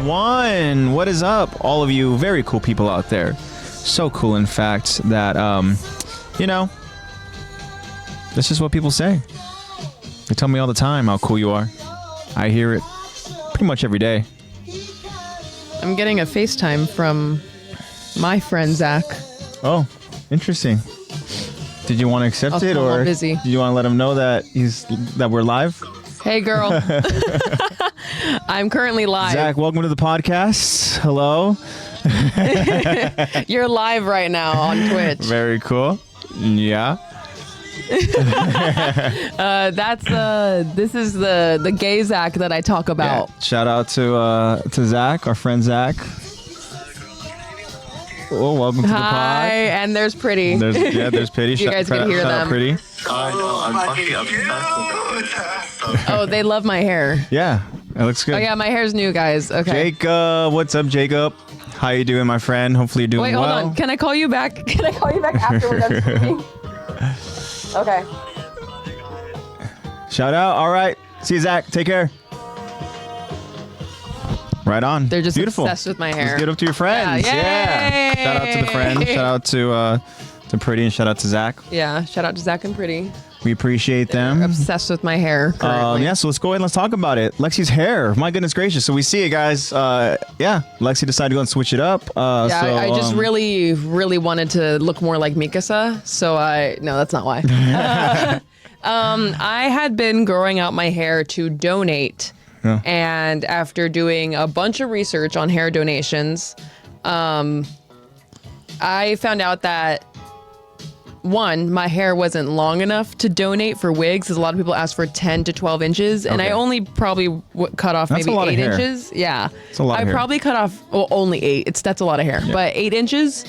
E19. What is up, all of you very cool people out there? So cool, in fact, that, you know, this is what people say. They tell me all the time how cool you are. I hear it pretty much every day. I'm getting a FaceTime from my friend Zach. Oh, interesting. Did you want to accept it, or busy. Do you want to let him know that we're live? Hey, girl. I'm currently live. Zach, welcome to the podcast. Hello. You're live right now on Twitch. Very cool. Yeah. This is the gay Zach that I talk about. Yeah. Shout out to Zach, our friend Zach. Oh, welcome to the pod. Hi, and there's Pretty. There's Pretty. You guys can hear them. Pretty. Oh, they love my hair. Yeah, it looks good. Oh yeah, my hair's new, guys. Okay. Jacob, what's up, Jacob? How you doing, my friend? Hopefully you're doing well. Wait, hold on. Can I call you back? Can I call you back after we're done speaking? Okay. Shout out. All right. See you, Zach. Take care. Right on. They're just beautiful. Obsessed with my hair. Let's get up to your friends. Yeah. Shout out to the friends. Shout out to Pretty, and shout out to Zach. Yeah. Shout out to Zach and Pretty. We appreciate them. Obsessed with my hair currently. Yeah, so let's go ahead and let's talk about it. Lexi's hair. My goodness gracious. So we see it, guys. Yeah, Lexi decided to go and switch it up. I just really, really wanted to look more like Mikasa. So no, that's not why. I had been growing out my hair to donate. Yeah. And after doing a bunch of research on hair donations, I found out that one, my hair wasn't long enough to donate for wigs, as a lot of people ask for 10 to 12 inches, and I only probably cut off maybe 8 inches. Yeah, that's a lot of hair. probably cut off only 8. That's a lot of hair, but 8 inches.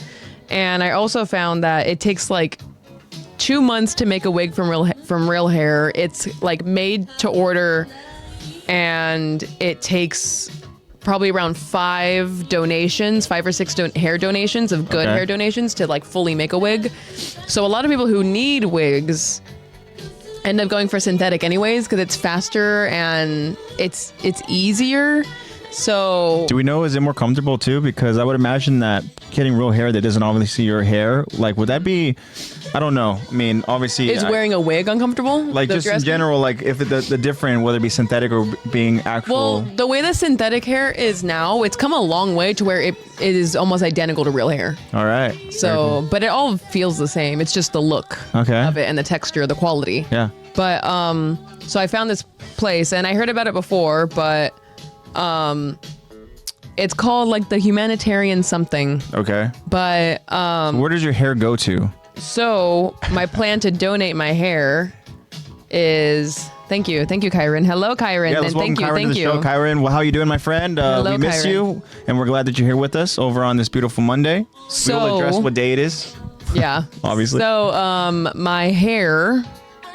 And I also found that it takes like 2 months to make a wig from real hair. It's like made to order, and it takes probably around 5 or 6 hair donations of good hair donations to like fully make a wig. So a lot of people who need wigs end up going for synthetic anyways because it's faster and it's easier. So do we know, is it more comfortable too? Because I would imagine that getting real hair that doesn't obviously your hair, like, would that be, I don't know. I mean, obviously, is wearing a wig uncomfortable? Like, just in general, like if the different, whether it be synthetic or being actual. Well, the way the synthetic hair is now, it's come a long way to where it is almost identical to real hair. All right. So, cool. But it all feels the same. It's just the look of it and the texture, the quality. Yeah. But so I found this place and I heard about it before, but it's called like the Humanitarian something. Okay. But so where does your hair go to? So my plan to donate my hair is thank you, Kyron. Hello, Kyron. Yeah, let's welcome Kyron to the show. Kyron, well, how you doing, my friend? Hello, we miss you, and we're glad that you're here with us over on this beautiful Monday. So we'll address what day it is. Yeah, obviously. So my hair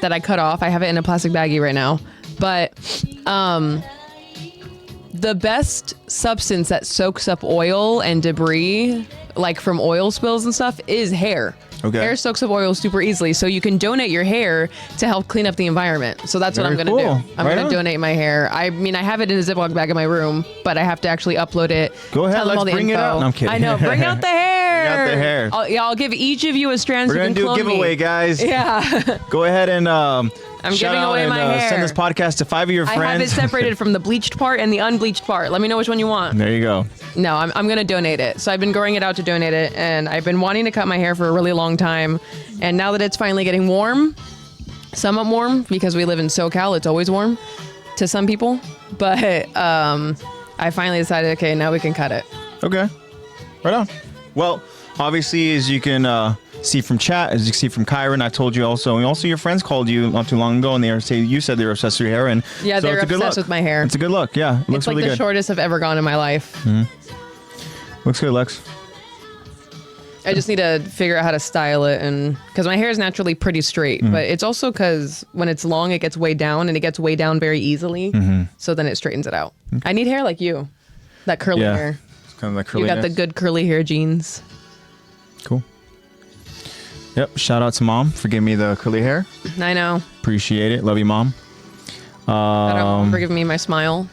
that I cut off, I have it in a plastic baggie right now, but the best substance that soaks up oil and debris, like from oil spills and stuff, is hair. Okay. Hair soaks up oil super easily, so you can donate your hair to help clean up the environment. So that's what I'm going to do. I'm going to donate my hair. I mean, I have it in a Ziploc bag in my room, but I have to actually upload it. Go ahead, let's bring it out. No, I'm kidding. I know, bring out the hair. Bring out the hair. I'll give each of you a strand. We're going to do a giveaway, guys. Yeah. Go ahead and I'm giving away my hair. Send this podcast to 5 of your friends. I have it separated from the bleached part and the unbleached part. Let me know which one you want. There you go. No, I'm going to donate it. So I've been growing it out to donate it, and I've been wanting to cut my hair for a really long time. And now that it's finally getting warm, somewhat warm, because we live in SoCal, it's always warm to some people. But I finally decided, okay, now we can cut it. Okay. Right on. Well, obviously, as you can see from chat, as you see from Kyron, I told you also, and also your friends called you not too long ago, and you said they were obsessed with your hair, and yeah, so they're obsessed with my hair. It's a good look, yeah. It looks it's like really the shortest I've ever gone in my life. Mm-hmm. Looks good, Lex. I just need to figure out how to style it, and because my hair is naturally pretty straight, but it's also because when it's long, it gets way down, and it gets way down very easily. So then it straightens it out. I need hair like you, that curly hair. It's kind of like curly. You got the good curly hair genes. Cool. Yep. Shout out to Mom for giving me the curly hair. I know. Appreciate it. Love you, Mom. Shout out Mom for giving me my smile.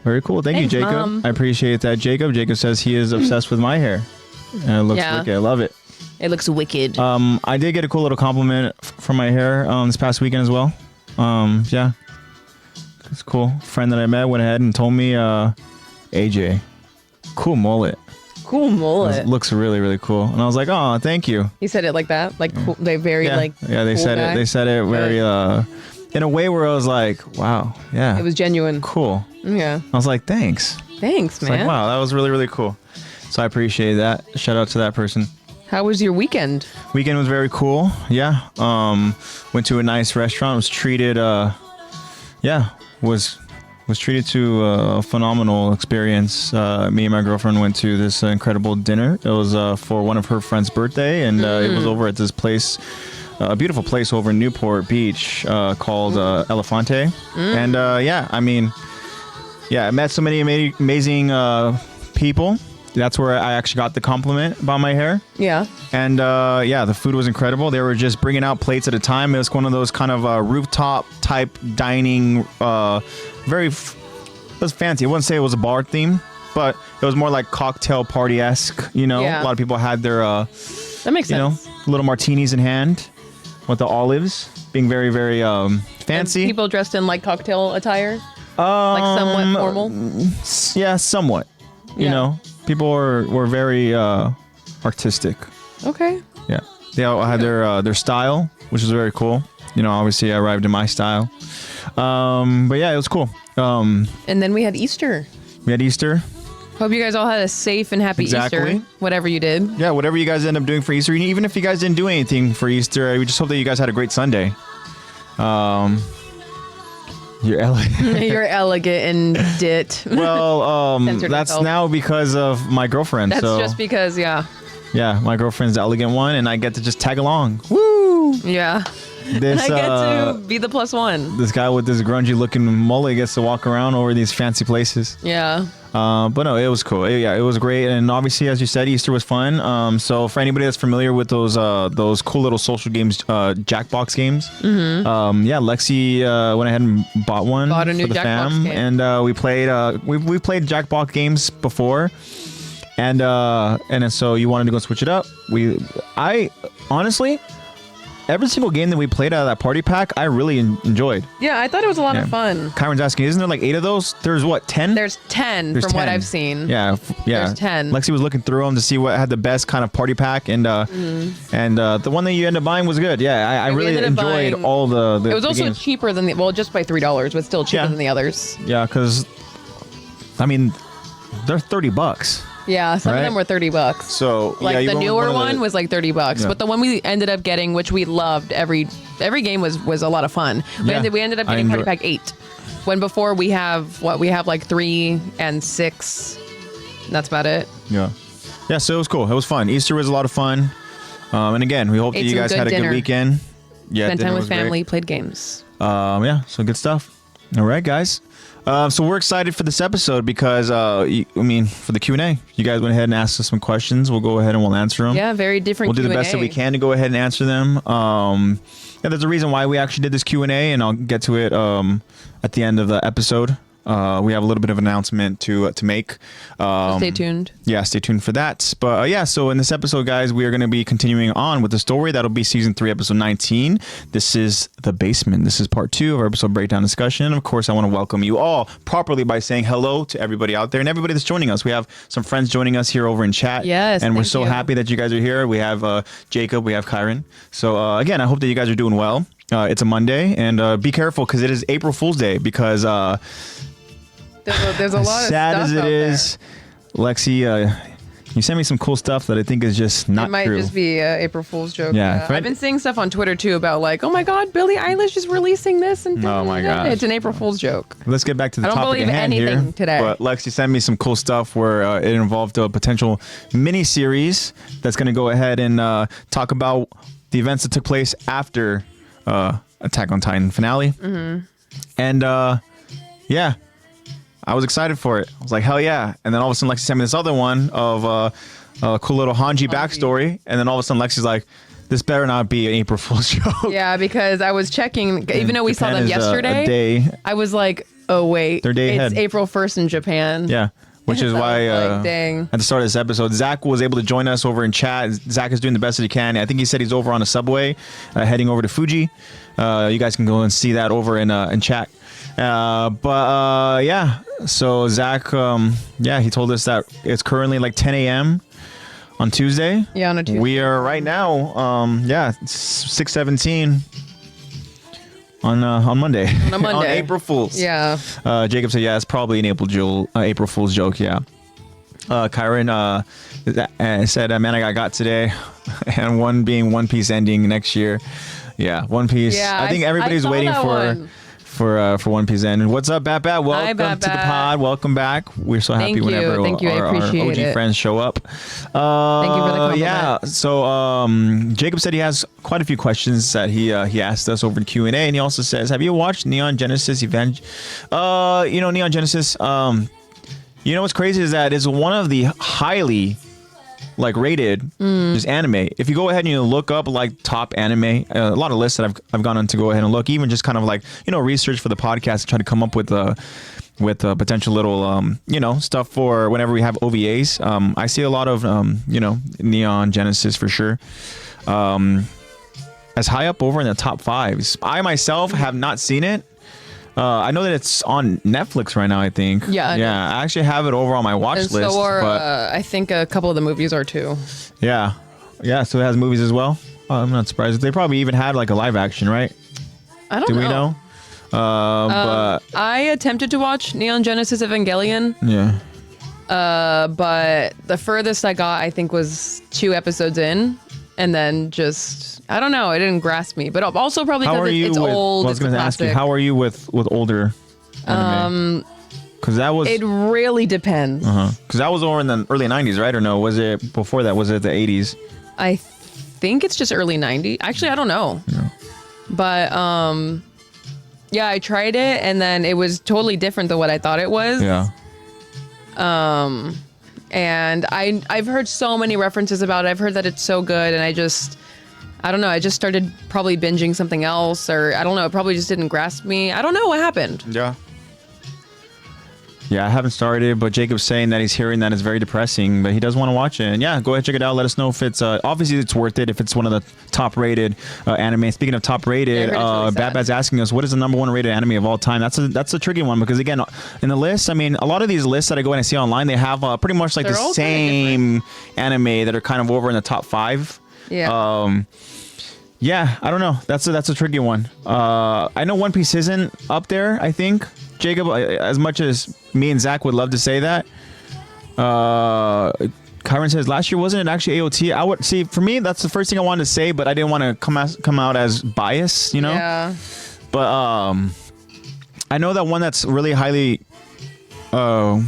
Very cool. Thank you, Thanks, Jacob. Mom. I appreciate that, Jacob. Jacob says he is obsessed with my hair. And it looks Yeah. wicked. I love it. It looks wicked. I did get a cool little compliment from my hair this past weekend as well. Yeah. It's cool. Friend that I met went ahead and told me, AJ, cool mullet. Cool mullet. Looks really, really cool. And I was like, oh, thank you. He said it like that, like cool, they very Yeah, like. yeah. They cool said guy. it. They said it very in a way where I was like, wow, yeah, It was genuine. cool. Yeah. I was like, thanks. Thanks, It's man. like, wow, that was really, really cool. So I appreciate that. Shout out to that person. How was your weekend? Weekend was very cool. Yeah. Went to a nice restaurant. Was treated. Was treated to a phenomenal experience. Me and my girlfriend went to this incredible dinner. It was for one of her friend's birthday, and it was over at this place, a beautiful place over in Newport Beach called Elefante. And I met so many amazing people. That's where I actually got the compliment about my hair. Yeah. And the food was incredible. They were just bringing out plates at a time. It was one of those kind of rooftop type dining, it was fancy. I wouldn't say it was a bar theme, but it was more like cocktail party-esque. You know, Yeah. a lot of people had their, That makes sense. little martinis in hand with the olives, being very, very fancy. And people dressed in like cocktail attire, like somewhat formal. Yeah, somewhat. You Yeah. know, people were very artistic. Okay. Yeah, they all had their style, which was very cool. You know, obviously I arrived in my style. But yeah, it was cool. And then we had Easter. We had Easter. Hope you guys all had a safe and happy Exactly. Easter, whatever you did. Yeah, whatever you guys end up doing for Easter, even if you guys didn't do anything for Easter, we just hope that you guys had a great Sunday. You're elegant. You're elegant and dit. Well, Censored that's myself. now because of my girlfriend. That's so just because, yeah. yeah, my girlfriend's the elegant one, and I get to just tag along. Woo! Yeah. This I get to be the plus one. this guy with this grungy looking mullet gets to walk around over these fancy places. Yeah. But no, it was cool. Yeah, it was great, and obviously, as you said, Easter was fun. So for anybody that's familiar with those cool little social games, Jackbox games, Lexi went ahead and bought one Bought a new for the Jackbox fam, game. and we played. We played Jackbox games before, and then so you wanted to go switch it up. I honestly. Every single game that we played out of that party pack, I really enjoyed. Yeah, I thought it was a lot Yeah. of fun. Kyron's asking, isn't there like 8 of those? There's what, 10? There's 10 There's from what 10. I've seen. Yeah. There's 10. Lexi was looking through them to see what had the best kind of party pack, and the one that you ended up buying was good. Yeah, I we really ended up enjoyed buying- all the It was also games. cheaper than just by $3, but still cheaper Yeah. than the others. Yeah, because I mean, they're $30. Yeah, some Right? of them were $30. So Like yeah, you the went with newer of one was like $30, Yeah. but the one we ended up getting, which we loved, every game was a lot of fun. We Yeah, ended up I getting Party enjoy- Pack 8. When before we have like 3 and 6. That's about it. Yeah. So it was cool. It was fun. Easter was a lot of fun. And again, we hope that Ate you some guys good had a dinner. good weekend. Yeah, Spent dinner time with was great. family, played games. So good stuff. All right, guys. So we're excited for this episode because, for the Q&A, you guys went ahead and asked us some questions. We'll go ahead and we'll answer them. Yeah, very different We'll do the Q&A. best that we can to go ahead and answer them. There's a reason why we actually did this Q&A, and I'll get to it at the end of the episode. We have a little bit of an announcement to make. Stay tuned. Yeah, stay tuned for that. But so in this episode, guys, we are going to be continuing on with the story. That'll be season 3, episode 19. This is The Basement. This is part 2 of our episode breakdown discussion. And of course, I want to welcome you all properly by saying hello to everybody out there and everybody that's joining us. We have some friends joining us here over in chat. Yes, and we're thank so you. happy that you guys are here. We have Jacob, we have Kyron. So again, I hope that you guys are doing well. It's a Monday, and be careful because it is April Fool's Day because There's a lot of sad stuff as it out is, Lexi, you sent me some cool stuff that I think is just there. not It might true. just be an April Fool's joke. Yeah, right? I've been seeing stuff on Twitter too about like, oh my God, Billie Eilish is releasing this, and Oh my gosh. it's an April Fool's joke. Let's get back to the I don't topic believe at hand anything here. today. But Lexi sent me some cool stuff where it involved a potential mini series that's going to go ahead and talk about the events that took place after Attack on Titan finale. Mm-hmm. And I was excited for it. I was like, hell yeah. And then all of a sudden Lexi sent me this other one of a cool little Hanji backstory. And then all of a sudden Lexi's like, this better not be an April Fool's joke. Yeah, because I was checking, even though we saw Japan them is, yesterday. a day. I was like, Oh wait, They're day it's ahead. April 1st in Japan. Yeah. Which is So, why like, dang. at the start of this episode, Zach was able to join us over in chat. Zach is doing the best that he can. I think he said he's over on a subway, heading over to Fuji. You guys can go and see that over in chat. Yeah. So Zach, he told us that it's currently like 10 a.m. on Tuesday. Yeah, on a Tuesday. We are right now, 6:17 on Monday. On a Monday. On April Fool's. Yeah. Jacob said, yeah, it's probably an April Fool's joke, yeah. Kyron said, man, I got today. And one being One Piece ending next year. Yeah, One Piece. Yeah, I think everybody's I saw waiting that one. for One Piece end. What's up, Bat Bat? Welcome Hi, Bat to the Bat. pod. Welcome back. We're so happy Thank you. whenever Thank you. I our appreciate OG it. friends show up. Thank you for the compliment. Yeah, so Jacob said he has quite a few questions that he asked us over in Q&A, and he also says, have you watched Neon Genesis Event? Neon Genesis, what's crazy is that it's one of the highly rated just anime. If you go ahead and you look up top anime, a lot of lists that I've gone on to go ahead and look, even just kind of research for the podcast to try to come up with potential little stuff for whenever we have OVAs. I see a lot of Neon Genesis for sure. As high up over in the top 5s. I myself have not seen it. I know that it's on Netflix right now, I think. Yeah. I actually have it over on my watch And list. so are, but I think a couple of the movies are too. yeah. So it has movies as well. I'm not surprised. They probably even had a live action, right? I don't Do know. we know? But I attempted to watch Neon Genesis Evangelion, yeah. but the furthest I got, I think, was 2 episodes in, and then just, I don't know, it didn't grasp me. But also probably How are because you it's with, old, well, I was it's a going to ask you, classic. how are you with older anime? Because that was... It really depends. Because that was over in the early 90s, right? Or no? Was it before that? Was it the 80s? I think it's just early 90s. Actually, I don't know. Yeah. But yeah, I tried it, and then it was totally different than what I thought it was. Yeah. And I've heard so many references about it. I've heard that it's so good, and I don't know. I just started probably binging something else, or I don't know. It probably just didn't grasp me. I don't know what happened. Yeah. Yeah, I haven't started, but Jacob's saying that he's hearing that it's very depressing, but he does want to watch it. And yeah, go ahead, check it out. Let us know if it's obviously it's worth it, if it's one of the top rated anime. Speaking of top rated, Yeah, I heard it's really sad. Bad Bad's asking us, what is the number 1 rated anime of all time? That's a tricky one, because again, in the list, I mean, a lot of these lists that I go and I see online, they have pretty much They're the all kinda same anime that are kind of over in the top 5. Yeah. Yeah, I don't know. That's a tricky one. I know One Piece isn't up there, I think. Jacob, as much as me and Zach would love to say that, Kyron says last year wasn't it actually AOT? I would see, for me, that's the first thing I wanted to say, but I didn't want to come out as biased, Yeah. But I know that one that's really highly Okay.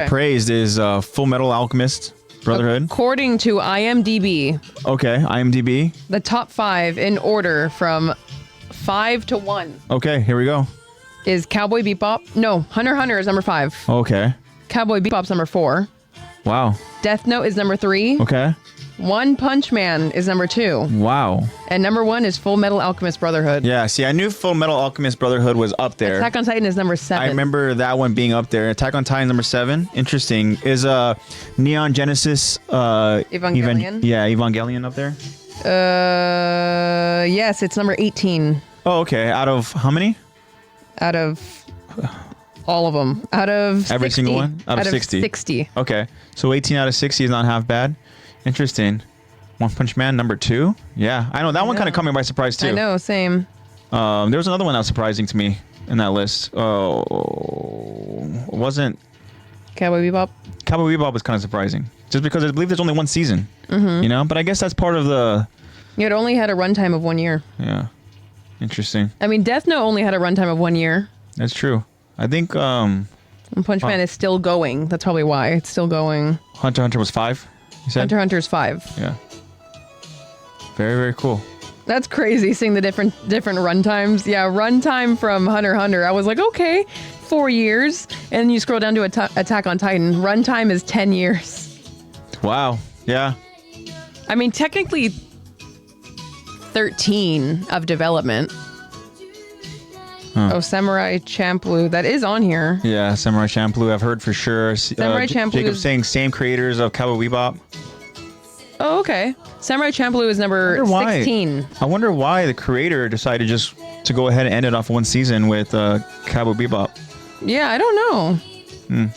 praised is Full Metal Alchemist Brotherhood. According to IMDb, Okay, IMDb. the top 5 in order from 5 to 1 Okay, here we go. is Cowboy Bebop. No, Hunter x Hunter is number 5. Okay. Cowboy Bebop's number 4. Wow. Death Note is number 3. Okay. One Punch Man is number 2. Wow. And number 1 is Full Metal Alchemist Brotherhood. Yeah, see, I knew Full Metal Alchemist Brotherhood was up there. Attack on Titan is number 7. I remember that one being up there. Attack on Titan number 7. Interesting. Is Neon Genesis Evangelion? Evangelion up there? Yes, it's number 18 Oh, okay. Out of how many? out of all of them. Out of Every 60. single one? Out of 60. 60. Okay. So 18 out of 60 is not half bad. Interesting. One Punch Man number 2. Yeah, I know that one kind of caught me by surprise too. I know, same. There was another one that was surprising to me in that list. Oh, wasn't Cowboy Bebop. Cowboy Bebop was kind of surprising, just because I believe there's only one season. But I guess that's part of the. It only had a runtime of 1 year. Yeah, interesting. I mean, Death Note only had a runtime of 1 year. That's true. I think And Punch Man is still going. That's probably why it's still going. Hunter x Hunter was 5. You said. Hunter x Hunter's 5. Yeah. Very, very cool. That's crazy, seeing the different runtimes. Yeah, runtime from Hunter x Hunter. I was like, okay, 4 years. And you scroll down to Attack on Titan. Runtime is 10 years. Wow. Yeah. I mean, technically 13 of development. Oh, Samurai Champloo. That is on here. Yeah, Samurai Champloo. I've heard for sure. Samurai Champloo Jacob's is... saying same creators of Cowboy Bebop. Oh, okay. Samurai Champloo is number 16. I wonder why the creator decided just to go ahead and end it off one season with Cowboy Bebop. Yeah, I don't know.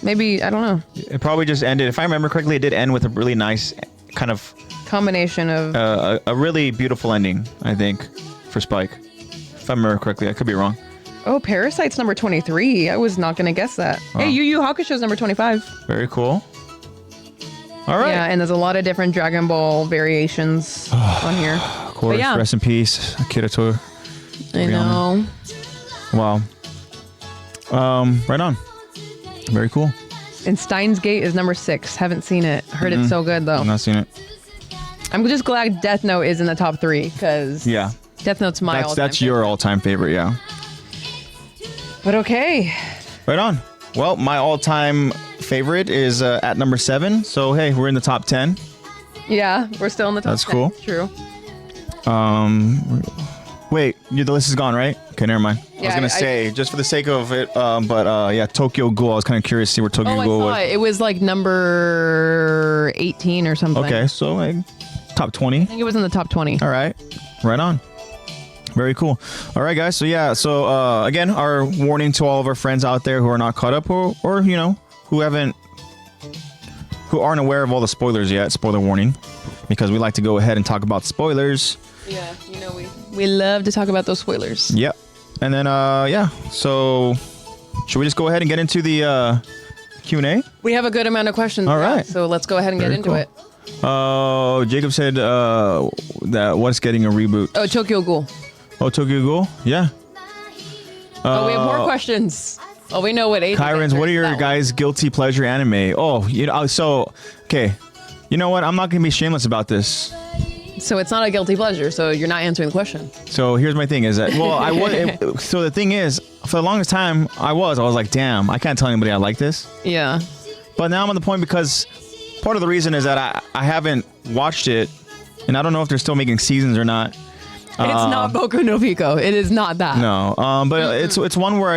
Maybe, I don't know. It probably just ended. If I remember correctly, it did end with a really nice kind of combination of a really beautiful ending, I think, for Spike. If I remember correctly, I could be wrong. Oh, Parasite's number 23. I was not going to guess that. Oh. Hey, Yu Yu Hakusho's number 25. Very cool. All right. Yeah, and there's a lot of different Dragon Ball variations on here. Of course, yeah. rest in peace, Akira Toriyama. I know. Wow. Right on. Very cool. And Steins Gate is number 6. Haven't seen it. Heard it's so good, though. I've not seen it. I'm just glad Death Note is in the top 3, because Yeah. Death Note's my all-time That's your all-time favorite, yeah. But okay. Right on. Well, my all-time favorite is at number 7. So, hey, we're in the top 10. Yeah, we're still in the top That's 10. cool. True. Wait, the list is gone, right? Okay, never mind. I was Yeah, gonna say just for the sake of it, but yeah, Tokyo Ghoul. I was kind of curious to see where Tokyo Oh, I Ghoul saw was. it. It was like number 18 or something. Okay, so like, top 20. I think it was in the top 20. All right, right on. Very cool. All right, guys. So yeah, so again, our warning to all of our friends out there who are not caught up, or you know, who aren't aware of all the spoilers yet. Spoiler warning, because we like to go ahead and talk about spoilers. Yeah, you know we love to talk about those spoilers. Yep. And then yeah. So should we just go ahead and get into the Q&A? We have a good amount of questions. All yeah, right. so let's go ahead and Very get into cool. it. Jacob said that what's getting a reboot? Oh, Tokyo Ghoul. Oh, Tokyo Ghoul? Yeah. Oh, we have more questions. Oh, we know what age. Kyrens, what are your guys' guilty pleasure anime? Oh, you know, so okay. You know what? I'm not gonna be shameless about this. So it's not a guilty pleasure. So you're not answering the question. So here's my thing: is that well, I was. So the thing is, for the longest time, I was like, damn, I can't tell anybody I like this. Yeah. But now I'm at the point because part of the reason is that I haven't watched it, and I don't know if they're still making seasons or not. It's not Boku no Pico. It is not that. No, but it's one where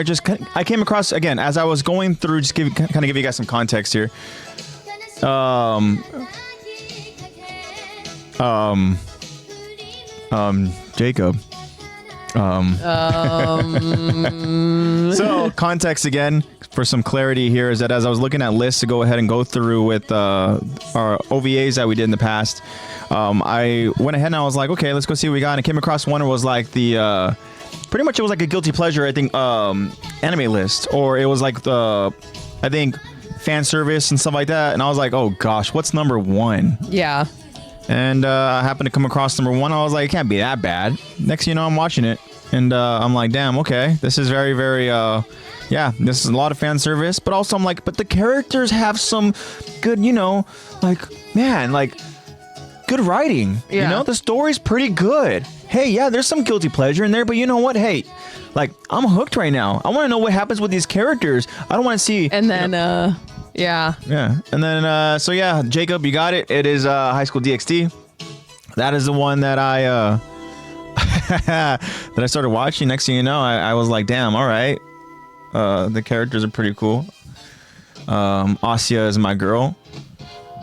I came across again as I was going through. Just kind of give you guys some context here. Jacob. So context again for some clarity here is that as I was looking at lists to go ahead and go through with our OVAs that we did in the past, I went ahead and I was like, okay, let's go see what we got. And I came across one that was like the pretty much it was like a guilty pleasure, I think, anime list, or it was like the I think fan service and stuff like that. And I was like, oh gosh, what's number 1? Yeah. And I happened to come across number 1. I was like, it can't be that bad. Next thing you know, I'm watching it. And I'm like, damn, okay. This is very, very, yeah, this is a lot of fan service. But also I'm like, but the characters have some good, you know, like, man, like, good writing. Yeah. You know, the story's pretty good. Hey, yeah, there's some guilty pleasure in there. But you know what? Hey, like, I'm hooked right now. I want to know what happens with these characters. I don't want to see. And then, yeah. Yeah. And then, so yeah, Jacob, you got it. It is High School DxD. That is the one that I that I started watching. Next thing you know, I was like, damn, all right. The characters are pretty cool. Asya is my girl.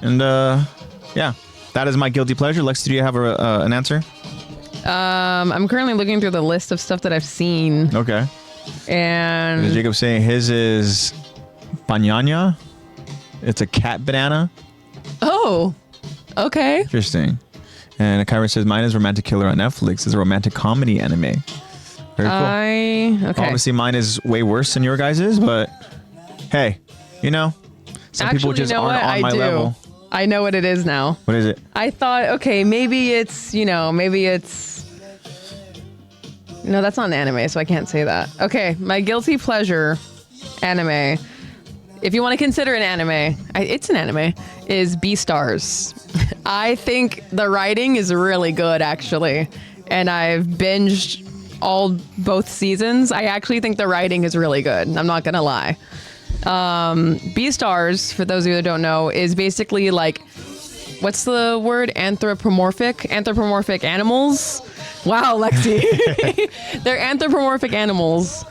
And yeah, that is my guilty pleasure. Lex, do you have an answer? I'm currently looking through the list of stuff that I've seen. Okay. And Jacob saying his is Banana. It's a cat banana. oh, okay. Interesting. And Kyra says mine is Romantic Killer on Netflix. It's a romantic comedy anime. Very cool. Okay. Obviously mine is way worse than your guys's, but hey, you know, some people just aren't on my level. I know what it is now. What is it? I thought, okay, maybe it's, you know, maybe it's... No, that's not an anime, so I can't say that. Okay, my guilty pleasure anime, if you want to consider an anime, it's an anime, is Beastars. I think the writing is really good, actually. And I've binged both seasons. I actually think the writing is really good. I'm not going to lie. Beastars, for those of you that don't know, is basically like, what's the word? Anthropomorphic animals. Wow, Lexi. They're anthropomorphic animals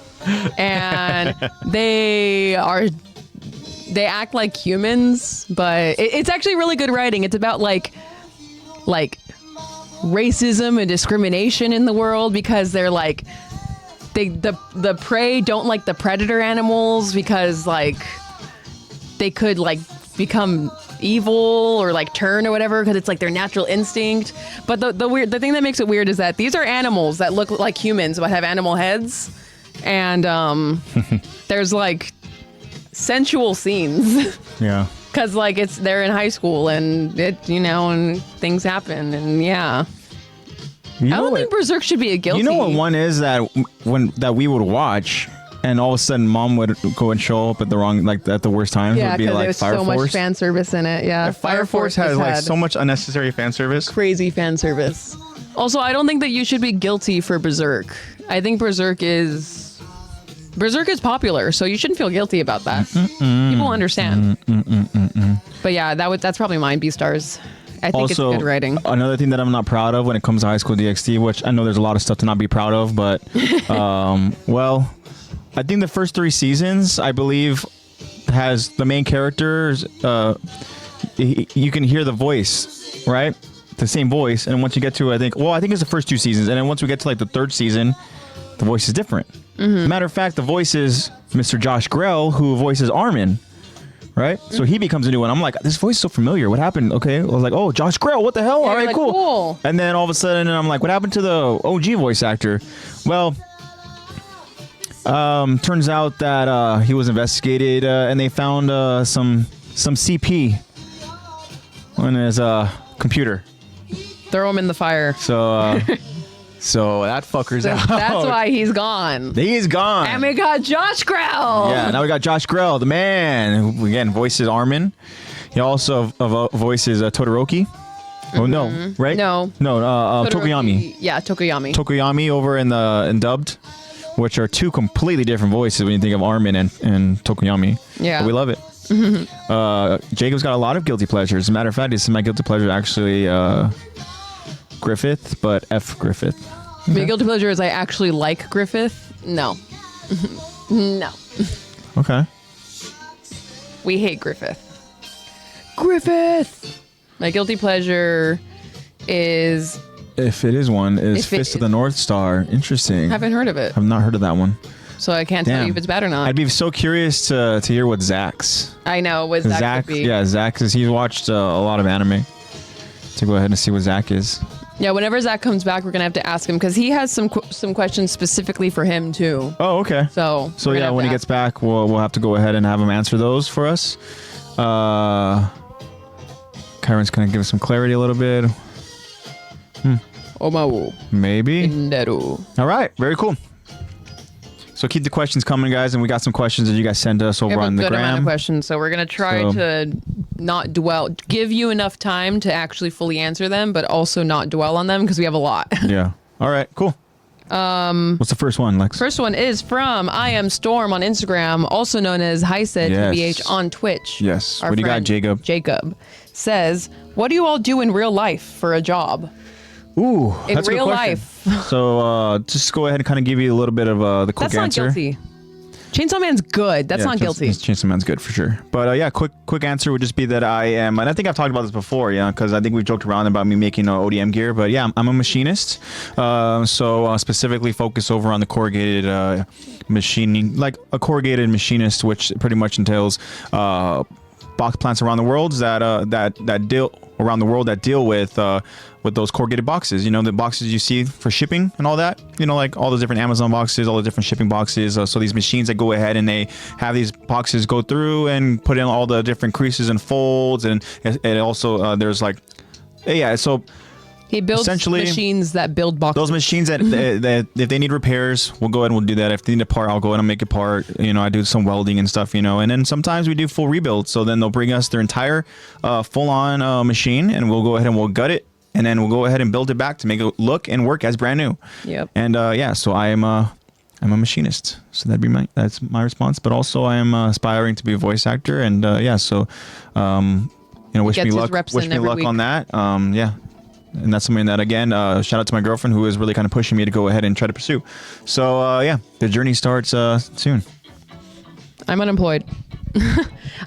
and they act like humans, but it's actually really good writing. It's about like racism and discrimination in the world because they're like the prey don't like the predator animals because like they could like become evil or like turn or whatever because it's like their natural instinct. But the thing that makes it weird is that these are animals that look like humans but have animal heads, and there's like sensual scenes. Yeah. Because like they're in high school and and things happen and yeah. I don't think Berserk should be a guilty. You know what one is that we would watch, and all of a sudden Mom would go and show up at the worst times. Yeah, would be because like there's Fire so Force. much fan service in it. Yeah, Fire Force has like so much unnecessary fan service. crazy fan service. Also, I don't think that you should be guilty for Berserk. I think Berserk is popular, so you shouldn't feel guilty about that. People understand. But yeah, that's probably mine. B-stars. I think Also, it's good writing. Another thing that I'm not proud of when it comes to High School DxD, which I know there's a lot of stuff to not be proud of, but well, I think the first 3 seasons, I believe, has the main characters. You can hear the voice, right? The same voice, and once you get to, I think it's the first 2 seasons, and then once we get to like the 3rd season, the voice is different. Matter of fact, the voice is Mr. Josh Grell, who voices Armin. Right? So he becomes a new one. I'm like, this voice is so familiar. What happened? Okay. I was like, oh, Josh Grell, what the hell? Yeah, all right, like, cool. cool. And then all of a sudden, I'm like, what happened to the OG voice actor? Well, turns out that he was investigated and they found some CP on his computer. Throw him in the fire. So so that fucker's out. That's why he's gone. He's gone. And we got Josh Grell. Yeah, now we got Josh Grell, the man, who again voices Armin. He also voices Todoroki. Oh no, right? No. Tokoyami. Yeah, Tokoyami. Tokoyami over in dubbed, which are 2 completely different voices when you think of Armin and Tokoyami. Yeah. But we love it. Jacob's got a lot of guilty pleasures. As a matter of fact, my guilty pleasure actually Griffith, but F Griffith. My guilty pleasure is I actually like Griffith. No. No. Okay. We hate Griffith. Griffith! My guilty pleasure is... If it is one, is If it Fist of the North Star. Interesting. Haven't heard of it. I've not heard of that one. So I can't tell you if it's bad or not. I'd be so curious to hear what Zach's. I know what Zach could be. Yeah, Zach, because he's watched a lot of anime. To go ahead and see what Zach is. Yeah, whenever Zach comes back, we're going to have to ask him because he has some questions specifically for him too. Oh, okay. So yeah, when he gets back, we'll have to go ahead and have him answer those for us. Kyron's going to give us some clarity a little bit. Omau. Maybe. Inderu. All right, very cool. So keep the questions coming, guys, and we got some questions that you guys sent us over on the We have a good amount of gram. questions, so we're going to try to not give you enough time to actually fully answer them, but also not dwell on them because we have a lot. Yeah. All right, cool. What's the first one, Lex? First one is from I Am Storm on Instagram, also known as Highset Yes. TBH on Twitch. Yes. Our What do you got, friend Jacob? Jacob says, what do you all do in real life for a job? Ooh, In that's a good real question. life. So just go ahead and kind of give you a little bit of the quick That's not answer. guilty. Chainsaw Man's good. That's not guilty. Chainsaw Man's good for sure. But yeah, quick answer would just be that I am, and I think I've talked about this before, yeah, because I think we've joked around about me making ODM gear. But yeah, I'm a machinist. So specifically focus over on the corrugated machining, like a corrugated machinist, which pretty much entails box plants around the world that deal with those corrugated boxes. You know, the boxes you see for shipping and all that. You know, like all the different Amazon boxes, all the different shipping boxes. So these machines that go ahead and they have these boxes go through and put in all the different creases and folds, and also there's like, yeah. So He builds essentially machines that build boxes. those machines that if they need repairs, we'll go ahead and we'll do that. If they need a part, I'll go ahead and make a part. You know, I do some welding and stuff, you know. And then sometimes we do full rebuilds. So then they'll bring us their entire full-on machine, and we'll go ahead and we'll gut it, and then we'll go ahead and build it back to make it look and work as brand new. Yep. And yeah, so I'm a machinist. So that's my response. But also I am aspiring to be a voice actor, and yeah, so you know, wish me luck. Wish me luck on that. Yeah. and that's something that, again, shout out to my girlfriend who is really kind of pushing me to go ahead and try to pursue. So yeah, the journey starts soon. I'm unemployed.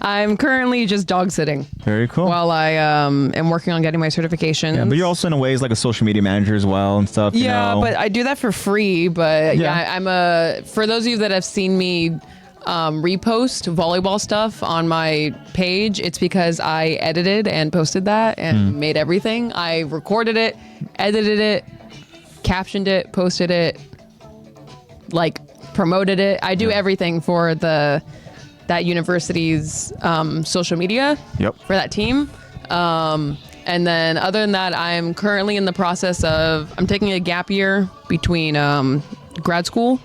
I'm currently just dog sitting. Very cool. While I am working on getting my certifications. Yeah, but you're also in a ways like a social media manager as well and stuff. Yeah, you know? but I do that for free. But yeah, for those of you that have seen me repost volleyball stuff on my page, it's because I edited and posted that and made everything. I recorded it, edited it, captioned it, posted it, like promoted it. I do everything for that university's social media for that team. And then other than that, I'm currently in the process of, I'm taking a gap year between grad school.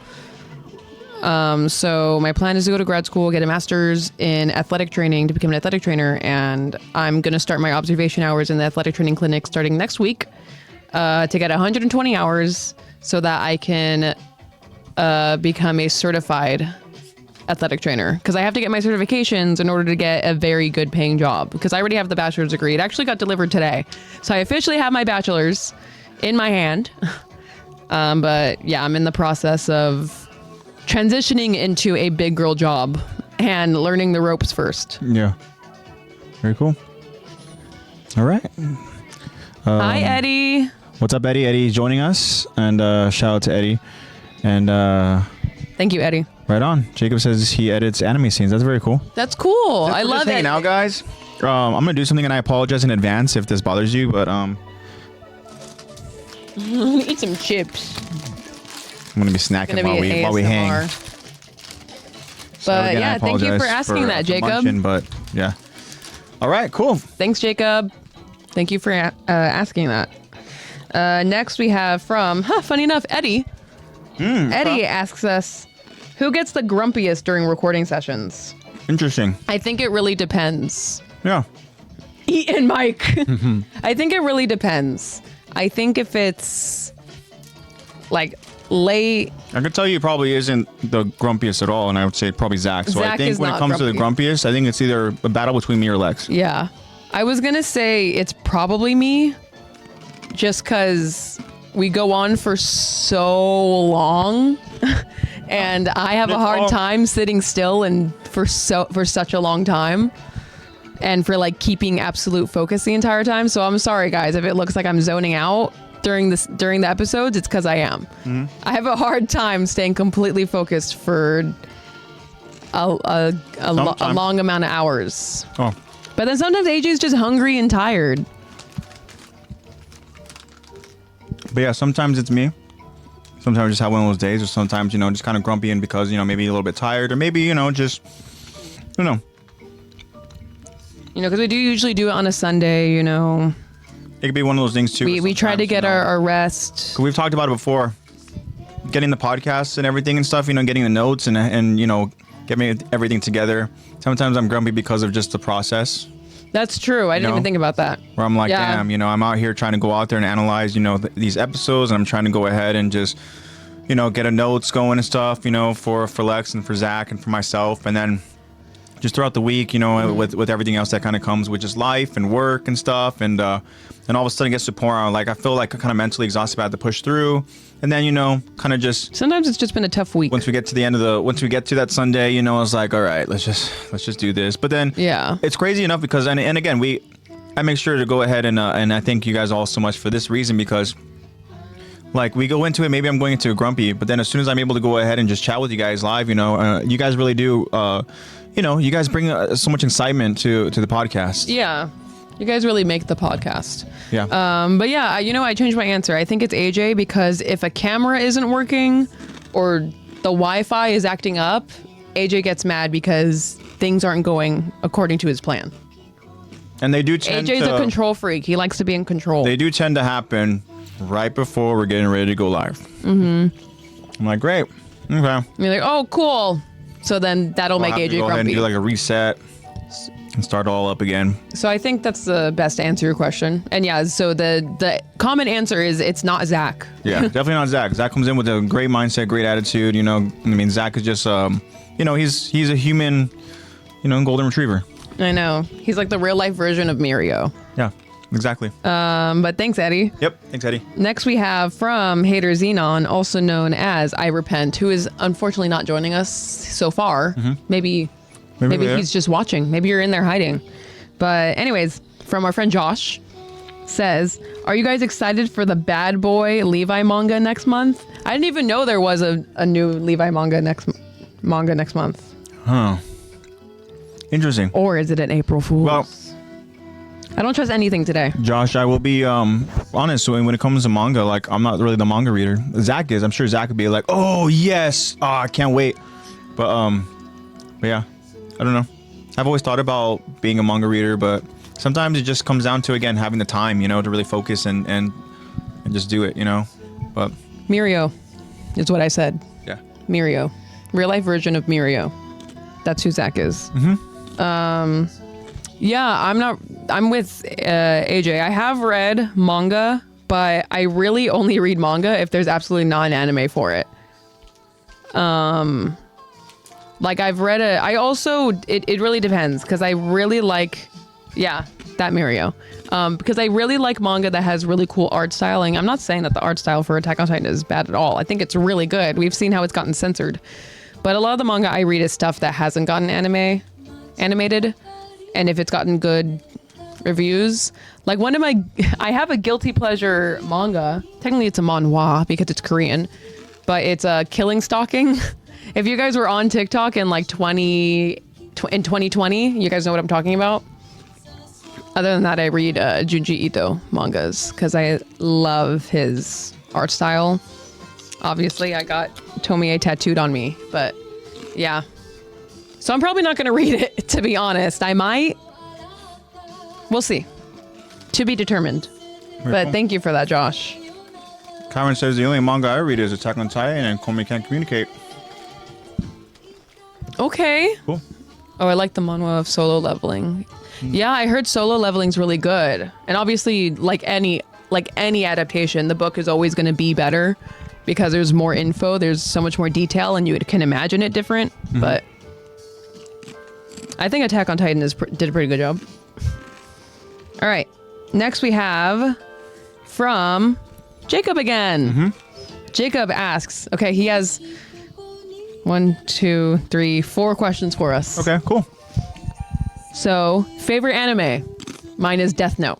So my plan is to go to grad school, get a master's in athletic training to become an athletic trainer. And I'm going to start my observation hours in the athletic training clinic starting next week to get 120 hours so that I can become a certified athletic trainer, because I have to get my certifications in order to get a very good paying job, because I already have the bachelor's degree. It actually got delivered today. So I officially have my bachelor's in my hand. But yeah, I'm in the process of transitioning into a big girl job and learning the ropes first. Yeah. Very cool. All right. Hi, Eddie. What's up, Eddie? Eddie's joining us, and shout out to Eddie. And thank you, Eddie. Right on. Jacob says he edits anime scenes. That's very cool. That's cool. I love it. Now, guys, I'm gonna do something, and I apologize in advance if this bothers you, but eat some chips. I'm gonna be snacking while we hang. So but again, yeah, thank you for asking that, Jacob. Munching, but yeah. All right, cool. Thanks, Jacob. Thank you for asking that. Next, we have from, funny enough, Eddie. Eddie asks us, who gets the grumpiest during recording sessions? Interesting. I think it really depends. Yeah. And Mike. I think it really depends. I think if it's like late. I could tell you it probably isn't the grumpiest at all, and I would say probably Zach. So I think when it comes to the grumpiest, I think it's either a battle between me or Lex. Yeah. I was going to say it's probably me, just because we go on for so long. And I have a hard time sitting still and for such a long time, and for like keeping absolute focus the entire time. So I'm sorry, guys, if it looks like I'm zoning out during the episodes, it's because I am. I have a hard time staying completely focused for a long amount of hours. Oh. But then sometimes AJ is just hungry and tired. But yeah, sometimes it's me. Sometimes I just have one of those days, or sometimes, just kind of grumpy, and because, maybe a little bit tired, or maybe, just, I don't know. Because we do usually do it on a Sunday, It could be one of those things, too. We try to get our rest. We've talked about it before. Getting the podcasts and everything and stuff, getting the notes and getting everything together. Sometimes I'm grumpy because of just the process. That's true. I didn't even think about that. Where I'm like, damn, I'm out here trying to go out there and analyze, these episodes, and I'm trying to go ahead and just, get a notes going and stuff, for Lex and for Zach and for myself. And then just throughout the week, with everything else that kind of comes with just life and work and stuff. And all of a sudden it gets to a point where I feel like I'm kind of mentally exhausted, but I have to push through. And then, kind of just... Sometimes it's just been a tough week. Once we get to once we get to that Sunday, I was like, all right, let's just do this. But then it's crazy enough because, and again, I make sure to go ahead and I thank you guys all so much for this reason, because we go into it, maybe I'm going into a grumpy, but then as soon as I'm able to go ahead and just chat with you guys live, you guys really do, you guys bring so much excitement to the podcast. Yeah. You guys really make the podcast. Yeah. But yeah, I changed my answer. I think it's AJ, because if a camera isn't working or the Wi-Fi is acting up, AJ gets mad because things aren't going according to his plan. And they do tend AJ's a control freak. He likes to be in control. They do tend to happen right before we're getting ready to go live. I'm like, great. Okay. You're like, oh, cool. So then that'll make AJ grumpy. Go ahead and do a reset and start all up again. So I think that's the best to answer your question. And yeah, so the common answer is it's not Zach. Yeah, definitely not Zach. Zach comes in with a great mindset, great attitude. Zach is just, he's a human, golden retriever. I know. He's like the real life version of Mirio. Yeah. Exactly. But thanks, Eddie. Yep. Thanks, Eddie. Next, we have from Hater Xenon, also known as I Repent, who is unfortunately not joining us so far. Maybe he's just watching. Maybe you're in there hiding. But anyways, from our friend Josh, says, are you guys excited for the Bad Boy Levi manga next month? I didn't even know there was a new Levi manga next month. Huh. Interesting. Or is it an April Fool's? Well, I don't trust anything today. Josh, I will be honest. When it comes to manga, like, I'm not really the manga reader. Zach is. I'm sure Zach would be like, oh yes, I can't wait. But yeah, I don't know. I've always thought about being a manga reader, but sometimes it just comes down to, again, having the time, you know, to really focus and just do it, you know. But Mirio is what I said. yeah, Mirio, real life version of Mirio. That's who Zach is. Yeah, I'm with AJ. I have read manga, but I really only read manga if there's absolutely not an anime for it. Like I've read it really depends, because I really like, that Mirio. Because I really like manga that has really cool art styling. I'm not saying that the art style for Attack on Titan is bad at all. I think it's really good. We've seen how it's gotten censored. But a lot of the manga I read is stuff that hasn't gotten animated. And if it's gotten good reviews, like I have a guilty pleasure manga. Technically it's a manhwa because it's Korean, but it's a Killing Stalking. If you guys were on TikTok in like 2020, you guys know what I'm talking about. Other than that, I read Junji Ito mangas because I love his art style. Obviously, I got Tomie tattooed on me, but yeah. So I'm probably not going to read it, to be honest. I might. We'll see. To be determined. But cool. Thank you for that, Josh. Kyron says the only manga I read is Attack on Titan and Komi Can't Communicate. Okay. Cool. Oh, I like the manhwa of Solo Leveling. Yeah, I heard Solo Leveling's really good. And obviously, like any adaptation, the book is always going to be better because there's more info, there's so much more detail, and you can imagine it different. But I think Attack on Titan did a pretty good job. All right. Next we have from Jacob again. Jacob asks, okay, he has 1, 2, 3, 4 questions for us. Okay, cool. So, favorite anime? Mine is Death Note.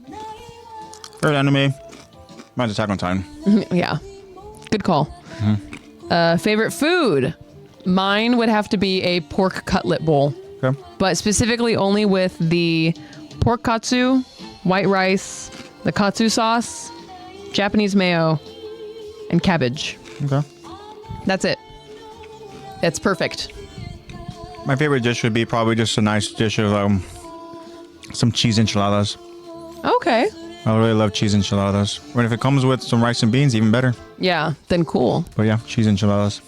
Favorite anime? Mine's Attack on Titan. Yeah. Good call. Favorite food? Mine would have to be a pork cutlet bowl. Okay. But specifically only with the pork katsu, white rice, the katsu sauce, Japanese mayo, and cabbage. Okay. That's it. It's perfect. My favorite dish would be probably just a nice dish of some cheese enchiladas. Okay. I really love cheese enchiladas. And if it comes with some rice and beans, even better. Yeah, then cool. But yeah, cheese enchiladas.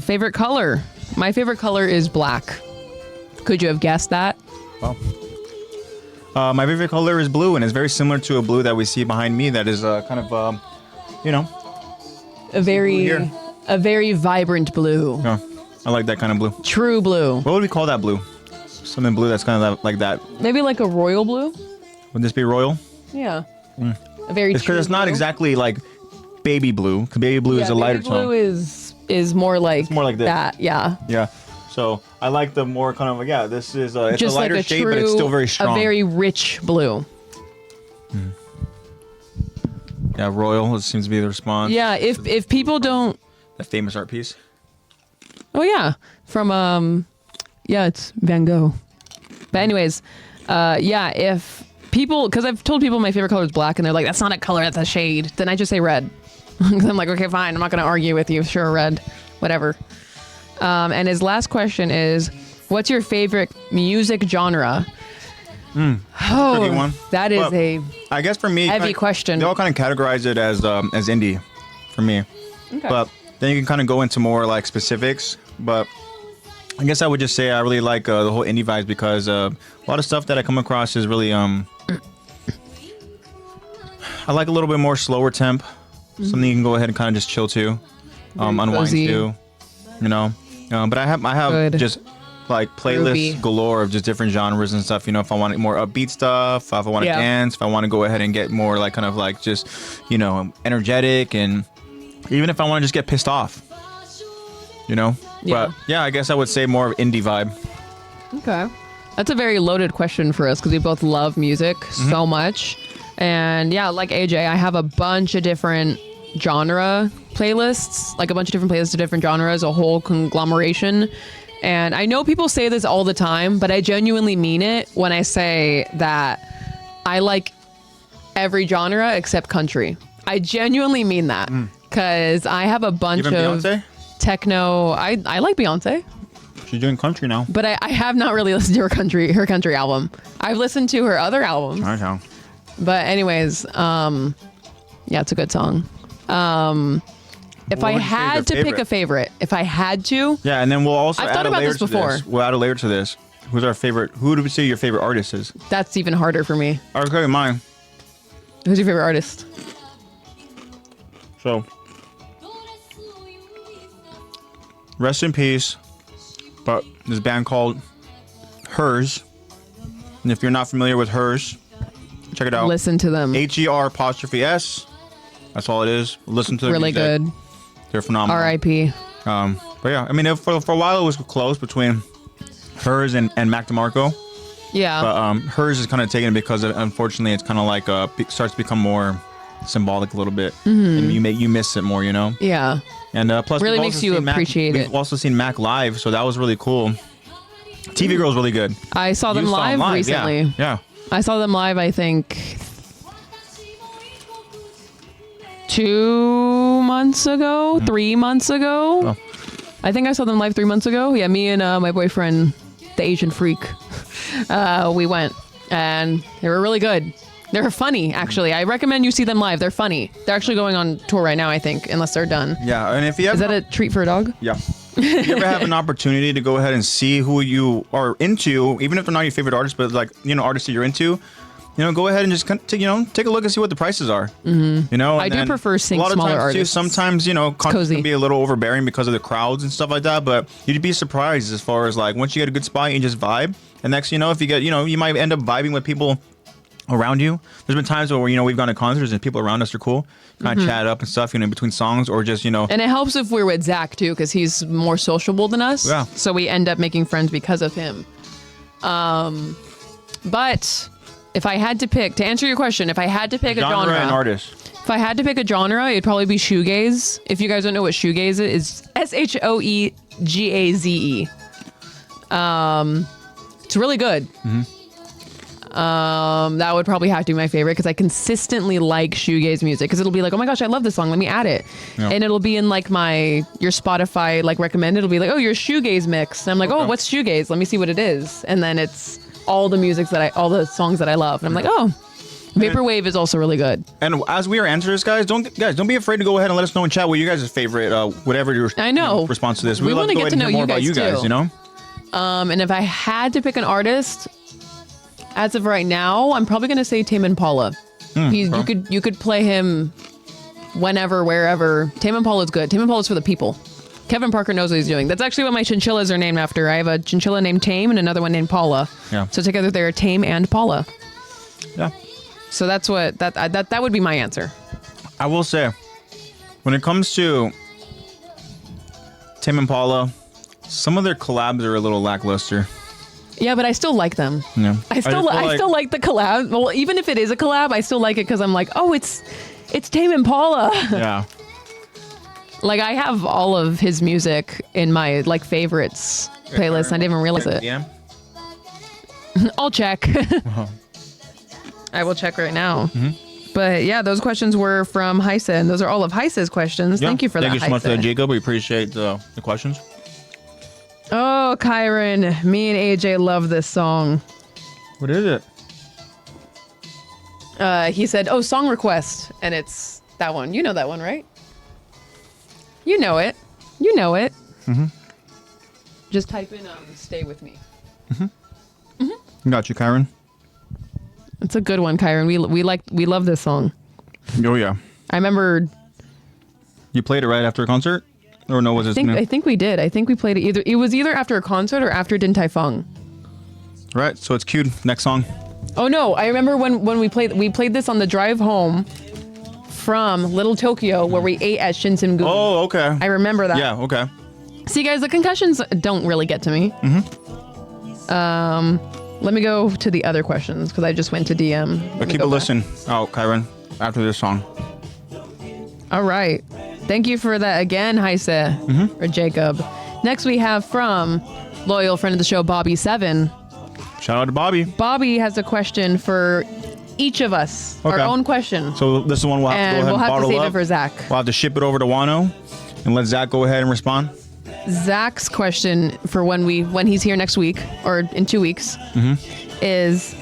Favorite color? My favorite color is black. Could you have guessed that? Well, my favorite color is blue, and it's very similar to a blue that we see behind me that is kind of, a very vibrant blue. Yeah, I like that kind of blue. True blue. What would we call that blue? Something blue that's kind of like that. Maybe like a royal blue? Would this be royal? Yeah. A very It's because it's not exactly like baby blue, because baby blue is a lighter tone. Baby blue is more like it's more like this. That, yeah. Yeah. So I like the more kind of, this is it's just a lighter like shade, but it's still very strong. A very rich blue. Yeah, royal seems to be the response. Yeah, if people don't... The famous art piece. Oh, yeah. From, it's Van Gogh. But anyways, if people... Because I've told people my favorite color is black, and they're like, that's not a color, that's a shade. Then I just say red. I'm like, okay, fine. I'm not going to argue with you. Sure, red. Whatever. And his last question is, what's your favorite music genre? Tricky one. That is I guess for me, heavy question. They all kind of categorize it as indie for me. Okay. But then you can kind of go into more like specifics. But I guess I would just say I really like the whole indie vibes because a lot of stuff that I come across is really I like a little bit more slower temp. Something you can go ahead and kind of just chill to, unwind cozy. to, But I have Good. just like playlists Ruby. galore of just different genres and stuff. You know, if I want more upbeat stuff, if I want to Yeah. dance, if I want to go ahead and get more like kind of like just, you know, energetic, and even if I want to just get pissed off, you know. Yeah. But yeah, I guess I would say more of indie vibe. Okay. That's a very loaded question for us because we both love music so much. And yeah, like AJ, I have a bunch of different genre playlists, like a bunch of different playlists of different genres, a whole conglomeration. And I know people say this all the time, but I genuinely mean it when I say that I like every genre except country. I genuinely mean that because I have a bunch Even of Beyonce? techno. I like Beyonce. She's doing country now. But I have not really listened to her country album. I've listened to her other albums. I know. But anyways, yeah, it's a good song. If What I would you say is had your to pick favorite? a favorite, if I had to, Yeah, and then we'll also I've add thought a about layer this to before. this. We'll add a layer to this. Who's our favorite? Who would we say your favorite artist is? that's even harder for me. I'll tell you mine. Who's your favorite artist? So, rest in peace. But this band called Hers. And if you're not familiar with Hers, check it out. Listen to them. HER''S. That's all it is. Listen to their Really music. good. They're phenomenal. R.I.P. But yeah, I mean, for a while it was close between Hers and Mac DeMarco. Yeah. But Hers is kind of taken because unfortunately it's kind of like starts to become more symbolic a little bit, and you miss it more, you know. yeah. And plus, Really we've makes also you seen appreciate We've it. also seen Mac live, so that was really cool. TV Girl's really good. I saw them You saw live, him recently. Yeah. I saw them live, I think, 2 months ago, 3 months ago. Oh. I think I saw them live 3 months ago. Yeah, me and my boyfriend, the Asian freak, we went, and they were really good. They're funny, actually. I recommend you see them live. They're funny. They're actually going on tour right now, I think, unless they're done. Yeah, and if you Is ever, that a treat for a dog? yeah, if you ever have an opportunity to go ahead and see who you are into, even if they're not your favorite artist, but like, you know, artists that you're into, you know, go ahead and just take a look and see what the prices are. You know, I and do then prefer seeing a lot of smaller times artists. Too, sometimes, you know, concerts cozy. can be a little overbearing because of the crowds and stuff like that. But you'd be surprised as far as like once you get a good spot, you just vibe. And next, you know, if you get, you know, you might end up vibing with people around you. There's been times where, you know, we've gone to concerts and people around us are cool, kind of chat up and stuff, you know, in between songs, or just, you know. And it helps if we're with Zach, too, because he's more sociable than us. Yeah. So we end up making friends because of him. But if I had to pick, to answer your question, if I had to pick a genre, and artist. if I had to pick a genre, it'd probably be shoegaze. If you guys don't know what shoegaze is, SHOEGAZE. It's really good. That would probably have to be my favorite because I consistently like shoegaze music because it'll be like, oh my gosh, I love this song. Let me add it. Yeah. And it'll be in like your Spotify like recommended. It'll be like, oh, your shoegaze mix. And I'm like, oh, Okay. what's shoegaze? Let me see what it is. And then it's all the songs that I love. And I'm like, oh, vaporwave is also really good. And as we are answering this, guys, don't be afraid to go ahead and let us know in chat what you guys' favorite, whatever your I know. response to this. We We'd love wanna to go get ahead to and know hear more you about you guys, guys, too. you know? And if I had to pick an artist, as of right now, I'm probably gonna say Tame Impala. You could play him whenever, wherever. Tame Impala is good. Tame Impala is for the people. Kevin Parker knows what he's doing. That's actually what my chinchillas are named after. I have a chinchilla named Tame and another one named Paula. Yeah. So together they're Tame and Paula. Yeah. So that's what that would be my answer. I will say, when it comes to Tame Impala, some of their collabs are a little lackluster. Yeah, but I still like them. Yeah. I still like the collab. Well, even if it is a collab, I still like it because I'm like, oh, it's Tame Impala. Yeah. Like I have all of his music in my like favorites playlist. I didn't even realize it. Yeah. I'll check. I will check right now. But yeah, those questions were from Heise, and those are all of Heise's questions. Thank you for that, Thank you so much for that, Heise. Jacob. We appreciate the questions. Oh, Kyron, me and AJ love this song. What is it? He said, oh, song request. And it's that one. You know that one, right? You know it. You know it. Just type in stay with me. Got you, Kyron. It's a good one, Kyron. We love this song. Oh, yeah. I remember You played it right after a concert? Or no, was it? I think we did. I think we played it it was either after a concert or after Din Tai Fung. Right. So it's queued. Next song. Oh no! I remember when we played this on the drive home from Little Tokyo, where we ate at Shinsengu. Oh, okay. I remember that. Yeah. Okay. See, guys, the concussions don't really get to me. Let me go to the other questions because I just went to DM. But keep a listen out, Kyron, after this song. All right. Thank you for that again, Heise or Jacob. Next, we have from loyal friend of the show, Bobby7. Shout out to Bobby. Bobby has a question for each of us. Our own question. So this is one we'll have to go ahead and we'll have bottle to save up. it for Zach. We'll have to ship it over to Wano and let Zach go ahead and respond. Zach's question for when he's here next week or in 2 weeks is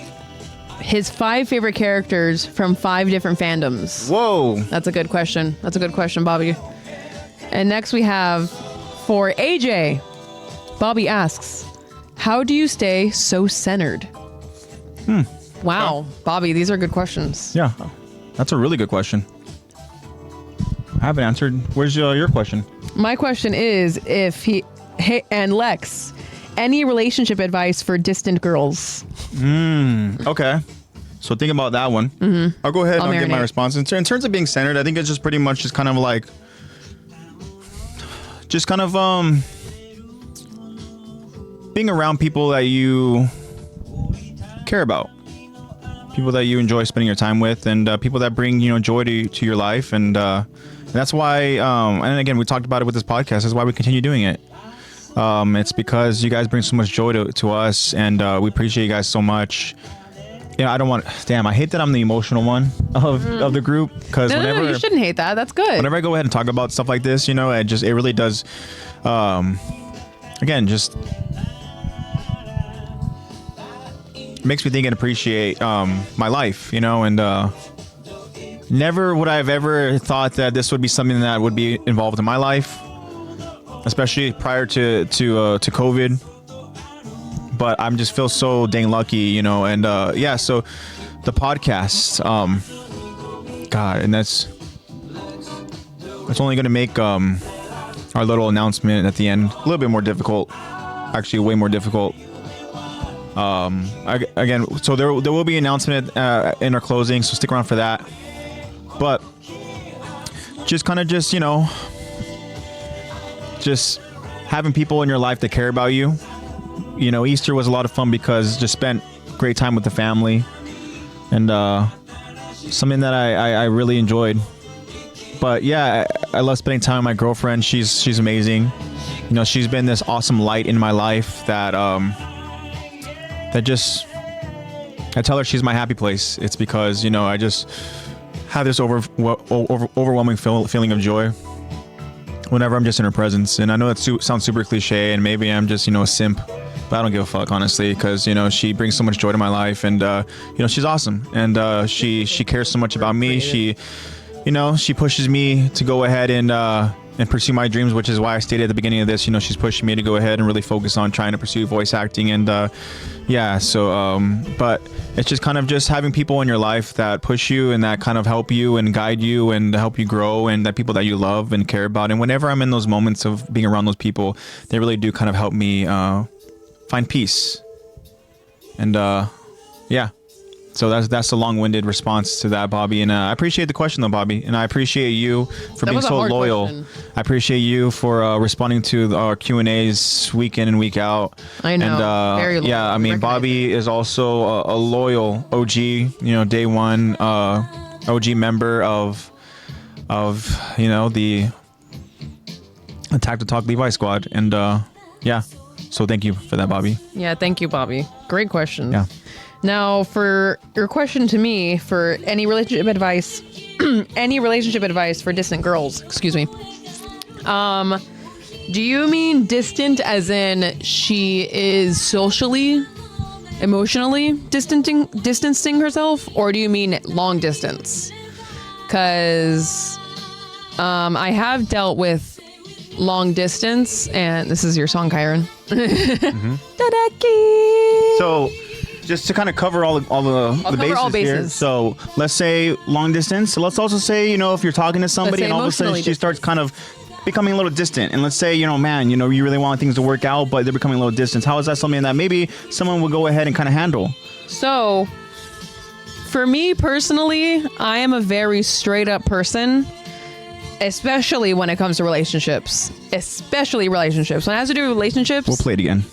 his 5 favorite characters from 5 different fandoms. Whoa. That's a good question. That's a good question, Bobby. And next we have for AJ. Bobby asks, how do you stay so centered? Wow, Bobby, these are good questions. Yeah, that's a really good question. I haven't answered. Where's your question? My question is and Lex, any relationship advice for distant girls? Okay. So think about that one. I'll go ahead and I'll give my marinate. response. In terms of being centered, I think it's just pretty much just kind of like, being around people that you care about, people that you enjoy spending your time with, and people that bring joy to your life, and that's why. And again, we talked about it with this podcast. That's why we continue doing it. It's because you guys bring so much joy to us, and we appreciate you guys so much. I don't want. Damn, I hate that I'm the emotional one of the group, because No, you shouldn't hate that. That's good. Whenever I go ahead and talk about stuff like this, it really does. Again, just makes me think and appreciate my life, and never would I have ever thought that this would be something that would be involved in my life, especially prior to COVID. But I'm just feel so dang lucky, and so the podcast, God, and that's only going to make our little announcement at the end a little bit more difficult, actually way more difficult. Again, so there will be an announcement in our closing, so stick around for that. But just just having people in your life that care about you. Easter was a lot of fun because just spent great time with the family, and something that I really enjoyed. But yeah, I love spending time with my girlfriend. She's amazing. She's been this awesome light in my life that I tell her she's my happy place. It's because I just have this overwhelming feeling of joy whenever I'm just in her presence. And I know that sounds super cliche, and maybe I'm just a simp, but I don't give a fuck, honestly, because she brings so much joy to my life, and she's awesome, and she cares so much about me. She pushes me to go ahead and pursue my dreams, which is why I stated at the beginning of this, she's pushing me to go ahead and really focus on trying to pursue voice acting. And but it's just kind of just having people in your life that push you and that kind of help you and guide you and help you grow, and that people that you love and care about. And whenever I'm in those moments of being around those people, they really do kind of help me find peace. And so that's a long-winded response to that, Bobby. And I appreciate the question, though, Bobby. And I appreciate you for being so loyal. Question. I appreciate you for responding to our Q&As week in and week out. I know. And very loyal. yeah, I mean, Bobby is also a loyal OG, day one OG member of the Attack to Talk Levi squad. And so thank you for that, Bobby. Yeah, thank you, Bobby. Great question. Yeah. Now, for your question to me, for any relationship advice, for distant girls, excuse me. Do you mean distant as in she is socially, emotionally distancing herself, or do you mean long distance? Because I have dealt with long distance, and this is your song, Kyron. So, just to kind of cover all the bases here. So let's say long distance. Let's also say, if you're talking to somebody and all of a sudden she starts kind of becoming a little distant, and let's say, man, you really want things to work out, but they're becoming a little distant. How is that something that maybe someone would go ahead and kind of handle? So, for me personally, I am a very straight up person, especially when it comes to relationships. Especially relationships. When it has to do with relationships, We'll play it again.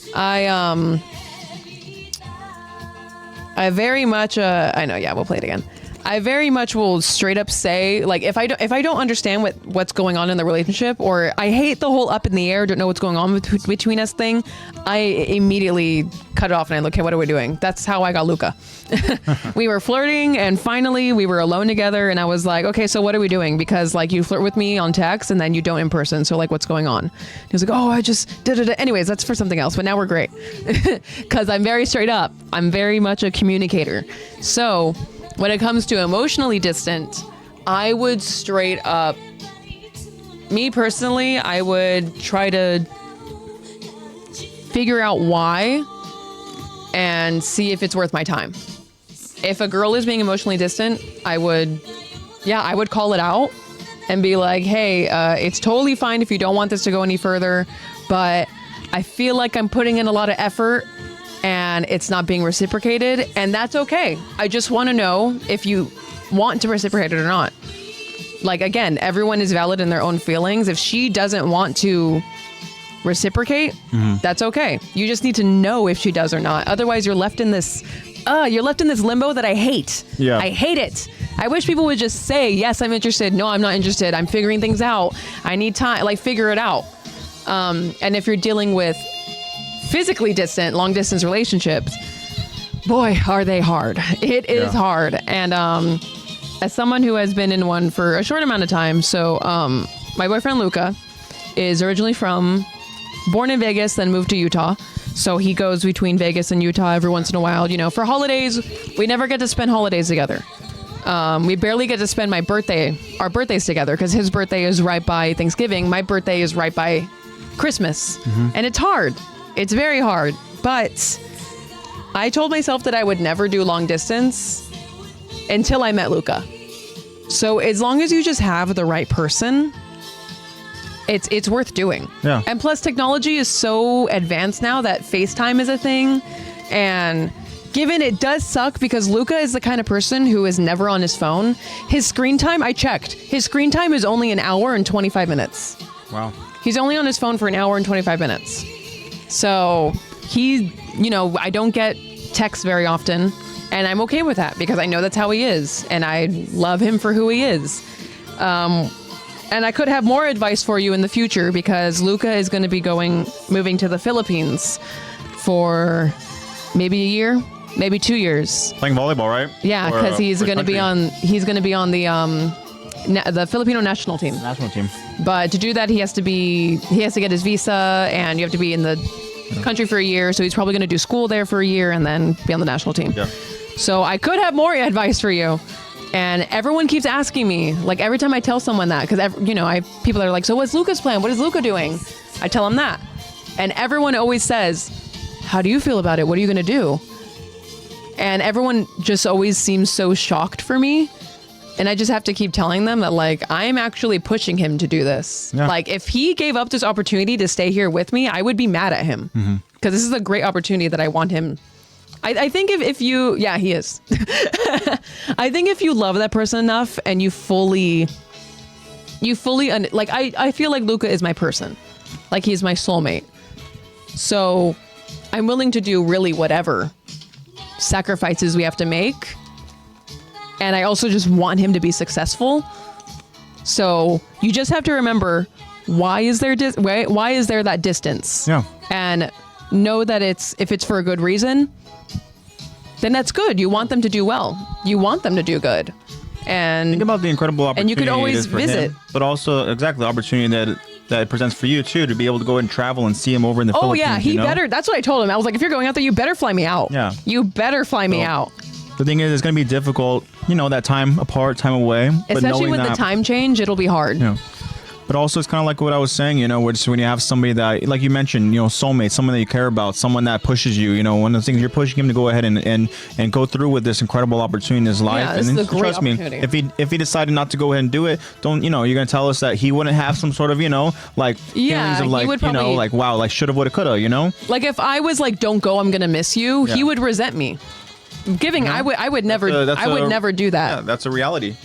I very much I know, yeah, we'll play it again. I very much will straight up say, like, if I don't understand what's going on in the relationship, or I hate the whole up in the air, don't know what's going on between us thing, I immediately cut it off and I look, okay, what are we doing? That's how I got Luca. We were flirting, and finally we were alone together, and I was like, okay, so what are we doing? Because like you flirt with me on text and then you don't in person, so like what's going on? He was like, oh, I just did it. Anyways, that's for something else, but now we're great. Because I'm very straight up. I'm very much a communicator. So when it comes to emotionally distant, I would straight up, me personally, I would try to figure out why and see if it's worth my time. If a girl is being emotionally distant, I would call it out and be like, hey, it's totally fine if you don't want this to go any further, but I feel like I'm putting in a lot of effort and it's not being reciprocated, and that's okay. I just want to know if you want to reciprocate it or not. Like, again, everyone is valid in their own feelings. If she doesn't want to reciprocate, that's okay. You just need to know if she does or not. Otherwise, you're left in this limbo that I hate. Yeah. I hate it. I wish people would just say, yes, I'm interested. No, I'm not interested. I'm figuring things out. I need time. Like, figure it out. And if you're dealing with physically distant, long distance relationships, boy, are they hard. It is hard. And as someone who has been in one for a short amount of time, so my boyfriend Luca is originally born in Vegas, then moved to Utah. So he goes between Vegas and Utah every once in a while. For holidays, we never get to spend holidays together. We barely get to spend our birthdays together, because his birthday is right by Thanksgiving. My birthday is right by Christmas. And it's hard. It's very hard. But I told myself that I would never do long distance until I met Luca. So as long as you just have the right person, it's worth doing. Yeah. And plus, technology is so advanced now that FaceTime is a thing. And given it does suck, because Luca is the kind of person who is never on his phone. His screen time, I checked. His screen time is only an hour and 25 minutes. Wow. He's only on his phone for an hour and 25 minutes. So I don't get texts very often, and I'm okay with that because I know that's how he is, and I love him for who he is. And I could have more advice for you in the future, because Luca is going to be moving to the Philippines for maybe a year, maybe 2 years. Playing volleyball, right? Yeah, because he's going to be on the Filipino national team. National team. But to do that, he has to get his visa, and you have to be in the country for a year. So he's probably going to do school there for a year and then be on the national team. Yeah. So I could have more advice for you. And everyone keeps asking me, like, every time I tell someone that, because people are like, so what's Luca's plan? What is Luca doing? I tell them that. And everyone always says, how do you feel about it? What are you going to do? And everyone just always seems so shocked for me. And I just have to keep telling them that, like, I'm actually pushing him to do this. Yeah. Like, if he gave up this opportunity to stay here with me, I would be mad at him. Because this is a great opportunity that I want him. I think if you, yeah, he is. I think if you love that person enough and you fully, like, I feel like Luca is my person. Like, he's my soulmate. So I'm willing to do really whatever sacrifices we have to make. And I also just want him to be successful. So you just have to remember, why is there that distance? Yeah. And know that if it's for a good reason, then that's good. You want them to do well. You want them to do good. And think about the incredible opportunity. And you could always visit. Him, but also exactly the opportunity that it presents for you too, to be able to go and travel and see him over in the Philippines. Oh yeah, he better. That's what I told him. I was like, if you're going out there, you better fly me out. Yeah. You better fly me out. The thing is, it's going to be difficult, that time apart, time away. Especially with the time change, it'll be hard. Yeah. But also, it's kind of like what I was saying, you know, which when you have somebody that, like you mentioned, you know, soulmate, someone that you care about, someone that pushes you, you know, one of the things you're pushing him to go ahead and go through with this incredible opportunity in his life. Yeah, this and is a great trust me, opportunity. if he decided not to go ahead and do it, don't, you know, you're gonna tell us that he wouldn't have some sort of, you know, like feelings of he like, would you know, probably- like wow, like shoulda, woulda, coulda, you know. Like if I was like, "Don't go, I'm gonna miss you," he Yeah. would resent me. I would never never do that. Yeah, that's a reality.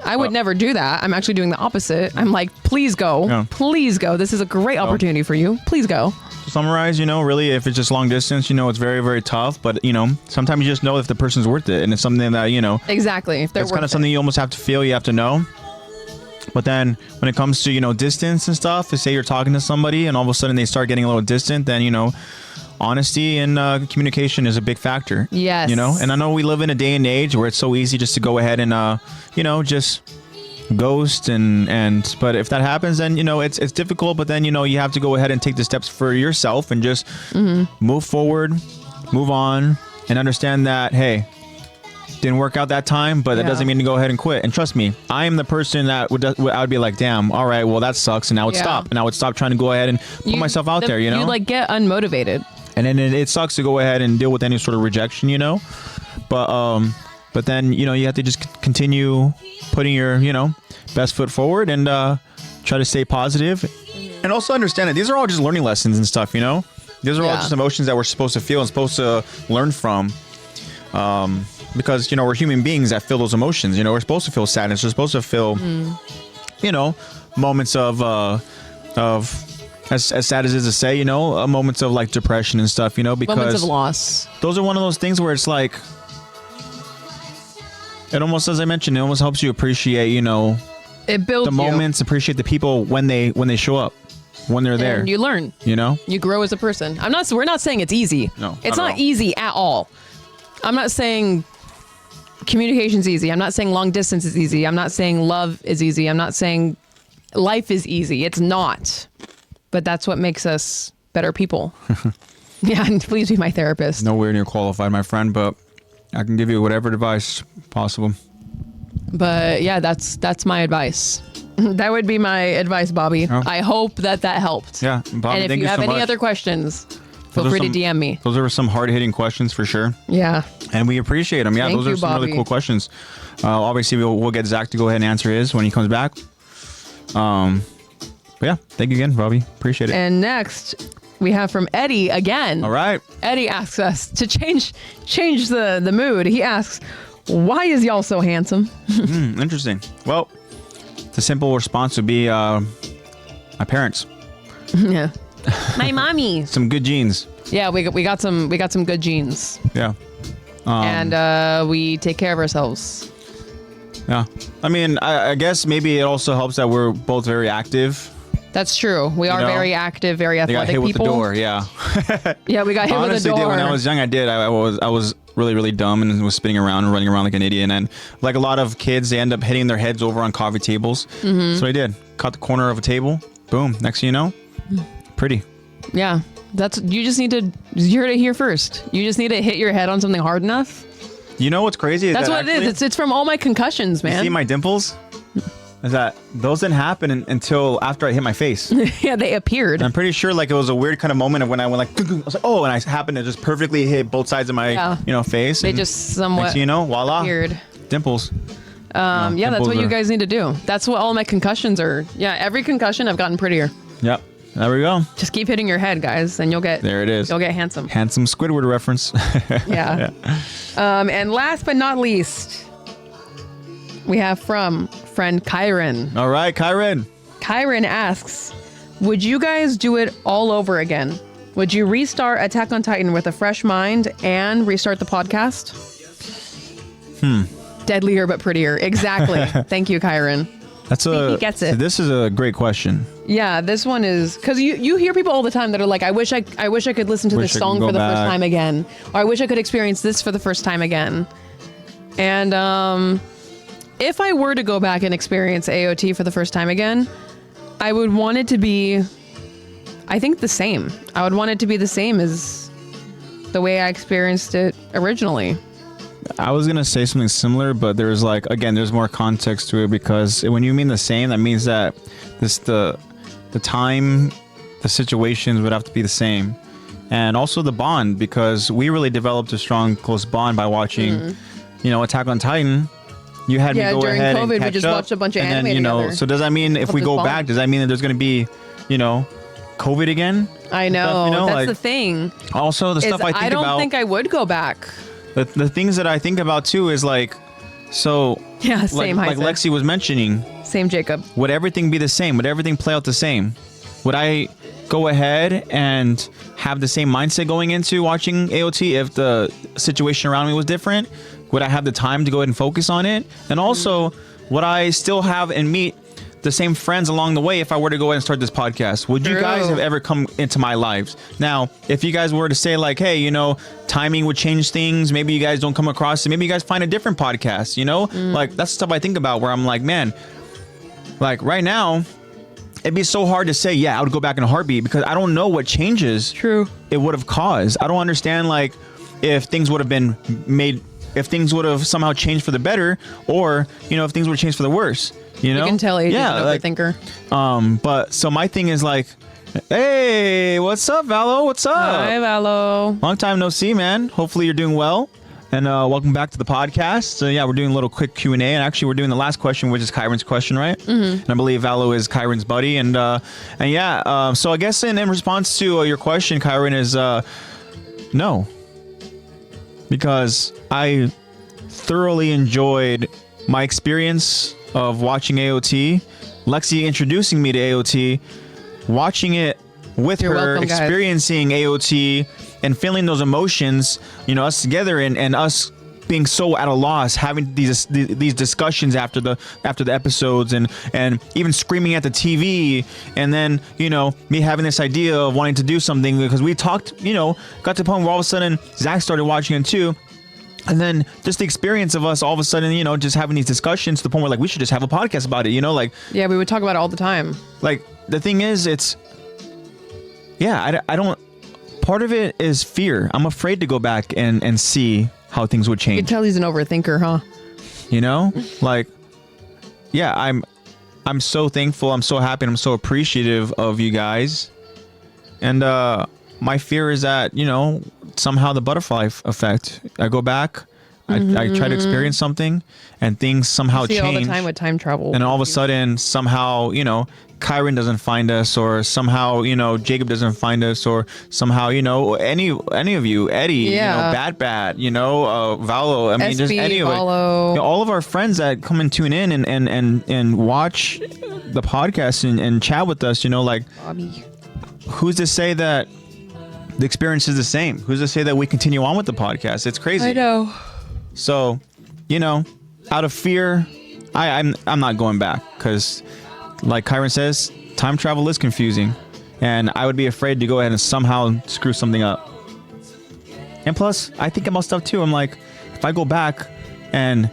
I would never do that. I'm actually doing the opposite. I'm like, please go. Yeah. Please go. This is a great opportunity for you. Please go. To summarize, you know, really, if it's just long distance, you know, it's very, very tough. But, you know, sometimes you just know if the person's worth it. And it's something that, you know, Exactly. If they're it's kind of worth something you almost have to feel, you have to know. But then when it comes to, you know, distance and stuff, to say you're talking to somebody and all of a sudden they start getting a little distant, then, you know, honesty and communication is a big factor. Yes. You know, and I know we live in a day and age where it's so easy just to go ahead and, you know, just ghost and but if that happens, then, you know, it's difficult. But then, you know, you have to go ahead and take the steps for yourself and just move forward, move on, and understand that, hey, didn't work out that time, but that Yeah. doesn't mean to go ahead and quit. And trust me, I am the person that I would be like, damn, all right, well, that sucks, and I would Yeah. stop, and I would stop trying to go ahead and put myself out there, you know. You like get unmotivated. And then it sucks to go ahead and deal with any sort of rejection, you know. But then, you know, you have to just continue putting your, you know, best foot forward and try to stay positive. And also understand that these are all just learning lessons and stuff, you know. These are all Yeah. just emotions that we're supposed to feel and supposed to learn from. Because, you know, we're human beings that feel those emotions. You know, we're supposed to feel sadness. We're supposed to feel, you know, moments of as sad as it is to say, you know, moments of like depression and stuff, you know, because Moments of loss. those are one of those things where it's like, it almost, as I mentioned, it almost helps you appreciate, you know, It builds the moments, appreciate the people when they show up, when they're there, And you learn. you know? You grow as a person. We're not saying it's easy. No, It's not at not all. easy at all. I'm not saying communication's easy. I'm not saying long distance is easy. I'm not saying love is easy. I'm not saying life is easy. It's not. But that's what makes us better people. Yeah, and please be my therapist. Nowhere near qualified, my friend, but I can give you whatever advice possible. But yeah, that's my advice. That would be my advice, Bobby. Oh. I hope that helped. Yeah, Bobby, And if thank you you have so any much. other questions, feel Those are free some- to DM me. Those are some hard-hitting questions for sure. Yeah. And we appreciate them. Yeah, Thank those are you, some really Bobby. cool questions. Obviously, we'll get Zach to go ahead and answer his when he comes back. But yeah, thank you again, Bobby. Appreciate it. And next, we have from Eddie again. All right. Eddie asks us to change the mood. He asks, "Why is y'all so handsome?" Interesting. Well, the simple response would be my parents. Yeah. My mommy. Some good genes. Yeah, we got some good genes, Yeah. and we take care of ourselves. Yeah. I mean, I guess maybe it also helps that we're both very active. That's true. We are know, very active, very They got athletic hit with people. the door. Yeah. Yeah, we got hit I with the honestly door. did. When I was young, I did. I was really, really dumb and was spinning around and running around like an idiot. And like a lot of kids, they end up hitting their heads over on coffee tables. Mm-hmm. So I did. Caught the corner of a table. Boom. Next thing you know, pretty. Yeah, you just need to. You heard it here first. You just need to hit your head on something hard enough. You know what's crazy? Is That's that what it is. It's from all my concussions, man. See my dimples? Is that those didn't happen until after I hit my face. Yeah, they appeared. I'm pretty sure like it was a weird kind of moment of when I went like, I was like, oh, and I happened to just perfectly hit both sides of my, face. They and just somewhat next thing you know, voila, appeared. dimples. Yeah, that's dimples what you are- guys need to do. That's what all my concussions are. Yeah, every concussion I've gotten prettier. Yep. There we go. Just keep hitting your head, guys, and you'll get There it is. You'll get handsome. Handsome Squidward reference. Yeah. And last but not least, we have from friend Kyron. All right, Kyron. Kyron asks, would you guys do it all over again? Would you restart Attack on Titan with a fresh mind and restart the podcast? Deadlier but prettier. Exactly. Thank you, Kyron. He gets it. This is a great question. Yeah, this one is because you hear people all the time that are like, I wish I could listen to this Wish I could song go for the first back. time again, or I wish I could experience this for the first time again. And if I were to go back and experience AOT for the first time again, I would want it to be, I think, the same. I would want it to be the same as the way I experienced it originally. I was gonna say something similar, but there's like, again, there's more context to it, because when you mean the same, that means that the time, the situations would have to be the same, and also the bond, because we really developed a strong, close bond by watching, Attack on Titan. You had me go during ahead COVID, and catch we just up, watched a bunch of and then, anime together. So does that mean if we this go bond. back, does that mean that there's gonna be, COVID again? I know. Stuff, That's like, the thing. Also, the Is stuff I think I don't about. think I would go back. The things that I think about too is like, so Yeah, same. like Isaac. Lexi was mentioning, Same, Jacob. would everything be the same? Would everything play out the same? Would I go ahead and have the same mindset going into watching AOT if the situation around me was different? Would I have the time to go ahead and focus on it? And also, would I still have and meet the same friends along the way if I were to go ahead and start this podcast? Would you guys have ever come into my lives? Now, if you guys were to say like, hey, timing would change things, maybe you guys don't come across it, maybe you guys find a different podcast, like that's the stuff I think about, where I'm like, man, like right now, it'd be so hard to say, yeah, I would go back in a heartbeat, because I don't know what changes True. it would have caused. I don't understand like if things would have been made, if things would have somehow changed for the better, or if things would have changed for the worse. You can tell AJ's an like, overthinker. But so my thing is like, hey, what's up, Valo? What's up? Hi, Valo. Long time no see, man. Hopefully you're doing well. And welcome back to the podcast. So yeah, we're doing a little quick Q&A, and actually we're doing the last question, which is Kyron's question, right? Mm-hmm. And I believe Valo is Kyron's buddy, and yeah. So I guess in response to your question, Kyron, is no, because I thoroughly enjoyed my experience of watching AOT, Lexi introducing me to AOT, watching it with You're her, welcome, guys. experiencing AOT and feeling those emotions, us together, and us being so at a loss, having these discussions after the episodes, and even screaming at the TV, and then me having this idea of wanting to do something, because we talked, got to the point where all of a sudden Zach started watching it too. And then just the experience of us all of a sudden, just having these discussions to the point where like we should just have a podcast about it, like. Yeah, we would talk about it all the time. Like the thing is, I don't. Part of it is fear. I'm afraid to go back and see how things would You change. can tell he's an overthinker, huh? Like, yeah, I'm so thankful. I'm so happy. And I'm so appreciative of you guys. And my fear is that somehow the butterfly effect. I go back, I try to experience something, and things somehow See change. all the time with time travel. And all of a sudden, somehow, Kyron doesn't find us, or somehow, Jacob doesn't find us, or somehow, any of you, Eddie, Bad, Valo, I mean, just any of it. All of our friends that come and tune in and watch the podcast and chat with us, like, Bobby. Who's to say that the experience is the same? Who's to say that we continue on with the podcast? It's crazy. I know. So, out of fear, I'm not going back, because like Kyron says, time travel is confusing, and I would be afraid to go ahead and somehow screw something up. And plus, I think about stuff too. I'm like, if I go back and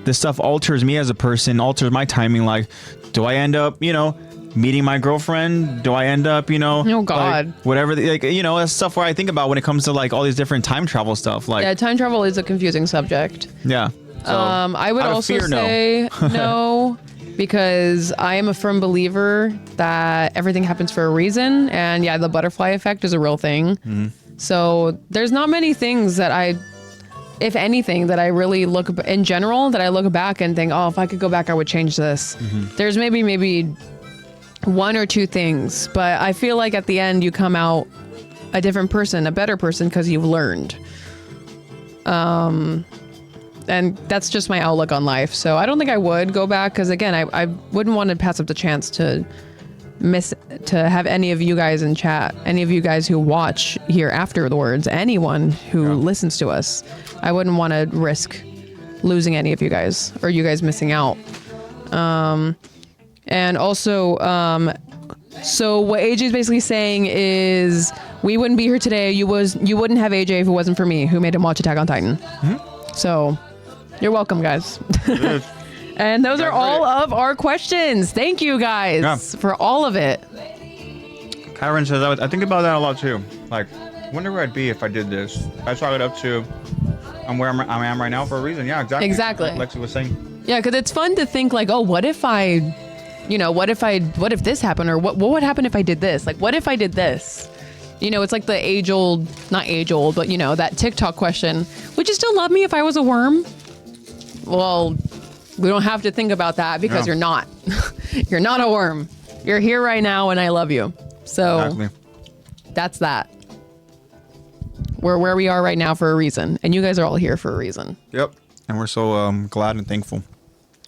this stuff alters me as a person, alters my timing, like, do I end up, meeting my girlfriend? Do I end up, Oh, God. like, whatever, that's stuff where I think about when it comes to like all these different time travel stuff. Like, Yeah, time travel is a confusing subject. yeah. So, I would out of also fear, no. say no, because I am a firm believer that everything happens for a reason, and yeah, the butterfly effect is a real thing. Mm-hmm. So there's not many things that if anything, that I really look in general that I look back and think, oh, if I could go back, I would change this. Mm-hmm. There's maybe one or two things, but I feel like at the end you come out a different person, a better person, because you've learned. And that's just my outlook on life. So I don't think I would go back, because again, I wouldn't want to pass up the chance to have any of you guys in chat, any of you guys who watch here afterwards, anyone who listens to us. I wouldn't want to risk losing any of you guys, or you guys missing out. And also, so what AJ is basically saying is we wouldn't be here today. You wouldn't have AJ if it wasn't for me, who made him watch Attack on Titan. Mm-hmm. So you're welcome, guys. And those are all of our questions. Thank you guys for all of it. Kyron says, I think about that a lot too. Like, wonder where I'd be if I did this. I chalk it up to I'm where I am right now for a reason. Yeah, exactly. Exactly. Like Lexi was saying. Yeah, because it's fun to think like, oh, what if this happened, or what would happen if I did this? Like, what if I did this? You know, it's like the not age old, but you know, that TikTok question. Would you still love me if I was a worm? Well, we don't have to think about that because you're not. You're not a worm. You're here right now and I love you. So that's that. We're where we are right now for a reason. And you guys are all here for a reason. Yep. And we're so glad and thankful.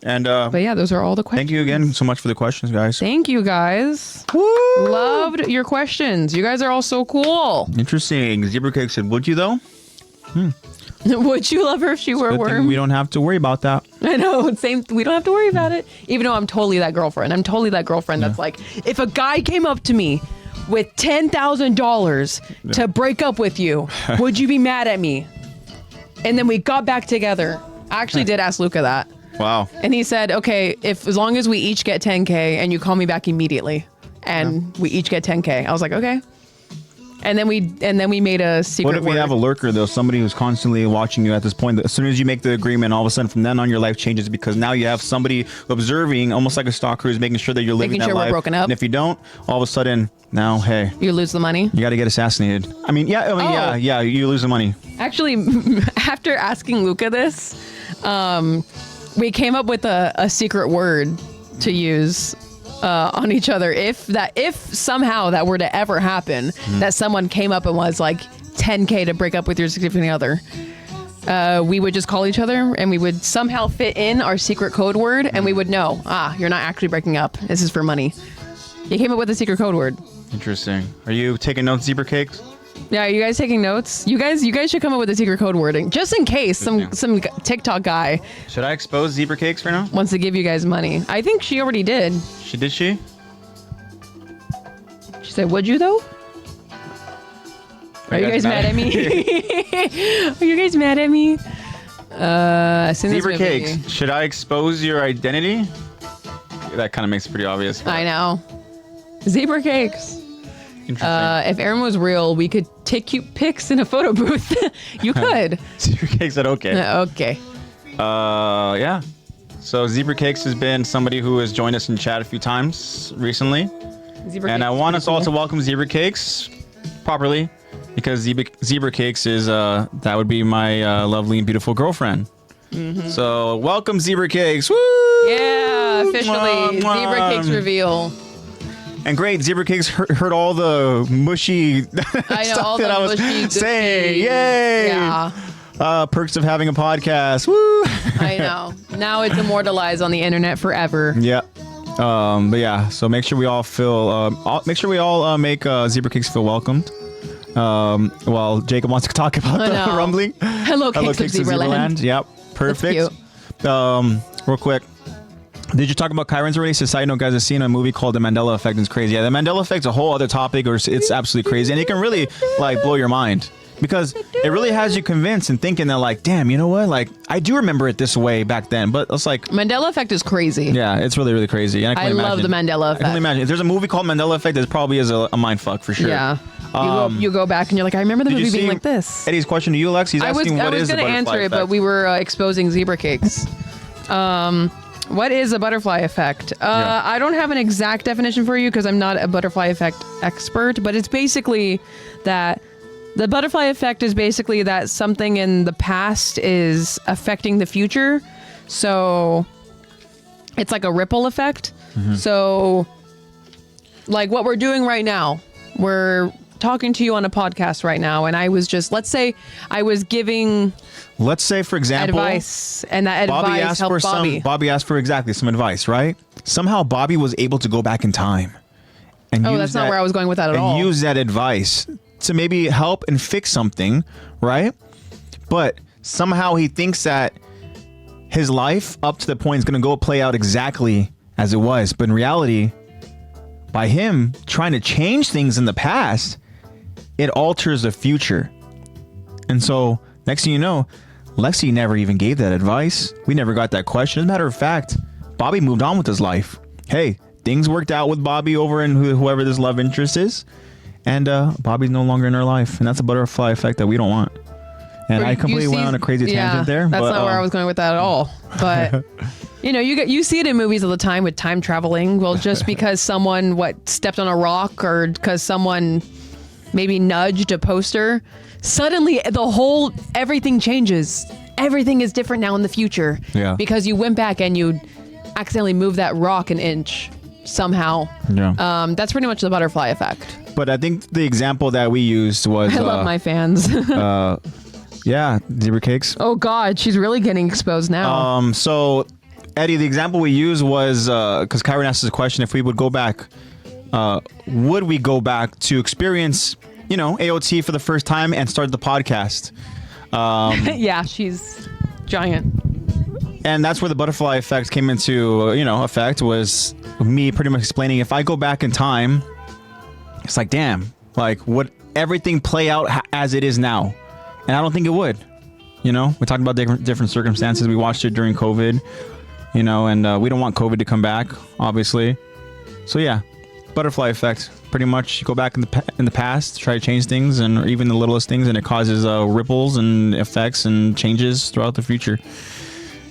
And but yeah, those are all the questions. thank you again so much for the questions, guys. Thank you guys. Woo! Loved your questions. You guys are all so cool. Interesting. Zebra Cake said, would you though? Would you love her if she were a Good thing worm? we don't have to worry about that. I know. Same. We don't have to worry about it. Even though I'm totally that girlfriend. I'm totally that girlfriend that's like, if a guy came up to me with $10,000 to break up with you, would you be mad at me? And then we got back together. I actually did ask Luca that. Wow. And he said, okay, as long as we each get 10K and you call me back immediately and we each get 10K. I was like, okay. And then we made a secret What if we word. have a lurker though, somebody who's constantly watching you at this point? As soon as you make the agreement, all of a sudden from then on your life changes because now you have somebody observing, almost like a stalker who's making sure that you're living Making that sure we're life. broken up. And if you don't, all of a sudden now, hey, You lose the money? you got to get assassinated. Yeah, you lose the money. Actually, after asking Luca this, we came up with a secret word to use on each other. If somehow that were to ever happen, that someone came up and was like 10K to break up with your significant other, we would just call each other and we would somehow fit in our secret code word and we would know, you're not actually breaking up. This is for money. You came up with a secret code word. Interesting. Are you taking notes, Zebra Cakes? Yeah, are you guys taking notes? You guys should come up with a secret code wording just in case some TikTok guy Should I expose Zebra Cakes for now? wants to give you guys money. I think she already did. Did she? She said, "Would you though?" Are you guys mad at me? Are you guys mad at me? Zebra Cakes, should I expose your identity? That kind of makes it pretty obvious. I know. Zebra Cakes. Interesting. If Aaron was real, we could take cute pics in a photo booth. You could. Zebra Cakes said okay. Okay. Yeah. So Zebra Cakes has been somebody who has joined us in chat a few times recently. Zebra And Cakes I is want pretty us all cool. to welcome Zebra Cakes properly because Zebra Cakes is, that would be my lovely and beautiful girlfriend. Mm-hmm. So welcome Zebra Cakes. Woo! Yeah, officially. Mwah, mwah. Zebra Cakes reveal. And great, Zebra Cakes heard all the mushy I know, stuff all that the I was mushy, saying. gushy- Yay! Yeah, Perks of having a podcast. Woo! I know. Now it's immortalized on the internet forever. Yeah. But yeah, so make sure we all make Zebra Cakes feel welcomed. While Jacob wants to talk about I the know. rumbling. Hello, Cakes of Zebraland. Yep. Perfect. That's Real quick. Did you talk about Chiron's already? So side note, guys, I've seen a movie called The Mandela Effect and it's crazy. Yeah, The Mandela Effect's a whole other topic, or it's absolutely crazy. And it can really like blow your mind. Because it really has you convinced and thinking that like, damn, you know what? Like, I do remember it this way back then. But it's like, Mandela Effect is crazy. yeah, it's really, really crazy. And I love the Mandela I can only Effect. imagine. If there's a movie called Mandela Effect, that probably is a mind fuck for sure. Yeah. You go back and you're like, I remember the Did you movie being see like this. Eddie's question to you, Lex? He's asking what is the going to butterfly answer it, effect? but we were exposing Zebra Cakes. What is a butterfly effect? Yeah. I don't have an exact definition for you because I'm not a butterfly effect expert, but it's basically that the butterfly effect is basically that something in the past is affecting the future. So it's like a ripple effect. Mm-hmm. So like what we're doing right now, we're talking to you on a podcast right now, and I was just, let's say I was giving Let's say, for example, advice, and that Bobby advice asked helped for Bobby. Bobby asked for exactly some advice, right? Somehow Bobby was able to go back in time. And Oh, use that's not where I was going with that at all. And use that advice to maybe help and fix something, right? But somehow he thinks that his life up to the point is going to go play out exactly as it was. But in reality, by him trying to change things in the past, it alters the future. And so next thing you know, Lexi never even gave that advice. We never got that question. As a matter of fact, Bobby moved on with his life. Hey, things worked out with Bobby over in whoever this love interest is. And Bobby's no longer in her life. And that's a butterfly effect that we don't want. And I completely went on a crazy tangent there. That's but, not where I was going with that at all. But you see it in movies all the time with time traveling. Well, just because someone stepped on a rock or because someone maybe nudged a poster, suddenly everything changes. Everything is different now in the future. Yeah. Because you went back and you accidentally moved that rock an inch somehow. Yeah. That's pretty much the butterfly effect. But I think the example that we used was. I love my fans. Yeah, zebra cakes. Oh God, she's really getting exposed now. So, Eddie, the example we used was because Kyron asked us a question: if we would go back, would we go back to experience, AOT for the first time and start the podcast? Yeah, she's giant. And that's where the butterfly effect came into, effect, was me pretty much explaining if I go back in time, it's like, damn, like, would everything play out as it is now? And I don't think it would. We talked about different circumstances. We watched it during COVID, and we don't want COVID to come back, obviously. So yeah, butterfly effect. Pretty much, you go back in the past, try to change things, and even the littlest things, and it causes ripples and effects and changes throughout the future.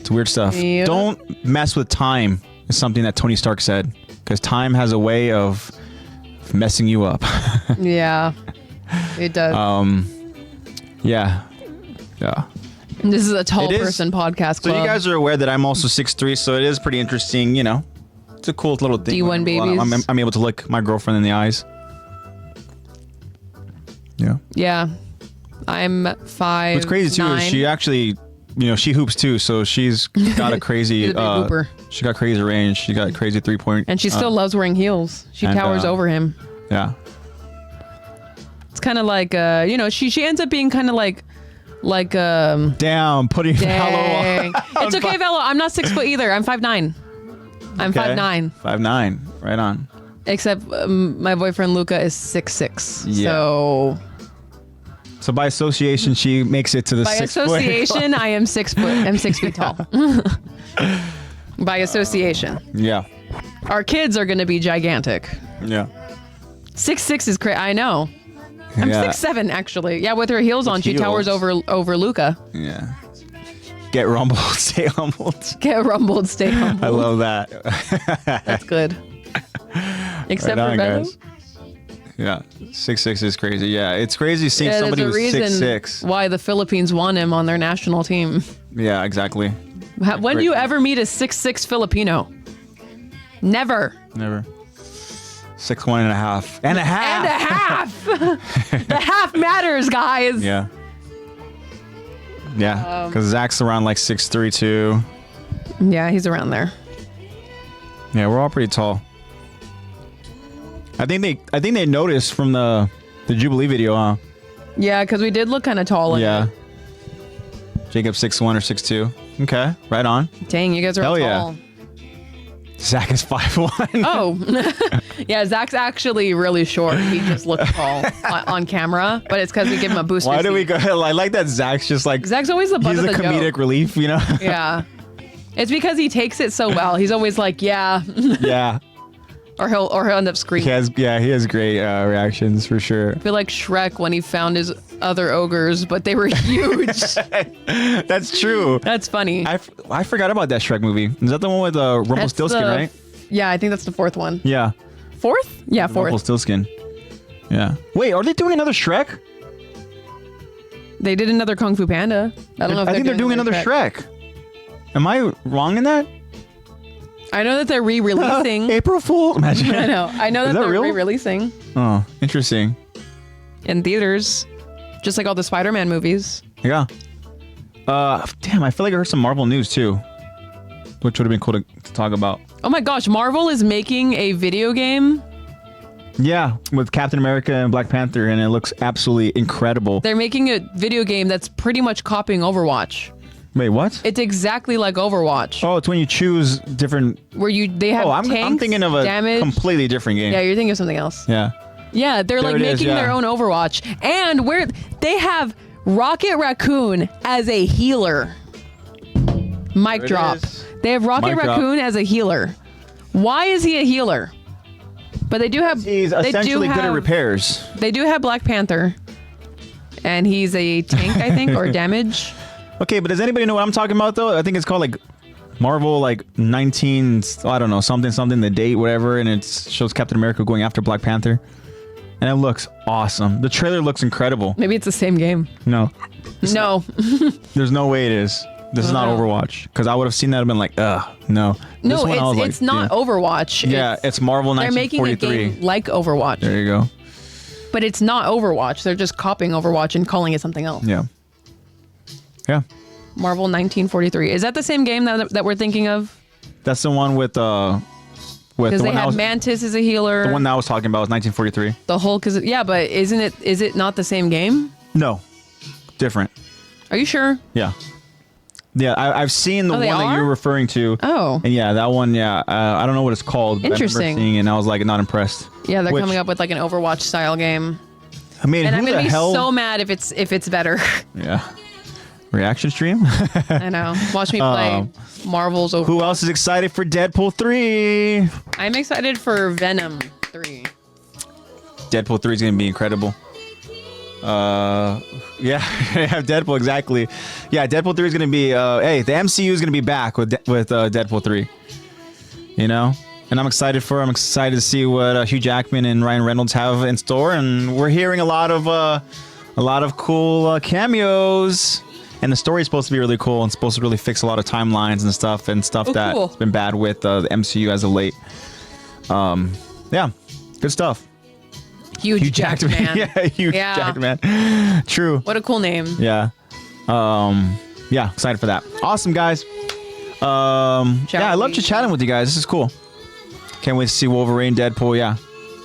It's weird stuff. Yep. Don't mess with time, is something that Tony Stark said, because time has a way of messing you up. Yeah, it does. Yeah. And this is a tall person podcast club. So you guys are aware that I'm also 6'3", so it is pretty interesting, It's a cool little thing. D1 babies. I'm able to look my girlfriend in the eyes. Yeah. Yeah. I'm 5'9". What's crazy too is she actually, she hoops too, so she's got a crazy She's a big hooper. She got crazy range. She got crazy 3-point. And she still loves wearing heels. She towers over him. Yeah. It's kind of like she ends up being kind of like damn, putting dang. Valo on. It's okay, Valo. I'm not 6 foot either. I'm 5'9". I'm 5'9". 5'9". Right on. Except my boyfriend Luca is 6'6". Yeah. So by association, she makes it to the by 6 foot. By association, I am 6 foot. I'm 6 feet tall. By association. Yeah. Our kids are going to be gigantic. Yeah. 6'6" is crazy. I know. I'm 6'7" actually. Yeah, with her heels on, she towers over Luca. Yeah. Get rumbled, stay humbled. Get rumbled, stay humbled. I love that. That's good. Except right for on, Beto. guys. Yeah, 6'6" is crazy. Yeah, it's crazy seeing somebody who's 6'6". Why the Philippines want him on their national team. Yeah, exactly. When do you ever meet a 6'6" Filipino? Never. Never. 6'1" and a half. And a half. The half matters, guys. Yeah. Yeah, because Zach's around like 6'3" too. Yeah, he's around there. Yeah, we're all pretty tall. I think they noticed from the Jubilee video, huh? Yeah, because we did look kind of tall. Yeah. Jacob 6'1" or 6'2". Okay, right on. Dang, you guys are all tall. Yeah. Zach is 5'1". Oh. Yeah, Zach's actually really short. He just looks tall on camera, but it's because we give him a booster. Why do we go? I like that Zach's just like... Zach's always the butt of the joke. He's a comedic relief, Yeah. It's because he takes it so well. He's always like, yeah. Yeah. Or he'll end up screaming. He has great reactions for sure. I feel like Shrek when he found his other ogres, but they were huge. That's true. That's funny. I forgot about that Shrek movie. Is that the one with Rumpelstiltskin, right? Yeah, I think that's the fourth one. Yeah. Fourth? Yeah, fourth. Rumpelstiltskin. Yeah. Wait, are they doing another Shrek? They did another Kung Fu Panda. I don't know if I think they're doing another Shrek. Am I wrong in that? I know that they're re-releasing. April Fool. Imagine. I know. I know that they're real? re-releasing Oh, interesting. in theaters, just like all the Spider-Man movies. Yeah. Damn, I feel like I heard some Marvel news too, which would have been cool to talk about. Oh my gosh, Marvel is making a video game. Yeah, with Captain America and Black Panther, and it looks absolutely incredible. They're making a video game that's pretty much copying Overwatch. Wait, what? It's exactly like Overwatch. Oh, it's when you choose different... Where they have tanks, I'm thinking of a damage. completely different game. Yeah, you're thinking of something else. Yeah. Yeah, they're like making their own Overwatch. And where they have Rocket Raccoon as a healer. Mic drop. They have Rocket Raccoon as a healer. Why is he a healer? But they do have... He's essentially good at repairs. They do have Black Panther. and he's a tank, I think, or damage. Okay, but does anybody know what I'm talking about though? I think it's called like Marvel like 19, I don't know, something the date, whatever, and it shows Captain America going after Black Panther. And it looks awesome. The trailer looks incredible. Maybe it's the same game. No. No. There's no way it is. This is not Overwatch. Because I would have seen that and been like, ugh, no. No, This one, I was it's not Overwatch. Yeah, it's Marvel They're making a 1943. game like Overwatch. There you go. But it's not Overwatch. They're just copying Overwatch and calling it something else. Yeah. Yeah. Marvel 1943. Is that the same game that we're thinking of? That's the one with Because the they one had Mantis as a healer. the one that I was talking about was 1943. The Hulk is but is it not the same game? No. Different. Are you sure? Yeah. Yeah, I've seen the Oh, one they that are? you're referring to. Oh. And yeah, that one, yeah. I don't know what it's called. But Interesting. I remember seeing it and I was like not impressed. Yeah, they're Which- coming up with like an Overwatch style game. I mean, And who I'm gonna the be hell? so mad if it's better. Yeah. Reaction stream? I know. Watch me play Marvel's Overwatch. Who else is excited for Deadpool 3? I'm excited for Venom 3. Deadpool 3 is going to be incredible. Yeah, Deadpool, exactly. Yeah, Deadpool 3 is going to be, hey, the MCU is going to be back with Deadpool 3. You know? And I'm excited to see what Hugh Jackman and Ryan Reynolds have in store. And we're hearing a lot of cool cameos. And the story is supposed to be really cool and supposed to really fix a lot of timelines and stuff that's cool. been bad with the MCU as of late. Yeah, good stuff. Hugh Jackman. Yeah, Hugh Jackman. True. What a cool name. Yeah. Yeah, excited for that. Awesome, guys. Yeah, I love just chatting with you guys. This is cool. Can't wait to see Wolverine, Deadpool. Yeah,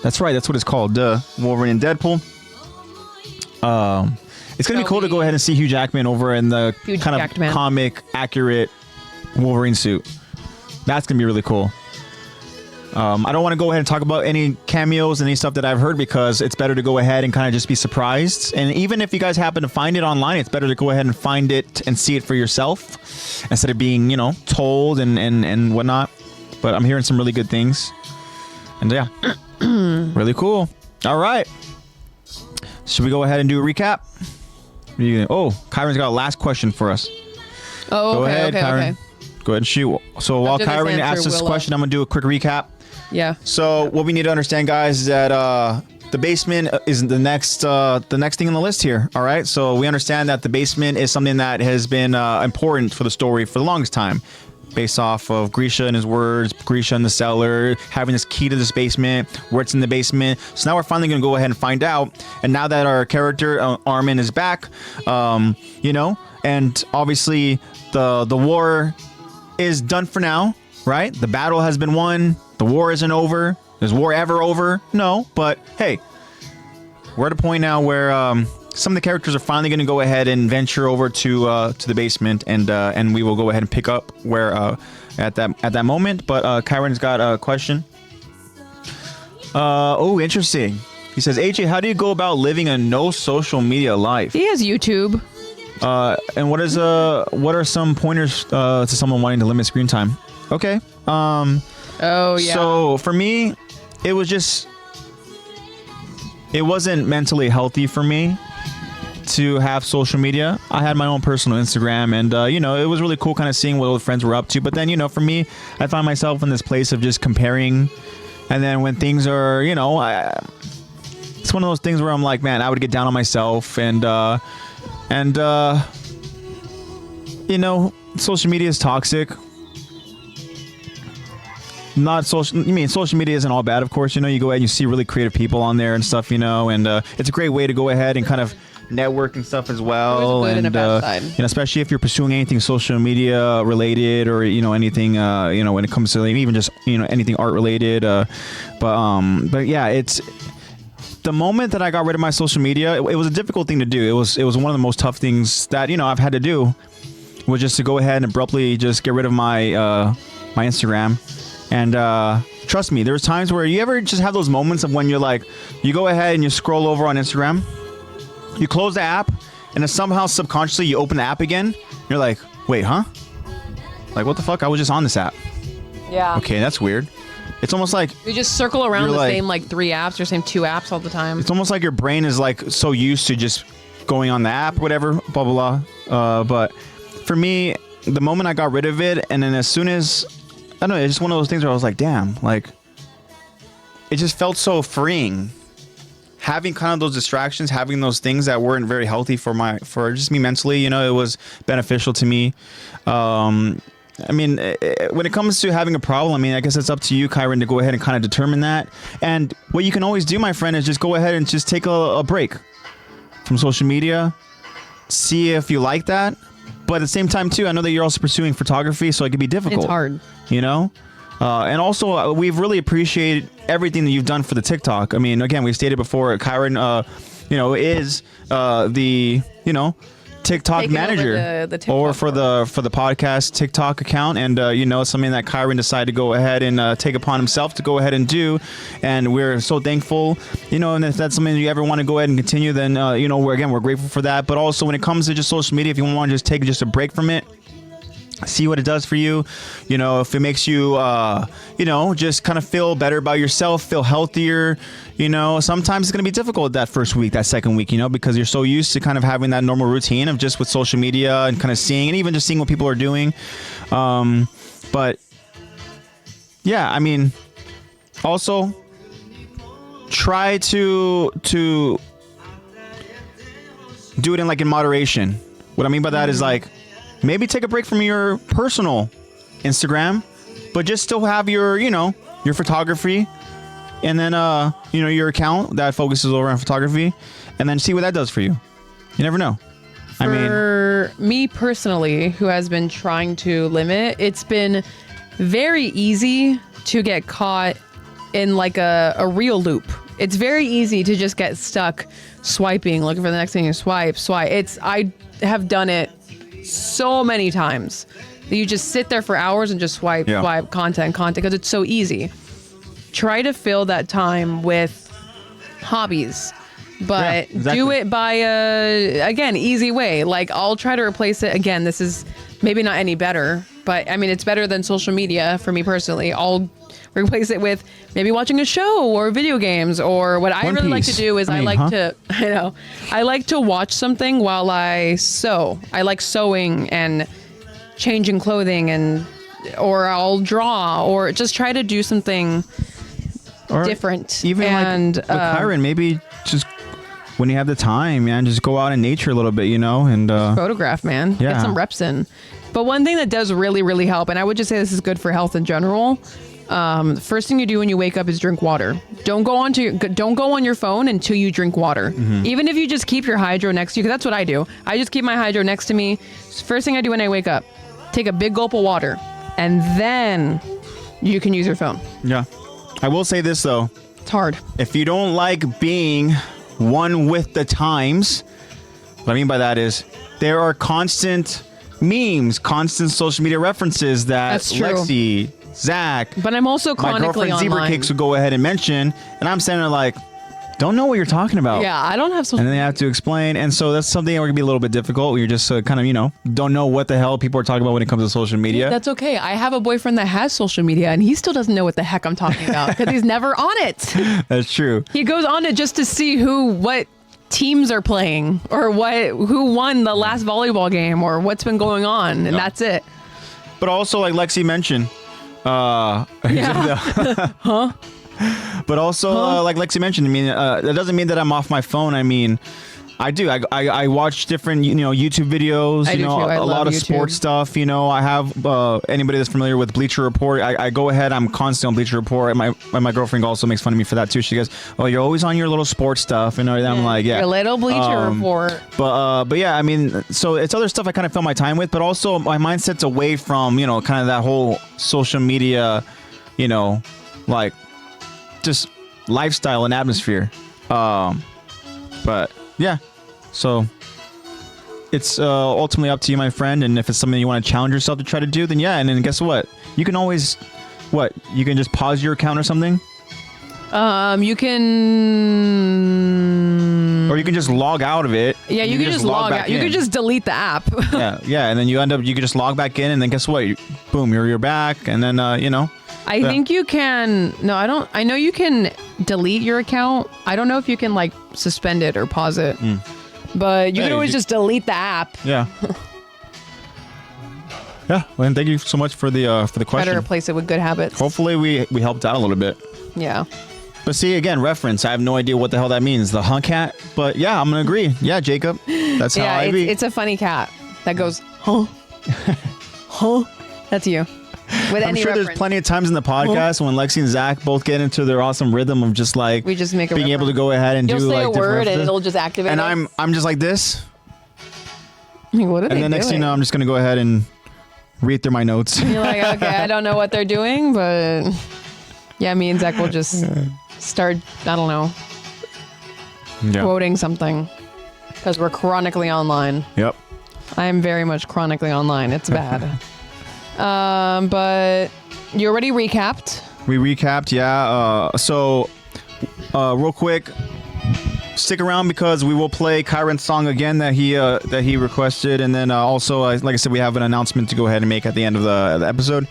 that's right. That's what it's called. Wolverine and Deadpool. It's gonna be cool to go ahead and see Hugh Jackman over in the kind of comic accurate Wolverine suit. That's gonna be really cool. I don't want to go ahead and talk about any cameos and any stuff that I've heard because it's better to go ahead and kind of just be surprised. And even if you guys happen to find it online, it's better to go ahead and find it and see it for yourself instead of being, told and whatnot. But I'm hearing some really good things. And yeah, really cool. All right. Should we go ahead and do a recap? Oh, Kyron's got a last question for us. Oh, go ahead, Kyron. Okay. Go ahead and shoot. So while Kyron asks this question, I'm going to do a quick recap. Yeah. So what we need to understand, guys, is that the basement is the next thing on the list here. All right. So we understand that the basement is something that has been important for the story for the longest time, based off of Grisha and his words, Grisha in the cellar, having this key to this basement, where it's in the basement. So now we're finally going to go ahead and find out. And now that our character Armin is back, and obviously the war is done for now, right? The battle has been won. The war isn't over. Is war ever over? No, but hey, we're at a point now where some of the characters are finally going to go ahead and venture over to the basement, and we will go ahead and pick up where at that moment. But Kyron's got a question. Oh, interesting. He says, AJ, how do you go about living a no social media life? He has YouTube. And what are some pointers to someone wanting to limit screen time? Okay. Oh yeah. So for me, it wasn't mentally healthy for me to have social media. I had my own personal Instagram, and it was really cool kind of seeing what old friends were up to. But then, for me, I find myself in this place of just comparing. And then when things are, it's one of those things where I'm like, man, I would get down on myself, and social media is toxic. Social media isn't all bad, of course. You go ahead and you see really creative people on there and stuff, and it's a great way to go ahead and kind of network and stuff as well. There's a good and a bad side. Especially if you're pursuing anything social media related, or anything when it comes to even just anything art related. But yeah, it's the moment that I got rid of my social media. It was a difficult thing to do. It was one of the most tough things that I've had to do, was just to go ahead and abruptly just get rid of my my Instagram. And trust me, there's times where you ever just have those moments of when you're like, you go ahead and you scroll over on Instagram, you close the app, and then somehow subconsciously you open the app again. You're like, wait, huh? Like, what the fuck? I was just on this app. Yeah. Okay, that's weird. It's almost like you just circle around the same 3 apps or same 2 apps all the time. It's almost like your brain is like so used to just going on the app, whatever, blah, blah, blah. But for me, the moment I got rid of it, and then as soon as, I don't know, it's just one of those things where I was like, damn, like, it just felt so freeing. Having kind of those distractions, having those things that weren't very healthy for just me mentally, you know, it was beneficial to me. I mean, when it comes to having a problem, I mean, I guess it's up to you, Kyron, to go ahead and kind of determine that. And what you can always do, my friend, is just go ahead and just take a break from social media, see if you like that. But at the same time, too, I know that you're also pursuing photography, so it can be difficult. It's hard. You know? And also, we've really appreciated everything that you've done for the TikTok. I mean, again, we've stated before, Kyron, you know, is the, you know, TikTok Taking manager the TikTok or for the podcast TikTok account, and you know, something that Kyron decided to go ahead and take upon himself to go ahead and do, and we're so thankful, you know. And if that's something you ever want to go ahead and continue, then you know, we're grateful for that. But also, when it comes to just social media, if you want to just take just a break from it, see what it does for you, you know, if it makes you you know, just kind of feel better about yourself, feel healthier. You know, sometimes it's going to be difficult that first week, that second week, you know, because you're so used to kind of having that normal routine of just with social media and kind of seeing, and even just seeing what people are doing. But yeah, I mean, also try to do it in like in moderation. What I mean by that is like, maybe take a break from your personal Instagram, but just still have your, you know, your photography, and then, you know, your account that focuses over on photography, and then see what that does for you. You never know. For me personally, who has been trying to limit, it's been very easy to get caught in like a real loop. It's very easy to just get stuck swiping, looking for the next thing you swipe. I have done it so many times that you just sit there for hours and just swipe content because it's so easy. Try to fill that time with hobbies, but do it by again, easy way. Like, I'll try to replace it. Again, this is maybe not any better, but I mean, it's better than social media for me personally. I'll replace it with maybe watching a show or video games, or what I really like to do is I like to watch something while I sew. I like sewing and changing clothing, or I'll draw, or just try to do something different. Even and like with Kyron, maybe just when you have the time, man, just go out in nature a little bit, you know, and photograph, man. Yeah. Get some reps in. But one thing that does really, really help, and I would just say this is good for health in general. The first thing you do when you wake up is drink water. Don't go on your phone until you drink water. Mm-hmm. Even if you just keep your hydro next to you, because that's what I do. I just keep my hydro next to me. First thing I do when I wake up, take a big gulp of water, and then you can use your phone. Yeah. I will say this though. It's hard. If you don't like being one with the times, what I mean by that is there are constant memes, constant social media references that Lexi, Zach, but I'm also chronically my girlfriend Zebra online. Cakes would go ahead and mention, and I'm standing there like, don't know what you're talking about. Yeah, I don't have social. And then they have to explain, and so that's something that can be a little bit difficult. You're just kind of, you know, don't know what the hell people are talking about when it comes to social media. That's okay. I have a boyfriend that has social media, and he still doesn't know what the heck I'm talking about because he's never on it. That's true. He goes on it just to see what teams are playing, or who won the last volleyball game, or what's been going on, and that's it. But also, like Lexi mentioned, Huh? But also, like Lexi mentioned, I mean, that doesn't mean that I'm off my phone. I mean, I do. I watch different, you know, YouTube videos. I do know, too. I a love lot of YouTube. sports stuff. You know, I have anybody that's familiar with Bleacher Report. I go ahead. I'm constant on Bleacher Report. My girlfriend also makes fun of me for that too. She goes, "Oh, you're always on your little sports stuff," and I'm like, "Yeah." Your little Bleacher Report. But yeah, I mean, so it's other stuff I kind of fill my time with, but also my mindset's away from, you know, kind of that whole social media, you know, like just lifestyle and atmosphere. But yeah. So it's ultimately up to you, my friend, and if it's something you want to challenge yourself to try to do, then yeah, and then guess what? You can always, you can just pause your account or something? You can... Or you can just log out of it. Yeah, you can just log out. You in. can just delete the app. yeah, and then you can just log back in, and then guess what? Boom, you're back, and then, you know. I think you can... No, I don't... I know you can delete your account. I don't know if you can, like, suspend it or pause it. But you Hey, can always you- just delete the app. Yeah. Yeah. Well, and thank you so much for the Try to question. replace it with good habits. Hopefully we helped out a little bit. Yeah. But see, again, reference. I have no idea what the hell that means. The hunk cat. But yeah, I'm gonna agree. Yeah, Jacob. That's how Yeah, I be. it's a funny cat that goes, huh? Huh? That's you. With I'm any sure reference. there's plenty of times in the podcast when Lexi and Zach both get into their awesome rhythm of just like We just make a being able to reference. go ahead and You'll do say like a different word and references. it'll just activate And it. I'm just like this. Like, what are they And then next thing doing? you know, I'm just gonna go ahead and read through my notes. You're like, okay, I don't know what they're doing, but yeah, me and Zach will just start, I don't know, Yeah. quoting something because we're chronically online. Yep. I am very much chronically online. It's bad. But you already recapped. We recapped, yeah. So, real quick, stick around because we will play Kyron's song again that he requested, and then also, like I said, we have an announcement to go ahead and make at the end of the episode.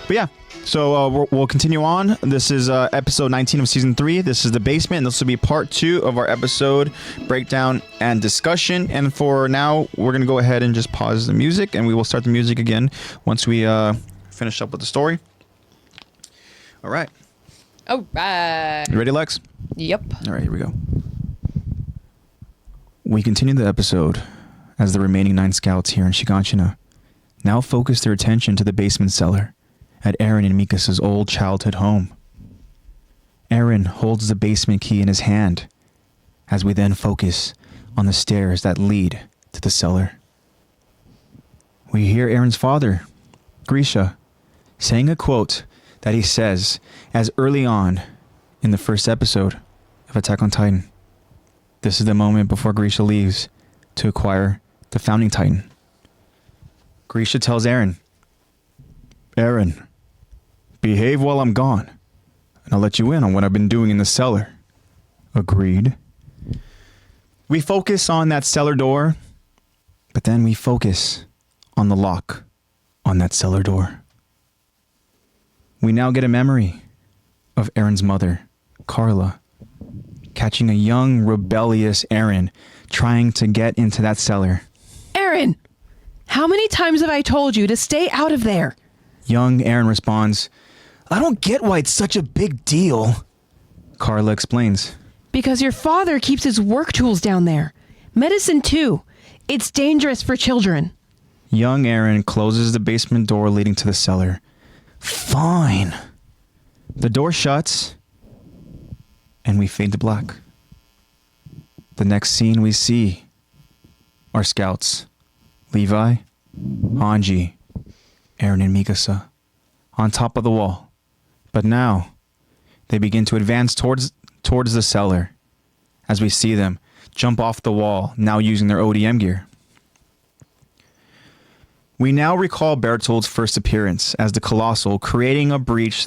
But yeah, so we'll continue on. This is episode 19 of season 3. This is The Basement, and this will be part 2 of our episode breakdown and discussion. And for now, we're gonna go ahead and just pause the music, and we will start the music again once we finish up with the story. All right. All right. You ready, Lex? Yep. All right, here we go. We continue the episode as the remaining 9 scouts here in Shiganshina now focus their attention to the basement cellar at Aaron and Mikasa's old childhood home. Aaron holds the basement key in his hand as we then focus on the stairs that lead to the cellar. We hear Aaron's father, Grisha, saying a quote that he says as early on in the first episode of Attack on Titan. This is the moment before Grisha leaves to acquire the founding Titan. Grisha tells Aaron, Aaron, behave while I'm gone, and I'll let you in on what I've been doing in the cellar. Agreed. We focus on that cellar door, but then we focus on the lock on that cellar door. We now get a memory of Aaron's mother, Carla, catching a young, rebellious Aaron trying to get into that cellar. Aaron, how many times have I told you to stay out of there? Young Aaron responds, I don't get why it's such a big deal. Carla explains, Because your father keeps his work tools down there. Medicine too. It's dangerous for children. Young Aaron closes the basement door leading to the cellar. Fine. The door shuts, and we fade to black. The next scene we see are scouts, Levi, Anji, Aaron and Mikasa, on top of the wall. But now, they begin to advance towards the cellar as we see them jump off the wall, now using their ODM gear. We now recall Bertold's first appearance as the Colossal, creating a breach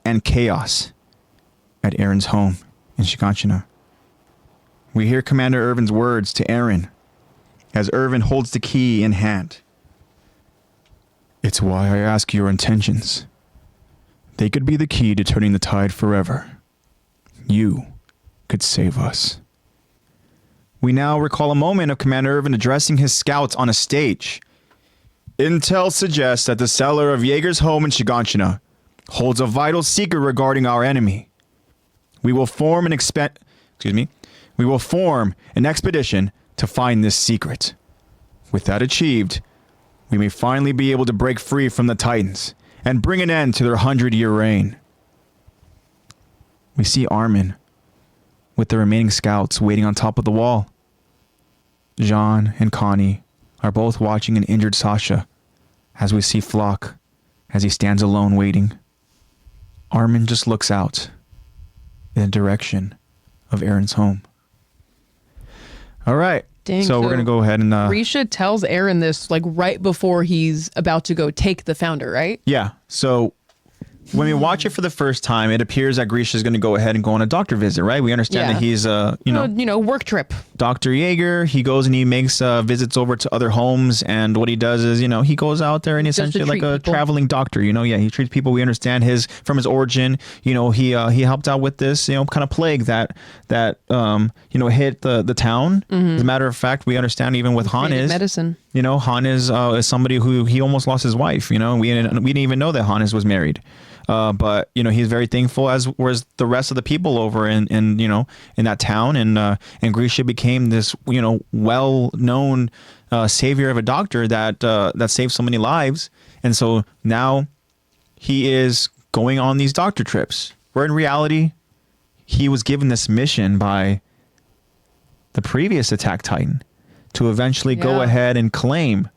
and chaos at Aaron's home in Shiganshina. We hear Commander Irvin's words to Aaron as Irvin holds the key in hand. It's why I ask your intentions. They could be the key to turning the tide forever. You could save us. We now recall a moment of Commander Irvin addressing his scouts on a stage. Intel suggests that the cellar of Jaeger's home in Shiganshina holds a vital secret regarding our enemy. We will form an expedition to find this secret. With that achieved, we may finally be able to break free from the Titans and bring an end to their 100-year reign. We see Armin with the remaining scouts waiting on top of the wall. Jean and Connie are both watching an injured Sasha as we see Flock as he stands alone waiting. Armin just looks out in the direction of Aaron's home. All right. Dang, so we're so going to go ahead and... Risha tells Aaron this like right before he's about to go take the founder, right? yeah. So when we watch it for the first time, it appears that Grisha is going to go ahead and go on a doctor visit, right? We understand that he's work trip. Dr. Yeager. He goes and he makes visits over to other homes, and what he does is, he goes out there and essentially like a traveling doctor. He treats people. We understand from his origin. He helped out with this kind of plague that hit the town. As a matter of fact, we understand even with Hannes medicine. Hannes is somebody who he almost lost his wife. We didn't even know that Hannes was married. But he's very thankful, as was the rest of the people over in that town, and Grisha became this well-known savior of a doctor that saved so many lives, and so now he is going on these doctor trips. Where in reality, he was given this mission by the previous Attack Titan to eventually go ahead and claim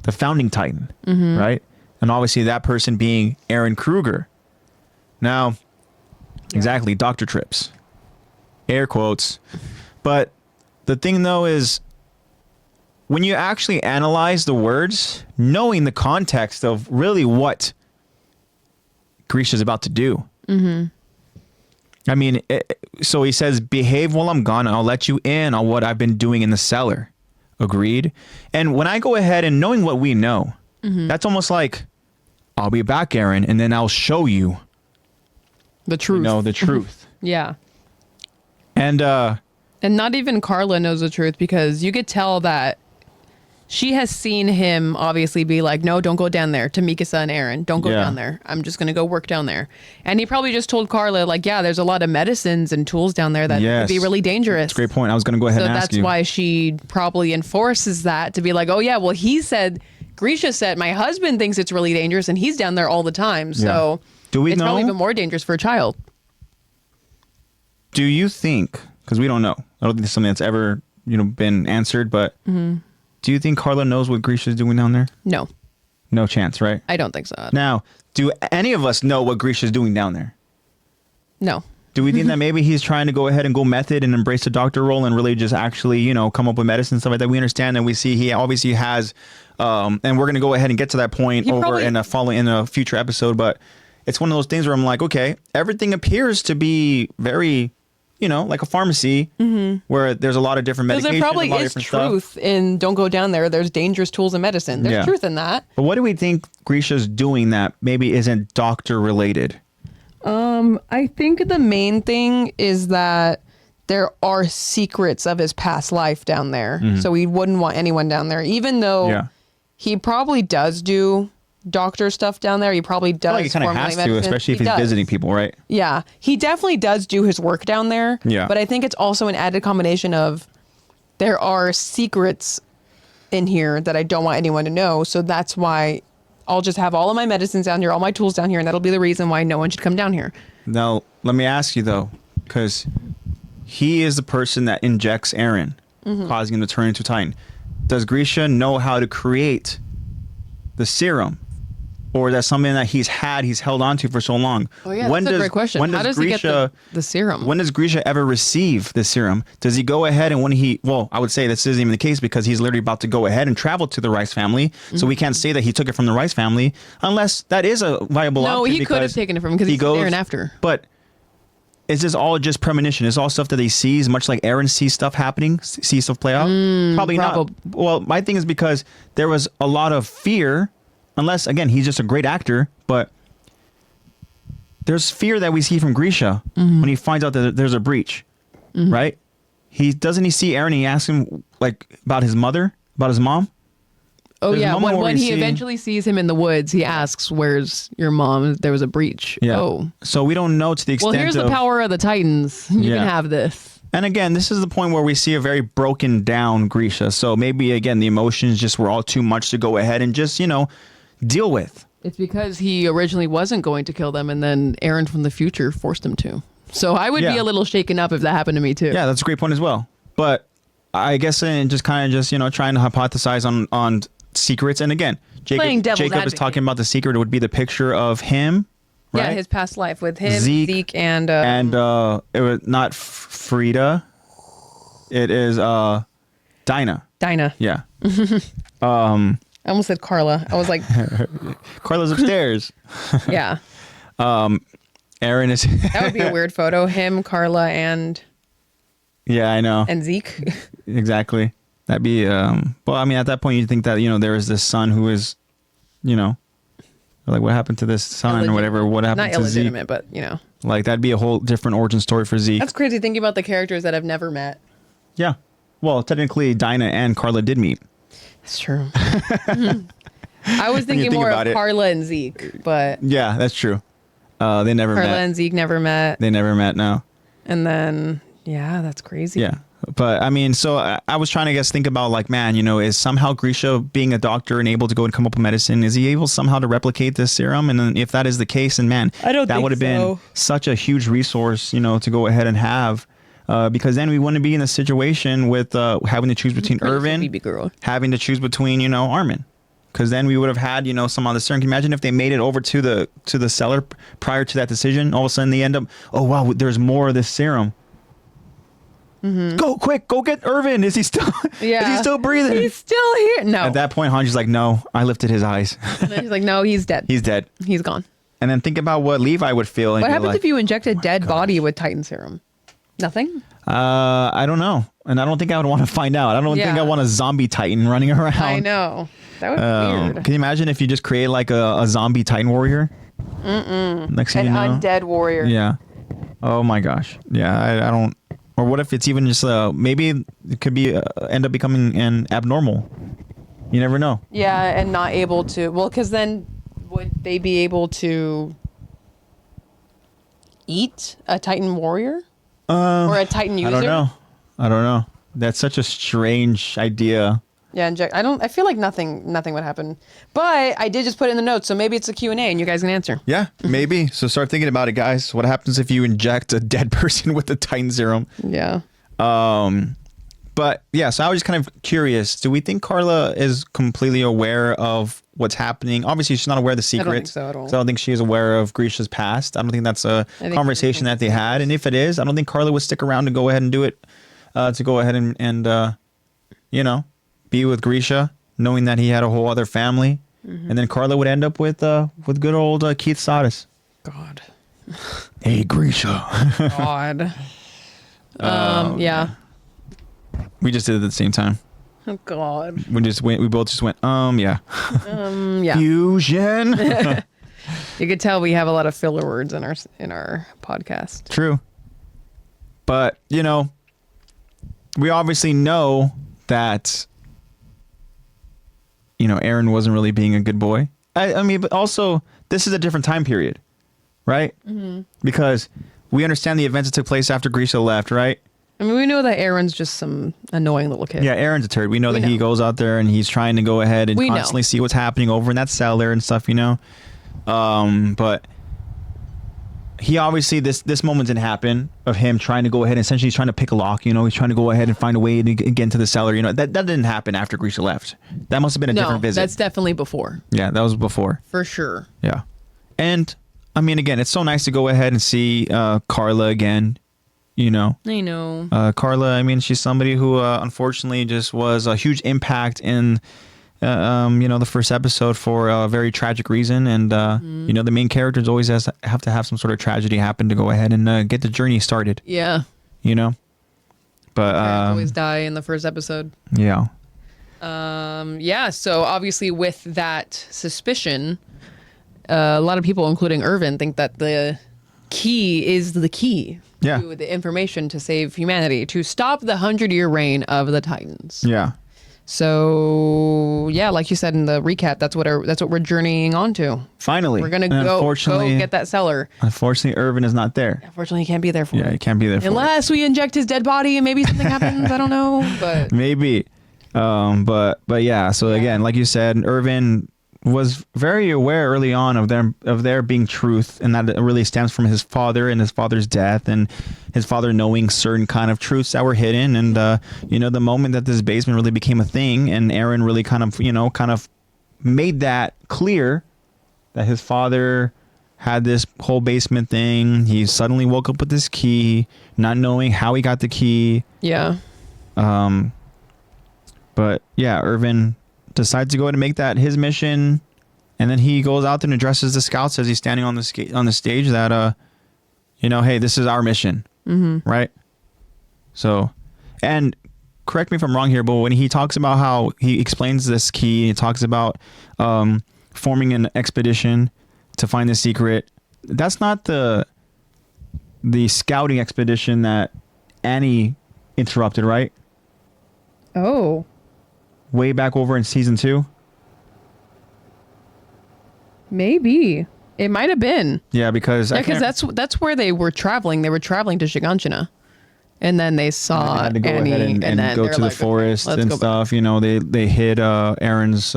the founding Titan, right? And obviously that person being Aaron Kruger. Now, exactly, doctor trips, air quotes. But the thing, though, is when you actually analyze the words, knowing the context of really what Grisha's about to do. I mean, so he says, behave while I'm gone, and I'll let you in on what I've been doing in the cellar. Agreed. And when I go ahead and knowing what we know, that's almost like, I'll be back, Aaron, and then I'll show you the truth. The truth. Yeah. And not even Carla knows the truth, because you could tell that she has seen him obviously be like, no, don't go down there. Tamika and Aaron, don't go down there. I'm just going to go work down there. And he probably just told Carla, like, yeah, there's a lot of medicines and tools down there that could be really dangerous. That's a great point. I was going to go ahead and ask you. So that's why she probably enforces that, to be like, oh, yeah, well, Grisha said, my husband thinks it's really dangerous and he's down there all the time. So do we it's know? Probably even more dangerous for a child. Do you think, because we don't know, I don't think it's something that's ever, been answered, but do you think Carla knows what Grisha's doing down there? No. No chance, right? I don't think so. Now, do any of us know what Grisha's doing down there? No. Do we think that maybe he's trying to go ahead and go method and embrace the doctor role and really just actually, come up with medicine and stuff like that? We understand, and we see he obviously has, and we're going to go ahead and get to that point in a future episode, but it's one of those things where I'm like, okay, everything appears to be very, like a pharmacy where there's a lot of different medications. Because there probably is truth in don't go down there. There's dangerous tools and medicine. There's truth in that. But what do we think Grisha's doing that maybe isn't doctor related? I think the main thing is that there are secrets of his past life down there. So he wouldn't want anyone down there, even though he probably does do doctor stuff down there. He probably does. Well, he kind of has to, especially if he's visiting people, right? Yeah, he definitely does do his work down there. Yeah, but I think it's also an added combination of there are secrets in here that I don't want anyone to know. So that's why I'll just have all of my medicines down here, all my tools down here, and that'll be the reason why no one should come down here. Now, let me ask you though, because he is the person that injects Aaron, causing him to turn into Titan. Does Grisha know how to create the serum? Or that's something that he's held on to for so long? Oh yeah, that's a great question. How does he get the serum? When does Grisha ever receive the serum? Does he go ahead and I would say this isn't even the case, because he's literally about to go ahead and travel to the Rice family. So we can't say that he took it from the Rice family, unless that is a viable option. No, he could have taken it from him because he's there and after. But is this all just premonition? Is all stuff that he sees, much like Aaron sees stuff happening, sees stuff play out? Probably not. Well, my thing is because there was a lot of fear. Unless, again, he's just a great actor, but there's fear that we see from Grisha when he finds out that there's a breach, right? Doesn't he see Aaron and he asks him about his mother, about his mom? Oh, yeah. When he eventually sees him in the woods, he asks, where's your mom? There was a breach. Yeah. Oh. So we don't know to the extent Well, here's the power of the Titans. You can have this. And again, this is the point where we see a very broken down Grisha. So maybe, again, the emotions just were all too much to go ahead and just, deal with. It's because he originally wasn't going to kill them, and then Aaron from the future forced him to. So I would be a little shaken up if that happened to me too. Yeah, that's a great point as well. But I guess just kind of trying to hypothesize on secrets. And again, Jacob is talking about the secret. It would be the picture of him. Right? Yeah, his past life with him, Zeke and it was not Frida. It is Dinah. Yeah. I almost said Carla. I was like, Carla's upstairs. Yeah. Aaron is. That would be a weird photo. Him, Carla, and Yeah, I know. Zeke. Exactly. That'd be. Well, I mean, at that point, you think that there is this son who is, like what happened to this son or whatever. What happened Not to Zeke? illegitimate, but Like that'd be a whole different origin story for Zeke. that's crazy thinking about the characters that I've never met. Yeah. Well, technically, Dinah and Carla did meet. That's true. I was thinking think more about of it. Carla and Zeke, but Yeah, that's true. They never Carla met. and Zeke never met. They never met. No. And then, yeah, that's crazy. Yeah. But I mean, so I was trying to think about like, man, is somehow Grisha being a doctor and able to go and come up with medicine? Is he able somehow to replicate this serum? And then if that is the case, and man, I don't that think would have been so. such a huge resource, to go ahead and have. Because then we wouldn't be in a situation with having to choose between Irvin, baby girl. having to choose between, Armin. Because then we would have had, some other serum. Can you imagine if they made it over to the cellar prior to that decision? All of a sudden they end up, oh wow, there's more of this serum. Mm-hmm. Go quick, go get Irvin. Is he still? Yeah. Is he still breathing? He's still here. No. At that point, Hanji's like, no, I lifted his eyes. And then he's like, no, he's dead. He's dead. He's gone. And then think about what Levi would feel. And What be happens like, if you inject a dead body with Titan serum? Nothing? I don't know, and I don't think I would want to find out. I don't think Yeah. I want a zombie Titan running around. I know. That would be weird. Can you imagine if you just create like a zombie Titan warrior? Next thing An you know, undead warrior. yeah. Oh my gosh. Yeah, I don't. Or what if it's even just maybe it could be end up becoming an abnormal. You never know. Yeah, and not able to. Well, because then would they be able to eat a Titan warrior? Or a Titan user? I don't know. That's such a strange idea. Yeah, inject. I feel like nothing would happen. But I did just put it in the notes, so maybe it's a Q&A and you guys can answer. Yeah, maybe. So start thinking about it, guys. What happens if you inject a dead person with the Titan serum? Yeah. But yeah, so I was just kind of curious. Do we think Carla is completely aware of what's happening? Obviously, she's not aware of the secret. I don't think so at all. So I don't think she is aware of Grisha's past. I don't think that's a think conversation that they had. And if it is, I don't think Carla would stick around to go ahead and do it. To go ahead and be with Grisha, knowing that he had a whole other family. And then Carla would end up with good old Keith Sardis. God. Hey, Grisha. God. Yeah. We just did it at the same time. Oh, God. We both just went, yeah. Yeah. Fusion. You could tell we have a lot of filler words in our podcast. True. But, we obviously know that, Aaron wasn't really being a good boy. I mean, but also, this is a different time period, right? Mm-hmm. Because we understand the events that took place after Grisha left, right? I mean, we know that Aaron's just some annoying little kid. Yeah, Aaron's a turd. We know that he goes out there and he's trying to go ahead and constantly see what's happening over in that cellar and stuff, But he obviously, this moment didn't happen of him trying to go ahead and essentially he's trying to pick a lock, he's trying to go ahead and find a way to get into the cellar, that didn't happen after Grisha left. That must have been a different visit. That's definitely before. Yeah, that was before. For sure. Yeah. And, I mean, again, it's so nice to go ahead and see Carla again. I know. Carla, I mean, she's somebody who unfortunately just was a huge impact in, the first episode for a very tragic reason. And, the main characters always have to have some sort of tragedy happen to go ahead and get the journey started. Yeah. But always die in the first episode. Yeah. Yeah. So obviously with that suspicion, a lot of people, including Irvin, think that the key is the key. Yeah. To the information to save humanity, to stop the 100-year reign of the Titans. Yeah. So yeah, like you said in the recap, that's what we're journeying on to. Finally, we're gonna go get that cellar. Unfortunately, Irvin is not there. Unfortunately, he can't be there for it. Yeah, he can't be there for unless we inject his dead body and maybe something happens. I don't know, but maybe. But yeah. So again, like you said, Irvin was very aware early on of there being truth, and that it really stems from his father and his father's death, and his father knowing certain kind of truths that were hidden. And the moment that this basement really became a thing, and Aaron really kind of made that clear that his father had this whole basement thing. He suddenly woke up with this key, not knowing how he got the key. Yeah. But yeah, Irvin decides to go ahead and make that his mission, And then he goes out there and addresses the scouts as he's standing on the stage that, you know, hey, this is our mission, right? So, and correct me if I'm wrong here, but when he talks about how he explains this key, he talks about forming an expedition to find the secret. That's not the scouting expedition that Annie interrupted, right? Oh. Way back over in season 2. Maybe. It might have been. Yeah, because that's where they were traveling. They were traveling to Shiganshina. And then they saw had to go Annie ahead and go to the forest okay, and stuff. You know, they hid Aaron's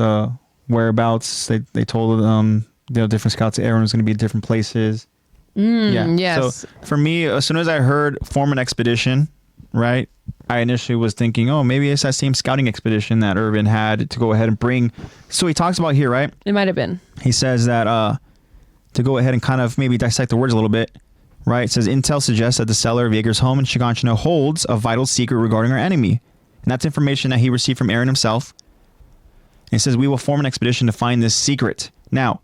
whereabouts. They told the different scouts that Aaron was going to be at different places. Yes. So for me, as soon as I heard form an expedition, right, I initially was thinking, oh, maybe it's that same scouting expedition that Irvin had to go ahead and bring. So he talks about here, right? It might have been. He says that to go ahead and kind of maybe dissect the words a little bit. Right, it says intel suggests that the cellar of Jaeger's home in Shiganshina holds a vital secret regarding our enemy, and that's information that he received from Aaron himself. And it says we will form an expedition to find this secret. Now,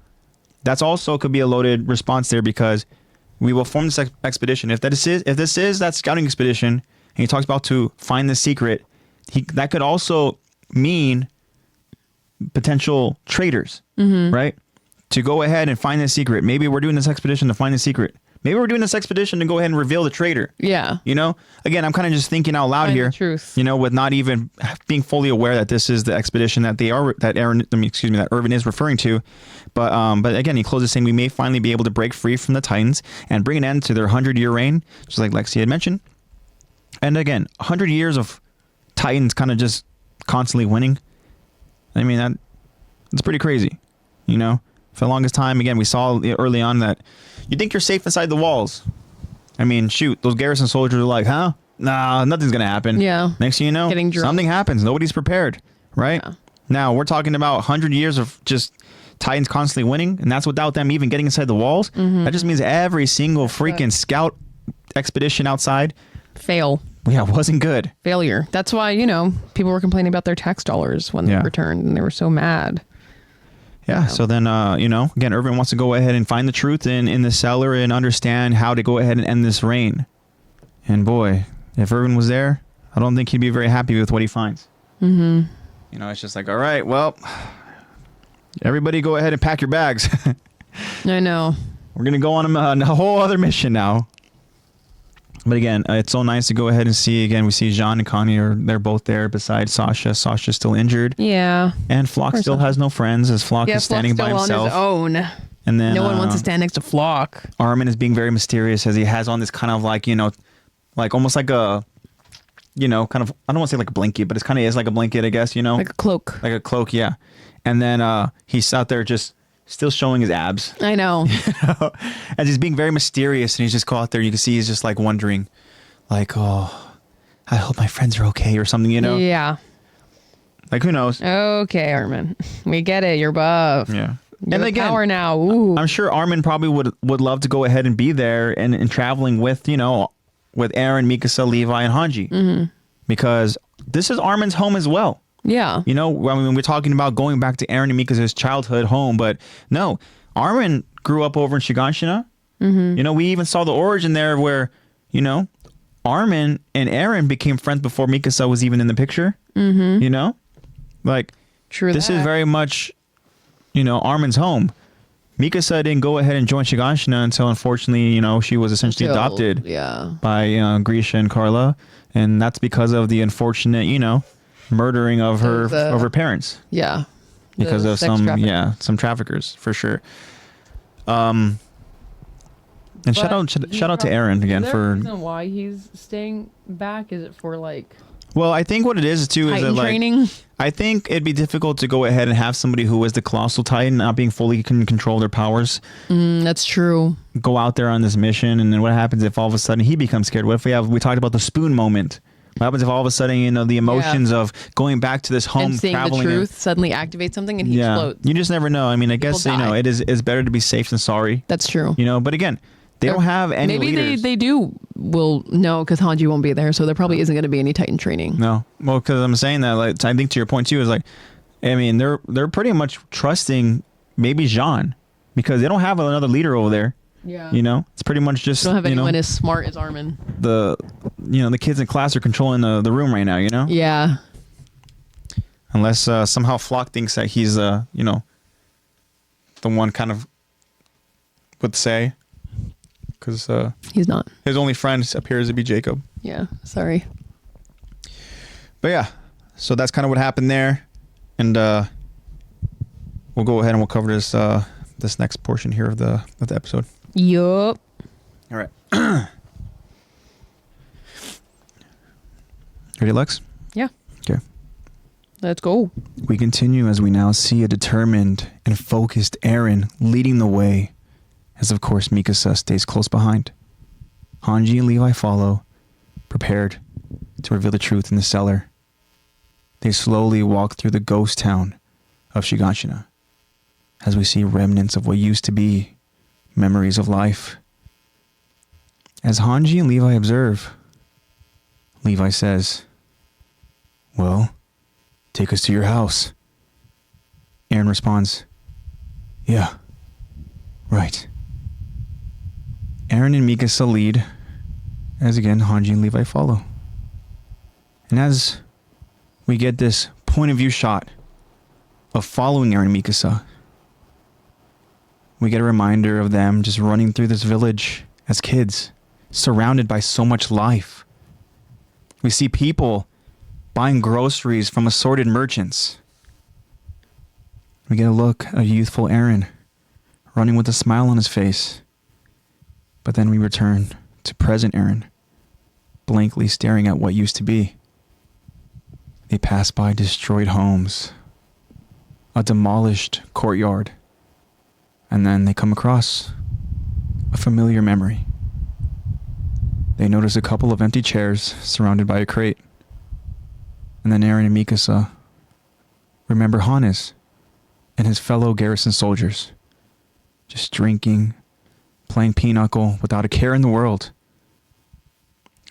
that's also could be a loaded response there because we will form this expedition. If this is that scouting expedition, and he talks about to find this secret, that could also mean potential traitors, right? To go ahead and find this secret. Maybe we're doing this expedition to find the secret. Maybe we're doing this expedition to go ahead and reveal the traitor. Yeah. You know, again, I'm kind of just thinking out loud Find here. the truth. You know, with not even being fully aware that this is the expedition that that Irvin is referring to. But again, he closes saying we may finally be able to break free from the Titans and bring an end to their 100-year reign, just like Lexi had mentioned. And again, 100 years of Titans kind of just constantly winning. I mean, that's pretty crazy. You know, for the longest time, again, we saw early on that you think you're safe inside the walls. I mean, shoot, those garrison soldiers are like, huh? Nah, nothing's going to happen. Yeah. Next thing you know, something happens. Nobody's prepared, right? Yeah. Now, we're talking about 100 years of just Titans constantly winning, and that's without them even getting inside the walls. That just means every single freaking scout expedition outside fail. Yeah, wasn't good. Failure. That's why, you know, people were complaining about their tax dollars when they returned, and they were so mad. Yeah, so then, you know, again, Irvin wants to go ahead and find the truth in the cellar and understand how to go ahead and end this reign. And boy, if Irvin was there, I don't think he'd be very happy with what he finds. You know, it's just like, all right, well, everybody go ahead and pack your bags. I know. We're going to go on a whole other mission now. But again, it's so nice to go ahead and see. Again, we see Jean and Connie they're both there beside Sasha. Sasha's still injured. Yeah. And Flock still has no friends as Flock is standing by himself. On his own. And then no one wants to stand next to Flock. Armin is being very mysterious as he has on this kind of like, you know, like almost like a, you know, kind of, I don't want to say like a blanket, but it's kind of is like a blanket, I guess, you know. Like a cloak. Like a cloak, yeah. And then he's out there just still showing his abs. I know. You know? As he's being very mysterious and he's just out there. You can see he's just like wondering, like, oh, I hope my friends are okay or something, you know? Yeah. Like, who knows? Okay, Armin. We get it. You're buff. Yeah. You and have again, power now. Ooh. I'm sure Armin probably would love to go ahead and be there and traveling with, you know, with Aaron, Mikasa, Levi, and Hanji. Because this is Armin's home as well. Yeah. You know, I mean, we're talking about going back to Aaron and Mikasa's childhood home, but no, Armin grew up over in Shiganshina. You know, we even saw the origin there where, you know, Armin and Aaron became friends before Mikasa was even in the picture. You know, like, this is very much, you know, Armin's home. Mikasa didn't go ahead and join Shiganshina until, unfortunately, you know, she was essentially adopted by Grisha and Carla, and that's because of the unfortunate, you know, murdering of her parents. Yeah. Because of some traffickers for sure. And shout out to Aaron again for. Is there a reason why he's staying back? Is it for like? Well, I think what it is too is that like training? I think it'd be difficult to go ahead and have somebody who is the colossal Titan not being fully can control their powers. That's true. Go out there on this mission, and then what happens if all of a sudden he becomes scared? What if we talked about the spoon moment? What happens if all of a sudden, you know, the emotions of going back to this home, and seeing traveling, the truth suddenly activates something and he explodes? You just never know. I mean, I guess you know it's better to be safe than sorry. That's true. You know, but again, they don't have any maybe leaders. they will no, because Hanji won't be there, so there probably isn't going to be any Titan training. No, well, because I'm saying that, like, I think to your point too is like, I mean, they're pretty much trusting maybe Jean, because they don't have another leader over there. Yeah. You know, it's pretty much just Don't have you know, anyone as smart as Armin. the kids in class are controlling the room right now. You know. Yeah. Unless somehow Flock thinks that he's the one kind of would say, because He's not. his only friend appears to be Jacob. Yeah. Sorry. But yeah, so that's kind of what happened there, and we'll go ahead and we'll cover this next portion here of the episode. Yup. All right. Ready, Lex? Yeah. Okay. Let's go. We continue as we now see a determined and focused Eren leading the way, as of course Mikasa stays close behind. Hanji and Levi follow, prepared to reveal the truth in the cellar. They slowly walk through the ghost town of Shigashina, as we see remnants of what used to be memories of life. As Hanji and Levi observe, Levi says, "Well, take us to your house." Eren responds, "Yeah, right." Eren and Mikasa lead, as again Hanji and Levi follow. And as we get this point of view shot of following Eren and Mikasa, we get a reminder of them just running through this village as kids, surrounded by so much life. We see people buying groceries from assorted merchants. We get a look at youthful Eren running with a smile on his face. But then we return to present Eren, blankly staring at what used to be. They pass by destroyed homes, a demolished courtyard, and then they come across a familiar memory. They notice a couple of empty chairs surrounded by a crate. And then Eren and Mikasa remember Hannes and his fellow garrison soldiers, just drinking, playing pinochle without a care in the world.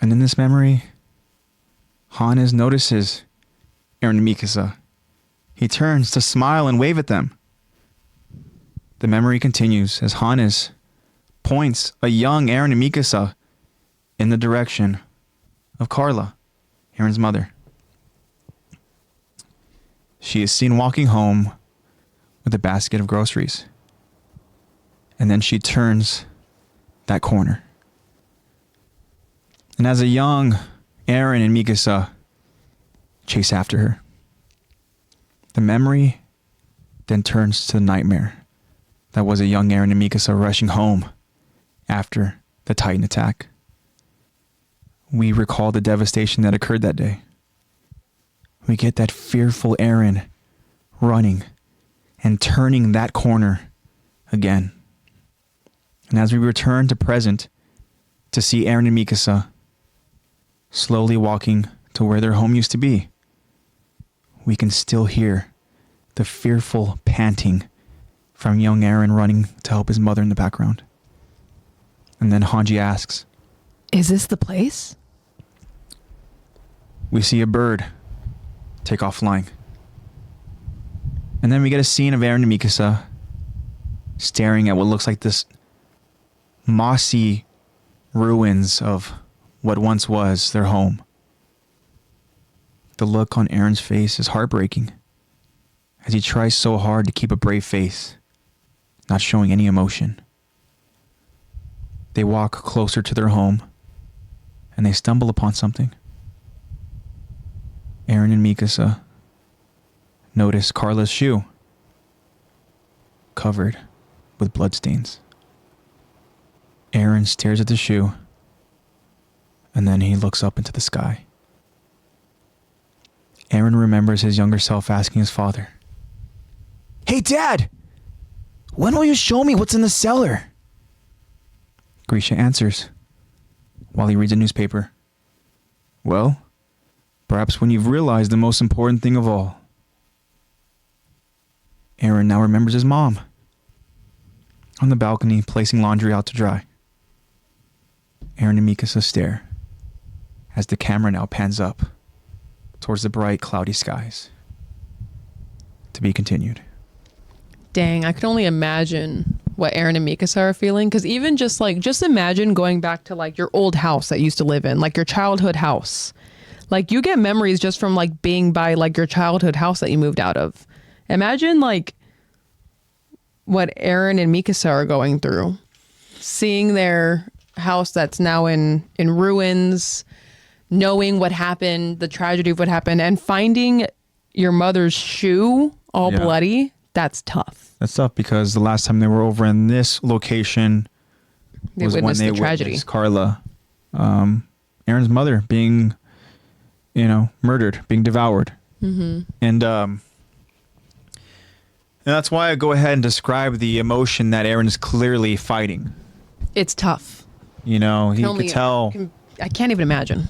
And in this memory, Hannes notices Eren and Mikasa. He turns to smile and wave at them. The memory continues as Hannes points a young Eren and Mikasa in the direction of Carla, Eren's mother. She is seen walking home with a basket of groceries. And then she turns that corner. And as a young Eren and Mikasa chase after her, the memory then turns to the nightmare that was a young Eren and Mikasa rushing home after the Titan attack. We recall the devastation that occurred that day. We get that fearful Eren running and turning that corner again. And as we return to present to see Eren and Mikasa slowly walking to where their home used to be, we can still hear the fearful panting from young Eren running to help his mother in the background. And then Hanji asks, Is this the place? we see a bird take off flying. And then we get a scene of Eren and Mikasa staring at what looks like this mossy ruins of what once was their home. The look on Eren's face is heartbreaking as he tries so hard to keep a brave face, not showing any emotion. They walk closer to their home and they stumble upon something. Eren and Mikasa notice Carla's shoe covered with bloodstains. Eren stares at the shoe and then he looks up into the sky. Eren remembers his younger self asking his father, "Hey Dad, when will you show me what's in the cellar?" Grisha answers while he reads a newspaper, "Well, perhaps when you've realized the most important thing of all." Eren now remembers his mom on the balcony placing laundry out to dry. Eren and Mikasa stare as the camera now pans up towards the bright cloudy skies. To be continued. Dang, I could only imagine what Aaron and Mikasa are feeling. Because even just imagine going back to like your old house that you used to live in, like your childhood house. Like you get memories just from like being by like your childhood house that you moved out of. Imagine like what Aaron and Mikasa are going through, seeing their house that's now in ruins, knowing what happened, the tragedy of what happened, and finding your mother's shoe all bloody. That's tough. That's tough because the last time they were over in this location was when they witnessed Carla, Aaron's mother, being, murdered, being devoured. Mm-hmm. And that's why I go ahead and describe the emotion that Aaron is clearly fighting. It's tough. He could tell. I can't even imagine.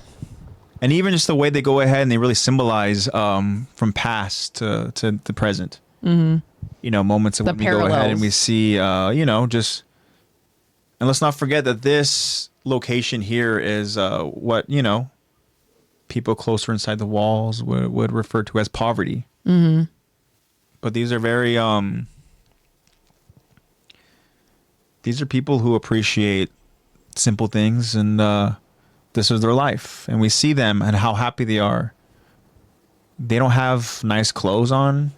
And even just the way they go ahead and they really symbolize from past to the present. Mm-hmm. Moments of when we go ahead and we see, just. And let's not forget that this location here is what, people closer inside the walls would refer to as poverty. Mm-hmm. But these are very, these are people who appreciate simple things, and this is their life. And we see them and how happy they are. They don't have nice clothes on.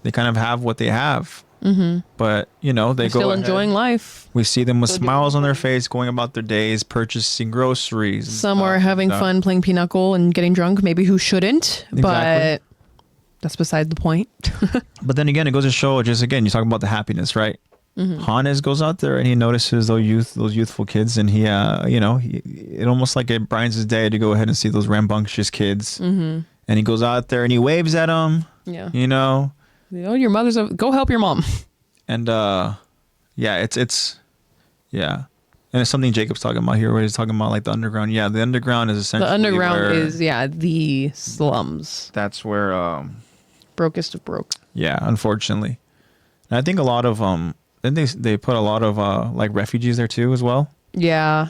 They kind of have what they have. Mm-hmm. But, they go still enjoying life. We see them with smiles on their face, going about their days, purchasing groceries. Some are having fun playing pinochle and getting drunk. Maybe who shouldn't, exactly. But that's beside the point. But then again, it goes to show, just again, you talk about the happiness, right? Mm-hmm. Hannes goes out there and he notices those youthful kids, and he, it almost like it brightens his day to go ahead and see those rambunctious kids. Mm-hmm. And he goes out there and he waves at them. Yeah. Your mother's go help your mom. And it's and it's something Jacob's talking about here, where he's talking about like the underground. Yeah, the underground is essentially the slums. That's where brokest of broke. Yeah, unfortunately. And I think a lot of then they put a lot of like refugees there too as well. Yeah.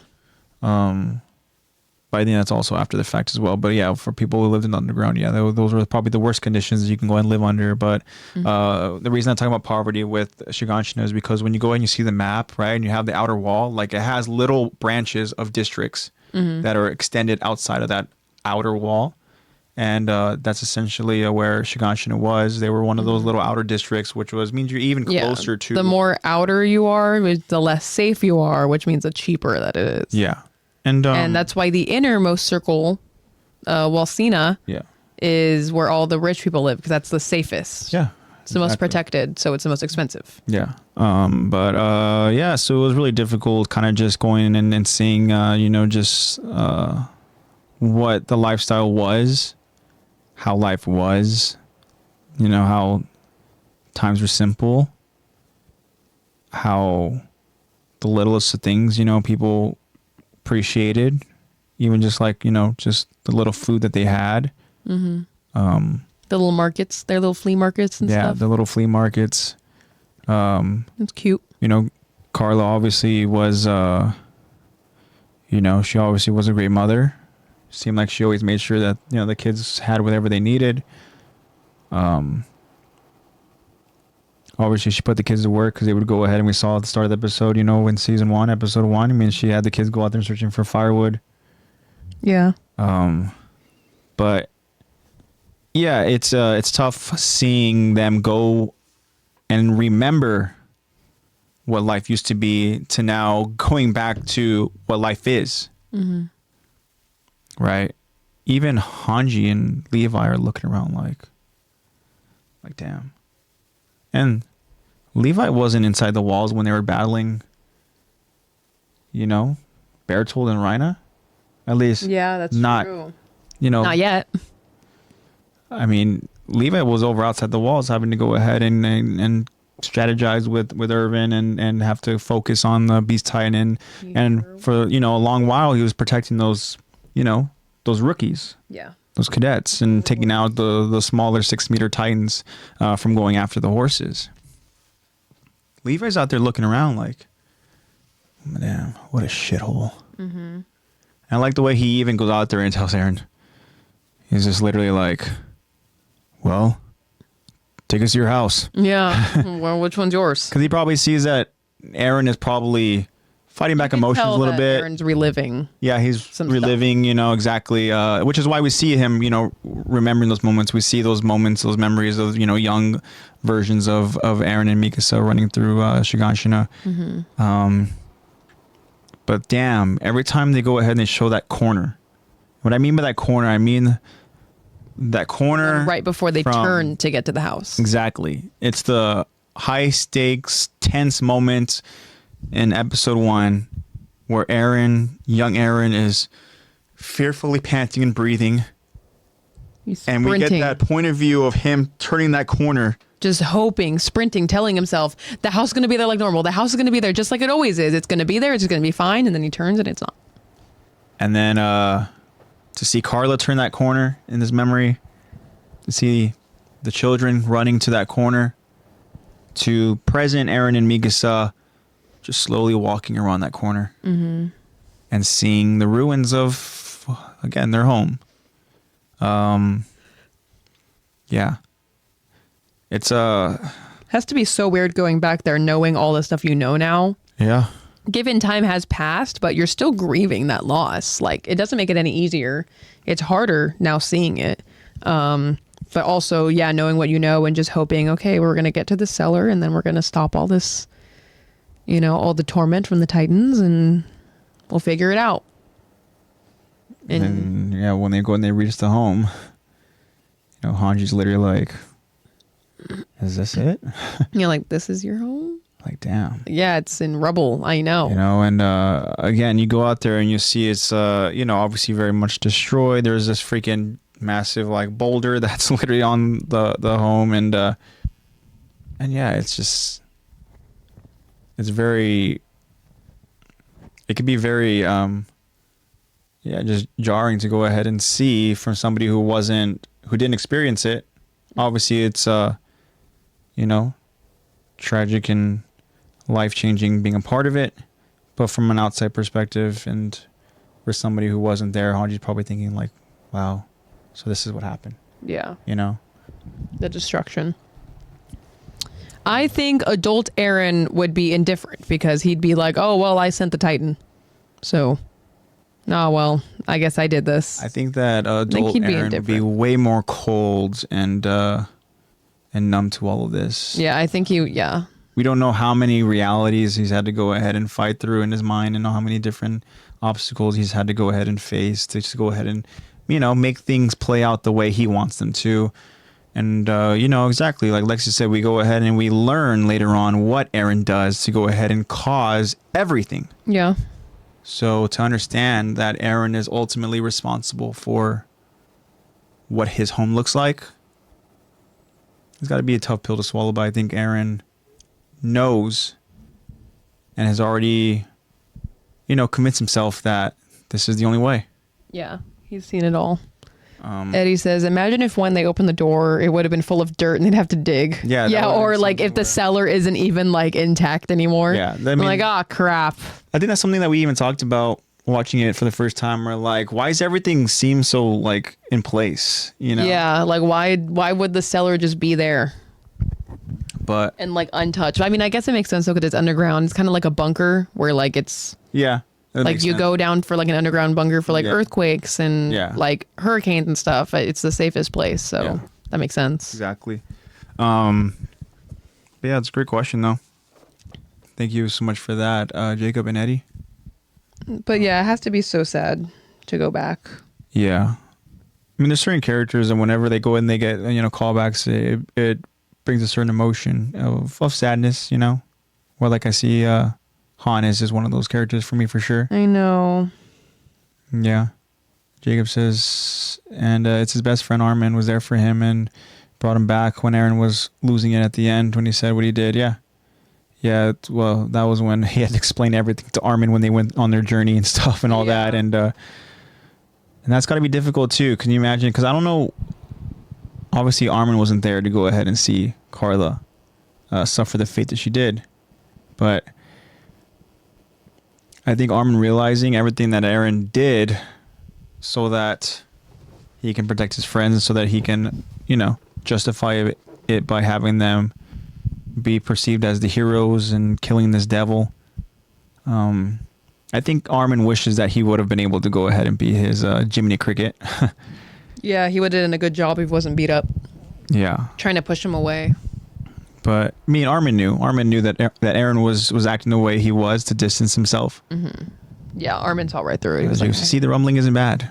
But I think that's also after the fact as well. But yeah, for people who lived in the underground, those were probably the worst conditions you can go and live under. But the reason I'm talking about poverty with Shiganshina is because when you go and you see the map, right, and you have the outer wall, like it has little branches of districts that are extended outside of that outer wall. And that's essentially where Shiganshina was. They were one of those little outer districts, which means you're even closer to... The more outer you are, the less safe you are, which means the cheaper that it is. Yeah. And that's why the innermost circle, Walsina, is where all the rich people live, because that's the safest. Yeah. It's the most protected, so it's the most expensive. Yeah. So it was really difficult kind of just going and seeing, what the lifestyle was, how life was, how times were simple, how the littlest of things, people appreciated, even just like, just the little food that they had. Mm-hmm. The little markets, their little flea markets and stuff. Yeah, the little flea markets. It's cute. Carla obviously was, she obviously was a great mother. Seemed like she always made sure that, the kids had whatever they needed. Obviously, she put the kids to work because they would go ahead, and we saw at the start of the episode, in episode 1, I mean, she had the kids go out there searching for firewood. Yeah. But yeah, it's tough seeing them go and remember what life used to be to now going back to what life is. Mm-hmm. Right? Even Hanji and Levi are looking around like damn. And Levi wasn't inside the walls when they were battling, Bertold and Reina. At least, yeah, that's not true. Not yet. I mean, Levi was over outside the walls, having to go ahead and strategize with Irvin and have to focus on the Beast Titan, and for a long while he was protecting those those rookies. Yeah. Those cadets, and taking out the smaller 6-meter Titans from going after the horses. Levi's out there looking around like, damn, what a shithole. Mm-hmm. And I like the way he even goes out there and tells Aaron. He's just literally like, well, take us to your house. Yeah. Well, which one's yours? Because he probably sees that Aaron is probably fighting back emotions a little bit. Aaron's reliving. Yeah, he's reliving, you know, exactly. Which is why we see him, you know, remembering those moments. We see those moments, those memories of, you know, young versions of Aaron and Mikasa running through Shiganshina. But damn, every time they go ahead and they show that corner. What I mean by that corner, I mean that corner right before they turn to get to the house. Exactly. It's the high stakes, tense moment in episode 1 where young Aaron is fearfully panting and breathing. And we get that point of view of him turning that corner. Just hoping, sprinting, telling himself, the house is going to be there like normal. The house is going to be there just like it always is. It's going to be there. It's going to be fine. And then he turns and it's not. And then to see Carla turn that corner in his memory, to see the children running to that corner, to present Aaron and Mikasa just slowly walking around that corner and seeing the ruins of, again, their home. Yeah. It's has to be so weird going back there knowing all the stuff you know now. Yeah. Given time has passed, but you're still grieving that loss. Like, it doesn't make it any easier. It's harder now seeing it. But also, yeah, knowing what you know and just hoping, okay, we're going to get to the cellar and then we're going to stop all this, you know, all the torment from the Titans and we'll figure it out. And yeah, when they go and they reach the home, you know, Hanji's literally like, is this it? You're like, this is your home? Like, damn. Yeah, it's in rubble. I know. You know, and again, you go out there and you see it's, you know, obviously very much destroyed. There's this freaking massive, like, boulder that's literally on the home. And yeah, it's just, it's very, it could be very, yeah, just jarring to go ahead and see from somebody who didn't experience it. Obviously, it's, you know, tragic and life-changing being a part of it, but from an outside perspective and for somebody who wasn't there, Hanji's probably thinking like, wow, so this is what happened. Yeah. You know? The destruction. I think adult Aaron would be indifferent because he'd be like, oh, well, I sent the Titan. So, oh, well, I guess I did this. I think that adult Aaron would be way more cold and numb to all of this. Yeah, I think yeah. We don't know how many realities he's had to go ahead and fight through in his mind and know how many different obstacles he's had to go ahead and face to just go ahead and, you know, make things play out the way he wants them to. And, you know, exactly like Lexi said, we go ahead and we learn later on what Aaron does to go ahead and cause everything. Yeah. So to understand that Aaron is ultimately responsible for what his home looks like, it's got to be a tough pill to swallow, but I think Aaron knows and has already, you know, convinced himself that this is the only way. Yeah, he's seen it all. Eddie says, imagine if when they opened the door, it would have been full of dirt and they'd have to dig. Yeah. Yeah, or like if the cellar isn't even like intact anymore. Yeah. I mean, like, oh, crap. I think that's something that we even talked about watching it for the first time. We're like, why does everything seem so like in place? You know? Yeah, like why would the cellar just be there? But and like untouched. I mean, I guess it makes sense though because it's underground. It's kind of like a bunker where like it's like you go down for like an underground bunker for like earthquakes and like hurricanes and stuff. It's the safest place, so that makes sense. Exactly. But yeah, it's a great question though. Thank you so much for that, Jacob and Eddie. But yeah, it has to be so sad to go back. Yeah, I mean, there's certain characters, and whenever they go and they get, you know, callbacks, it brings a certain emotion of sadness, you know, where like I see Han is one of those characters for me for sure. I know. Yeah. Jacob says, and it's his best friend Armin was there for him and brought him back when Aaron was losing it at the end when he said what he did. Yeah. Yeah. Well, that was when he had to explain everything to Armin when they went on their journey and stuff and all that. And that's got to be difficult too. Can you imagine? Because I don't know. Obviously, Armin wasn't there to go ahead and see Carla suffer the fate that she did. But I think Armin realizing everything that Aaron did so that he can protect his friends, so that he can, you know, justify it by having them be perceived as the heroes and killing this devil. I think Armin wishes that he would have been able to go ahead and be his Jiminy Cricket. Yeah, he would have done a good job if he wasn't beat up. Yeah. Trying to push him away. But me and Armin knew. Armin knew that Eren was acting the way he was to distance himself. Mm-hmm. Yeah, Armin saw right through it. He was like, see, the rumbling isn't bad.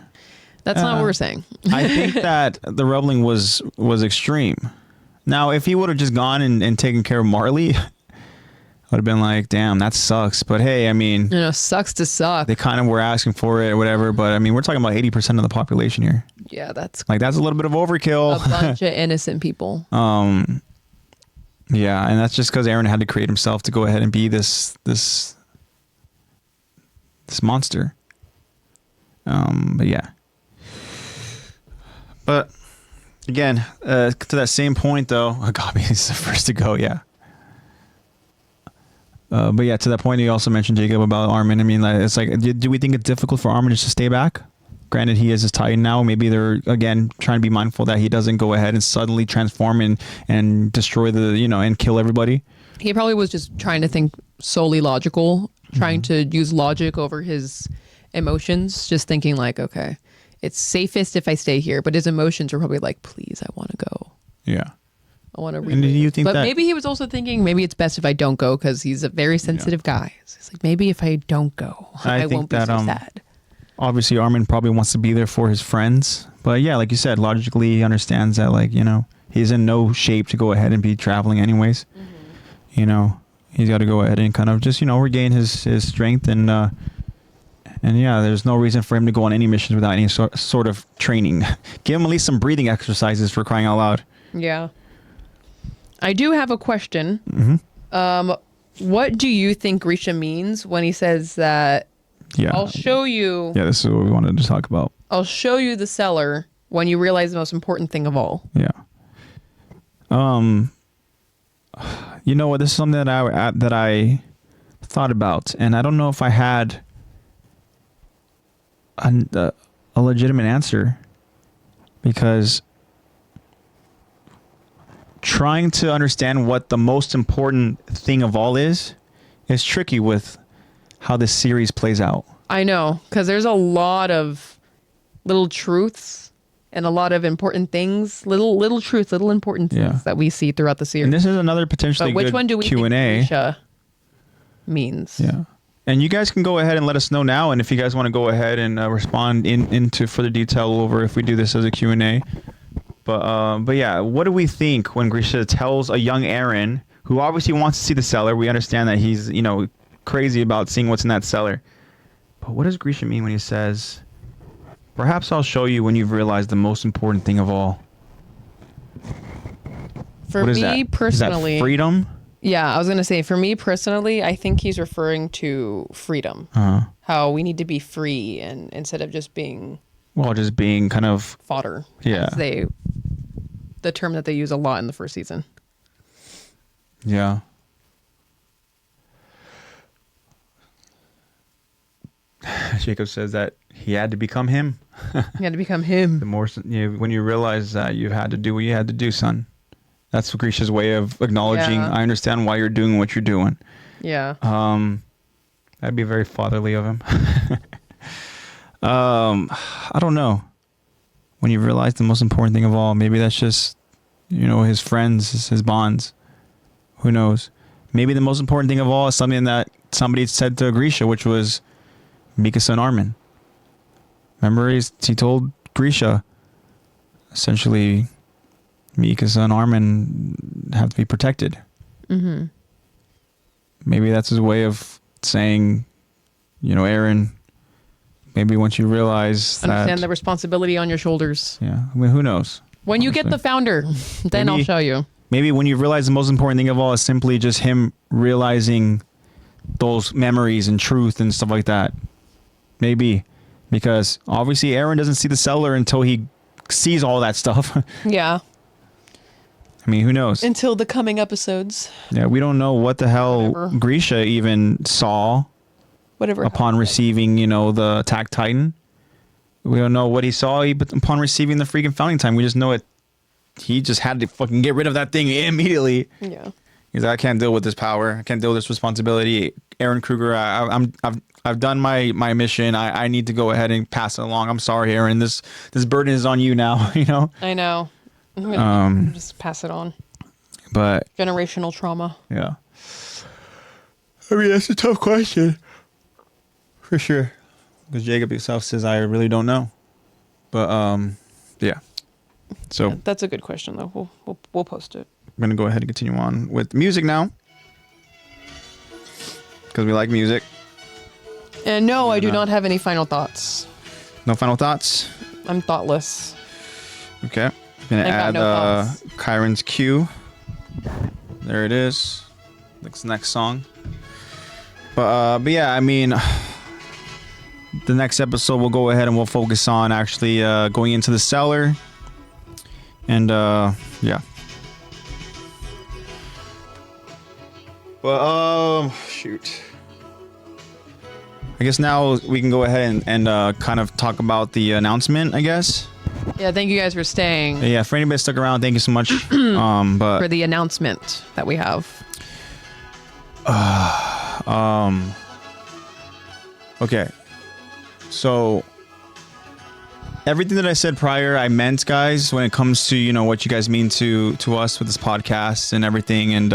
that's not what we're saying. I think that the rumbling was extreme. Now, if he would have just gone and taken care of Marley, I would have been like, damn, that sucks. But hey, I mean, Sucks to suck. they kind of were asking for it or whatever. But I mean, we're talking about 80% of the population here. Yeah, that's Like, that's a little bit of overkill. a bunch of innocent people. Yeah, and that's just because Eren had to create himself to go ahead and be this monster. But yeah. But again, to that same point though, Agabi is the first to go. Yeah. But yeah, to that point, you also mentioned, Jacob, about Armin. I mean, like, it's like, do we think it's difficult for Armin just to stay back? Granted, he is his Titan now. Maybe they're, again, trying to be mindful that he doesn't go ahead and suddenly transform and destroy and kill everybody. He probably was just trying to think solely logical, trying to use logic over his emotions, just thinking like, okay, it's safest if I stay here. But his emotions were probably like, please, I want to go. Yeah. I want to And do you think but that maybe he was also thinking maybe it's best if I don't go because he's a very sensitive guy. So he's like, maybe if I don't go, I think won't be that, so sad. obviously Armin probably wants to be there for his friends, but yeah, like you said, logically he understands that, like, he's in no shape to go ahead and be traveling anyways. He's got to go ahead and kind of just regain his strength, and yeah, there's no reason for him to go on any missions without any sort of training. Give him at least some breathing exercises, for crying out loud. Yeah. I do have a question. Mm-hmm. What do you think Grisha means when he says that Yeah. I'll show you. Yeah, this is what we wanted to talk about. I'll show you the cellar when you realize the most important thing of all. Yeah. You know what? This is something that I thought about, and I don't know if I had a legitimate answer, because trying to understand what the most important thing of all is tricky with how this series plays out. I know, because there's a lot of little truths and a lot of important things, little truths, little important things that we see throughout the series. And this is another potentially but which good one do we Q&A. think Grisha means? Yeah. And you guys can go ahead and let us know now, and if you guys want to go ahead and respond into further detail over if we do this as a Q&A. But yeah, what do we think when Grisha tells a young Eren, who obviously wants to see the cellar? We understand that he's, crazy about seeing what's in that cellar. But what does Grisha mean when he says, perhaps I'll show you when you've realized the most important thing of all? For me personally, is that freedom? Yeah, I was going to say, for me personally, I think he's referring to freedom. How we need to be free, and instead of just being... Well, just being kind of... fodder. Yeah. The term that they use a lot in the first season. Yeah. Jacob says that he had to become him. He had to become him. The more, when you realize that you had to do what you had to do, son. That's Grisha's way of acknowledging, I understand why you're doing what you're doing. Yeah. That'd be very fatherly of him. I don't know. When you realize the most important thing of all, maybe that's just, his friends, his bonds. Who knows? Maybe the most important thing of all is something that somebody said to Grisha, which was Mikasa and Armin. Remember, he told Grisha, essentially, Mikasa and Armin have to be protected. Mm-hmm. Maybe that's his way of saying, Eren, maybe once you realize understand the responsibility on your shoulders. Yeah, I mean, who knows? When you get the founder, then I'll show you. Maybe when you realize the most important thing of all is simply just him realizing those memories and truth and stuff like that. Maybe. Because obviously Eren doesn't see the cellar until he sees all that stuff. Yeah. I mean, who knows? Until the coming episodes. Yeah, we don't know what the hell Grisha even saw upon receiving, the AttackOnTitan. We don't know what he saw upon receiving the freaking Founding Time. We just know it he just had to fucking get rid of that thing immediately. Yeah. He's like, I can't deal with this power. I can't deal with this responsibility. Aaron Kruger, I've done my mission. I need to go ahead and pass it along. I'm sorry, Aaron. This burden is on you now. You know. I know. I'm gonna just pass it on. But Generational trauma. yeah. I mean, that's a tough question. For sure. Because Jacob himself says, I really don't know. But yeah. So Yeah, that's a good question though. We'll post it. I'm gonna go ahead and continue on with music now. Because we like music. And no, I do not have any final thoughts. No final thoughts? I'm thoughtless. Okay. Gonna I got add no thoughts. Kyron's cue. There it is. Next song. But yeah, I mean, the next episode we'll go ahead and we'll focus on actually going into the cellar. And yeah. But shoot. I guess now we can go ahead and kind of talk about the announcement, I guess. Yeah, thank you guys for staying Yeah, for anybody that stuck around, thank you so much. But for the announcement that we have. okay. So everything that I said prior, I meant, guys, when it comes to, you know, what you guys mean to us with this podcast and everything. And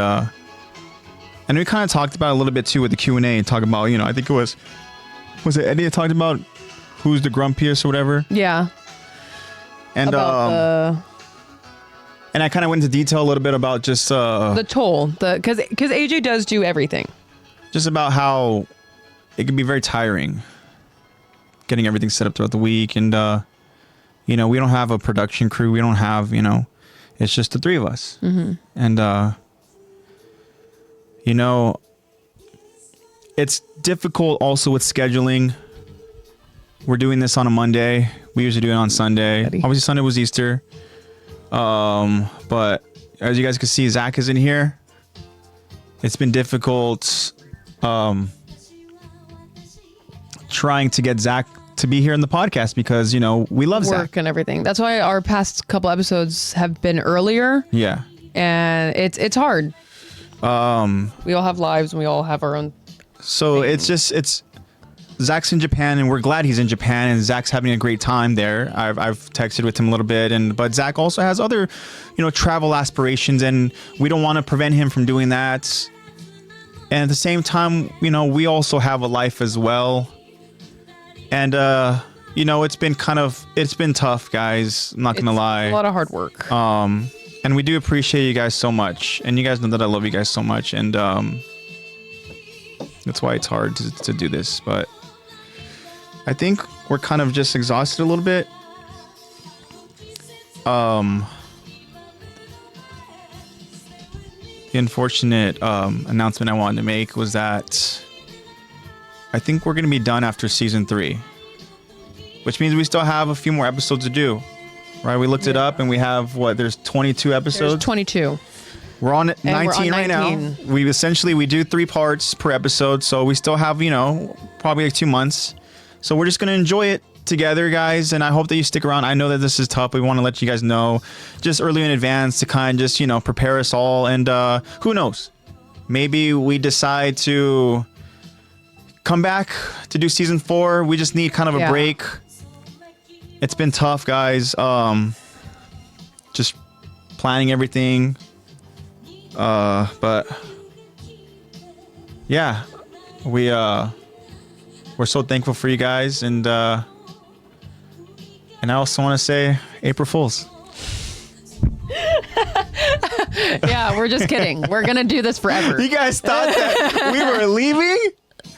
we kind of talked about it a little bit too with the Q&A and talk about, you know, I think it was it Eddie that talked about who's the grumpiest or whatever? Yeah. And About and I kind of went into detail a little bit about just the toll, because AJ does do everything. just about how it can be very tiring getting everything set up throughout the week. And you know, we don't have a production crew, we don't have, you know, it's just the three of us. And you know, it's difficult also with scheduling. We're doing this on a Monday. We usually do it on Sunday. Eddie. Obviously Sunday was Easter. But as you guys can see, Zach is in here. It's been difficult trying to get Zach to be here in the podcast because, you know, we love Work Zach. and everything. That's why our past couple episodes have been earlier, Yeah. and it's hard. We all have lives and we all have our own. So it's Zach's in Japan and we're glad he's in Japan and Zach's having a great time there. I've texted with him a little bit but Zach also has other, you know, travel aspirations and we don't want to prevent him from doing that. And at the same time, you know, we also have a life as well. And you know, it's been tough, guys. I'm not gonna lie. A lot of hard work. And we do appreciate you guys so much. And you guys know that I love you guys so much. And that's why it's hard to do this. But I think we're kind of just exhausted a little bit. The unfortunate announcement I wanted to make was that I think we're going to be done after season 3. Which means we still have a few more episodes to do. Right? We looked it up and we have, there's 22 episodes? There's 22. We're on 19 we're on right 19. now. We do 3 parts per episode, so we still have, you know, probably like 2 months. So we're just gonna enjoy it together, guys, and I hope that you stick around. I know that this is tough. We want to let you guys know just early in advance to kind of just, you know, prepare us all. And who knows? Maybe we decide to come back to do season 4. We just need kind of a break. It's been tough, guys. Just planning everything. But yeah, we're so thankful for you guys, and I also want to say April Fools. Yeah, we're just kidding. We're gonna do this forever. You guys thought that we were leaving?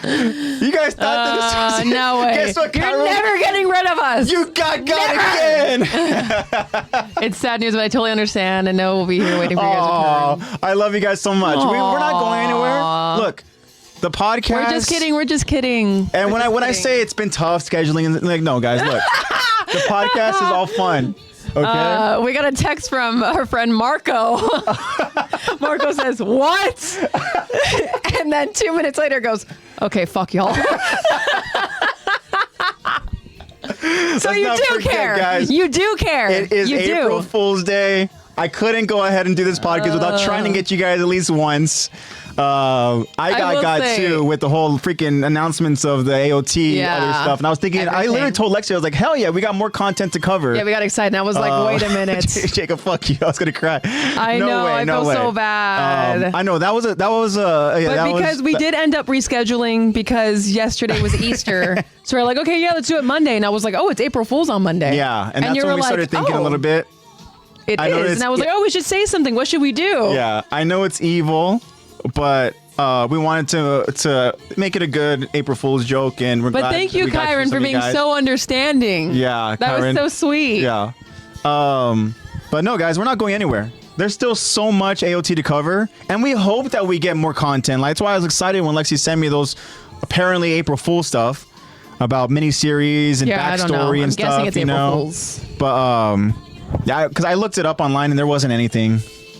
You guys thought that this was no way. Guess what, You're Kyron? never getting rid of us. You got again. It's sad news, but I totally understand. And know we'll be here waiting for you guys to return. I love you guys so much. We're not going anywhere. Look, the podcast. We're just kidding. We're just kidding. And when I say it's been tough scheduling, like, no, guys, look, the podcast is all fun. Okay. We got a text from our friend Marco. Marco says, "What?" And then 2 minutes later goes, "Okay, fuck y'all." So you do care, guys. You do care. It is you April do. Fool's Day. I couldn't go ahead and do this podcast without trying to get you guys at least once. I got too with the whole freaking announcements of the AOT other stuff, and I was thinking, Everything. I literally told Lexi, I was like, hell yeah, we got more content to cover. Yeah, we got excited. And I was like, wait a minute. Jacob, fuck you. I was gonna cry. I know. I feel so bad. I know that was because we did end up rescheduling because yesterday was Easter. So we're like, okay, yeah, let's do it Monday. And I was like, oh, it's April Fool's on Monday. Yeah, and that's when we started thinking a little bit. It is. And I was like, oh, we should say something. What should we do? Yeah, I know it's evil, but we wanted to make it a good April Fool's joke, and we're glad. But thank you, Kyron, for being so understanding. Yeah, that Kyron, was so sweet. Yeah, but no, guys, we're not going anywhere. There's still so much AOT to cover, and we hope that we get more content. Like, that's why I was excited when Lexi sent me those apparently April Fool stuff about miniseries and backstory and stuff. Guessing it's April Fool's. But yeah, because I looked it up online and there wasn't anything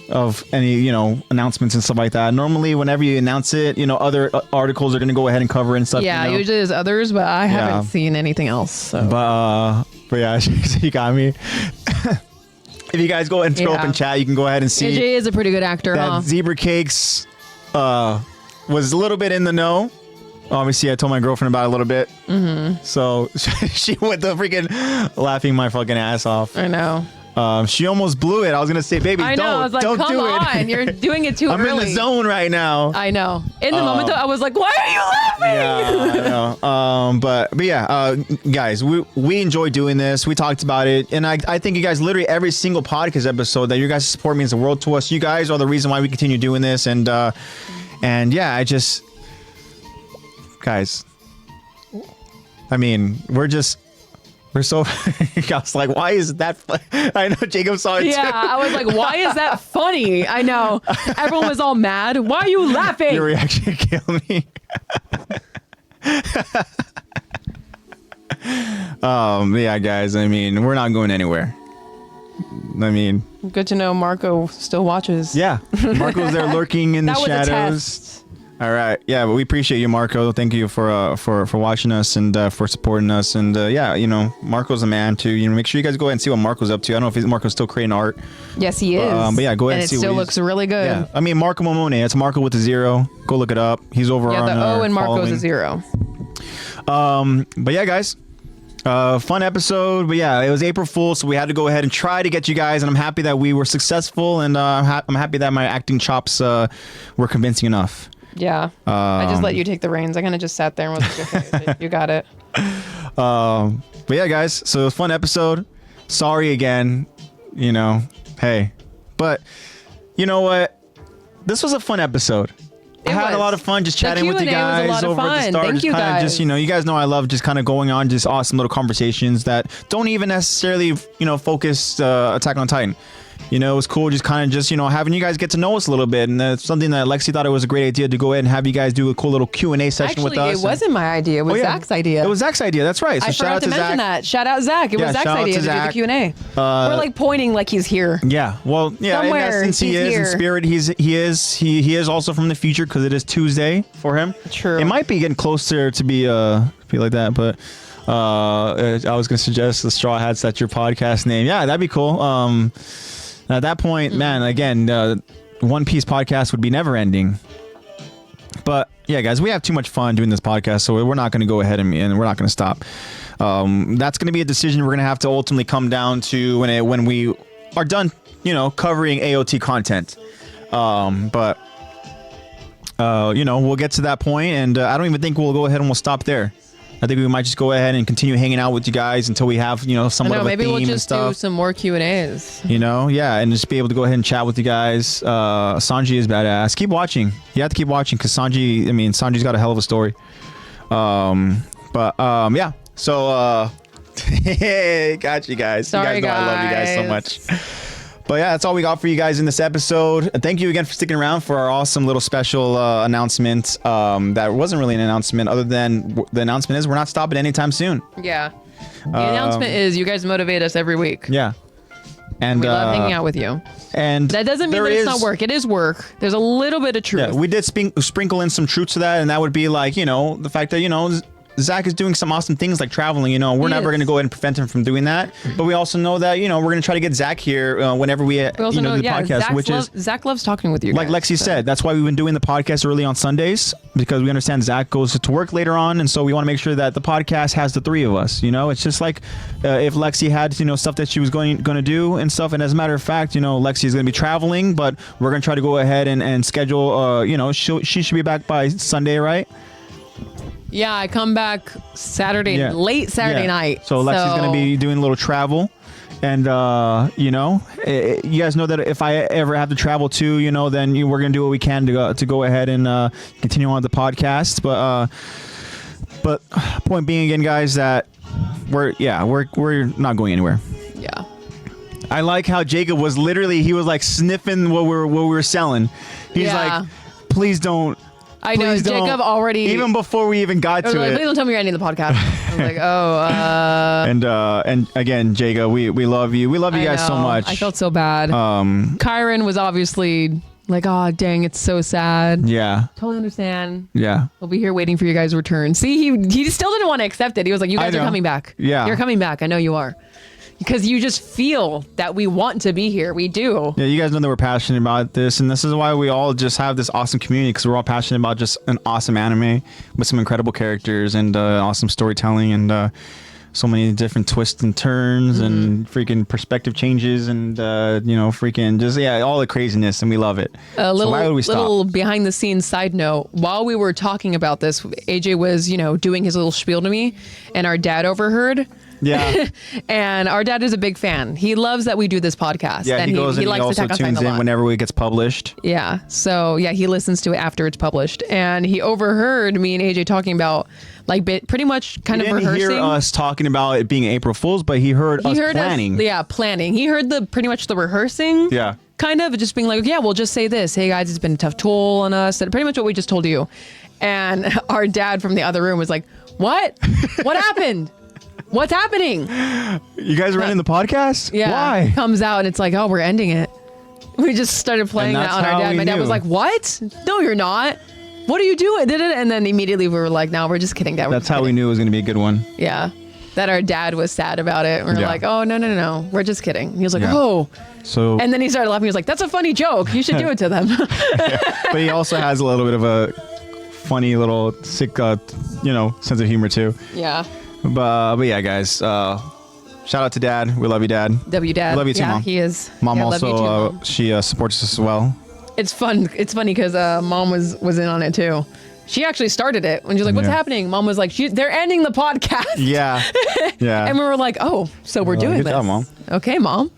of any, announcements and stuff like that. Normally, whenever you announce it, other articles are going to go ahead and cover and stuff. Yeah, usually there's others, but I haven't seen anything else. So. But yeah, you got me. If you guys go and scroll up in chat, you can go ahead and see. AJ is a pretty good actor, that Zebra Cakes was a little bit in the know. Obviously, I told my girlfriend about it a little bit. Mm-hmm. So she went the freaking laughing my fucking ass off. I know. She almost blew it. I was gonna say, baby, I know. I was like, don't come do on, it. You're doing it too I'm early. in the zone right now. I know. In the moment, though, I was like, why are you laughing? Yeah, I know. But yeah, guys, we enjoy doing this. We talked about it, and I think you guys, literally every single podcast episode, that you guys' support means the world to us. You guys are the reason why we continue doing this, and yeah, guys. I mean, we're so. I was like, why is that funny? I know Jacob saw it too. Yeah, I was like, why is that funny? I know. Everyone was all mad. Why are you laughing? Your reaction killed me. Yeah, guys. I mean, we're not going anywhere. I mean, good to know Marco still watches. Yeah, Marco's there lurking in the shadows. That was a test. All right, yeah, but we appreciate you, Marco. Thank you for watching us and for supporting us. And yeah, Marco's a man too. Make sure you guys go ahead and see what Marco's up to. I don't know if Marco's still creating art. Yes, he is. But yeah, go ahead and see. It still looks really good. Yeah, I mean Marco Momone. It's Marco with a 0. Go look it up. He's over on. Yeah, the O in Marco's a 0. But yeah, guys. Fun episode, but yeah, it was April Fool's, so we had to go ahead and try to get you guys, and I'm happy that we were successful, and I'm happy that my acting chops were convincing enough. Yeah, I just let you take the reins. I kind of just sat there and was like, okay, you got it. But yeah, guys, so it was a fun episode. Sorry again, hey, but you know what? This was a fun episode. I had a lot of fun just chatting with you guys over at the start. Thank you guys. Just, you guys know I love just kind of going on just awesome little conversations that don't even necessarily, focus Attack on Titan. It was cool just kind of just, having you guys get to know us a little bit. And that's something that Lexi thought it was a great idea to go ahead and have you guys do a cool little Q&A session with us. Actually, it wasn't my idea. It was Zach's idea. It was Zach's idea. That's right. So I forgot to mention that. Shout out Zach. It was Zach's idea to do the Q&A. We're like pointing like he's here. Yeah. Well, yeah, somewhere, in essence, he is. Here. In spirit, he is also from the future because it is Tuesday for him. True. It might be getting closer to be like that, but I was going to suggest the Straw Hats. That's your podcast name. Yeah, that'd be cool. At that point, man, again, One Piece podcast would be never ending. But yeah, guys, we have too much fun doing this podcast, so we're not going to go ahead and we're not going to stop. That's going to be a decision we're going to have to ultimately come down to when we are done, covering AOT content. But we'll get to that point, and I don't even think we'll go ahead and we'll stop there. I think we might just go ahead and continue hanging out with you guys until we have, somewhat of a theme and stuff. Maybe we'll just do some more Q&As. Yeah, and just be able to go ahead and chat with you guys. Sanji is badass. Keep watching. You have to keep watching because Sanji's got a hell of a story. Yeah. So, got you guys. Sorry, you guys know I love you guys so much. But yeah, that's all we got for you guys in this episode. And thank you again for sticking around for our awesome little special announcement. That wasn't really an announcement, other than the announcement is we're not stopping anytime soon. Yeah. The announcement is you guys motivate us every week. Yeah. And we love hanging out with you. And that doesn't mean that it's not work. It is work. There's a little bit of truth. Yeah, we did sprinkle in some truth to that, and that would be like, the fact that, Zach is doing some awesome things like traveling. You know, we're never going to go ahead and prevent him from doing that. But we also know that, you know, we're going to try to get Zach here whenever we also know, do the podcast, Zach loves talking with you like guys, Lexi said. That's why we've been doing the podcast early on Sundays, because we understand Zach goes to work later on, and so we want to make sure that the podcast has the three of us. You know, it's just like if Lexi had, you know, stuff that she was going to do and stuff. And as a matter of fact, you know, Lexi is going to be traveling, but we're going to try to go ahead and schedule. You know, she should be back by Sunday, right? Yeah, I come back Saturday, late Saturday night. So Lexi's going to be doing a little travel. And, you know, you guys know that if I ever have to travel too, you know, then we're going to do what we can to go ahead and continue on the podcast. But point being again, guys, that we're not going anywhere. Yeah. I like how Jacob was literally, he was like sniffing what we were selling. He's like, please don't. I know, Jacob already... Even before we even got to it. Please don't tell me you're ending the podcast. I was like, And again, Jacob, we love you. We love you guys so much. I felt so bad. Kyron was obviously like, oh, dang, it's so sad. Yeah. Totally understand. Yeah. We'll be here waiting for you guys to return. See, he still didn't want to accept it. He was like, you guys are coming back. Yeah. You're coming back. I know you are. Because you just feel that we want to be here. We do. Yeah, you guys know that we're passionate about this, and this is why we all just have this awesome community, because we're all passionate about just an awesome anime with some incredible characters and awesome storytelling and so many different twists and turns and freaking perspective changes and you know, freaking just all the craziness, and we love it. A little behind the scenes side note: while we were talking about this, AJ was, you know, doing his little spiel to me, and our dad overheard. Yeah. And our dad is a big fan. He loves that we do this podcast. Yeah, and he goes and he likes also AttackOnTitan tunes a lot. in whenever it gets published. Yeah. So yeah, he listens to it after it's published, and he overheard me and AJ talking about like pretty much kind of rehearsing. He didn't hear us talking about it being April Fool's, but he heard us planning. Planning. He heard pretty much the rehearsing. Yeah. Kind of just being like, yeah, we'll just say this. Hey guys, it's been a tough toll on us. And pretty much what we just told you. And our dad from the other room was like, what? What happened? What's happening? You guys are ending the podcast? Yeah. Why? Comes out and it's like, oh, we're ending it. We just started playing that on our dad. My dad was like, what? No, you're not. What are you doing? And then immediately we were like, no, we're just kidding, Dad. That's how we knew it was going to be a good one. Yeah. That our dad was sad about it. We were like, oh, no. We're just kidding. He was like, oh. So. And then he started laughing. He was like, that's a funny joke. You should do it to them. But he also has a little bit of a funny little sick, you know, sense of humor too. Yeah. But yeah, guys. Shout out to Dad. We love you, Dad. W Dad. We love you too, Mom. He is. Mom yeah, also, love you too, Mom. she supports us as well. It's fun. It's funny because Mom was in on it too. She actually started it when she was like, "What's happening?" Mom was like, "They're ending the podcast." Yeah, yeah. And we were like, "Oh, so we're doing good this?" Job, Mom. Okay, Mom.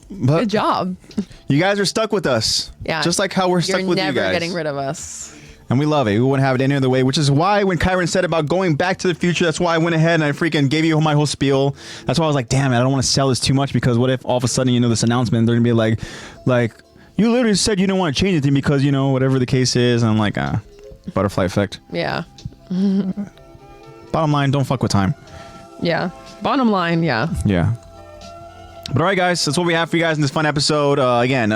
But good job. You guys are stuck with us. Yeah. Just like how we're stuck with you guys. You're never getting rid of us. And we love it. We wouldn't have it any other way, which is why when Kyron said about going back to the future, that's why I went ahead and I freaking gave you my whole spiel. That's why I was like, damn it, I don't want to sell this too much, because what if all of a sudden, you know, this announcement, they're going to be like, you literally said you didn't want to change anything because, you know, whatever the case is. And I'm like, butterfly effect. Yeah. Bottom line, don't fuck with time. Yeah. Bottom line, yeah. Yeah. But all right, guys, that's what we have for you guys in this fun episode. Again,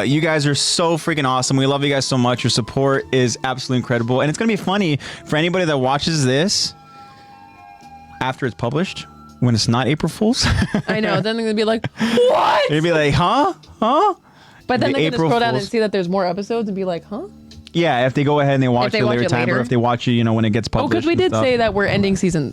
you guys are so freaking awesome. We love you guys so much. Your support is absolutely incredible. And it's going to be funny for anybody that watches this after it's published, when it's not April Fool's. I know. Then they're going to be like, what? They'd be like, huh? But then they can just April scroll down Fools. and see that there's more episodes and be like, huh? Yeah, if they go ahead and they watch it later time, or if they watch it, you know, when it gets published. Oh, because we did say that we're ending at season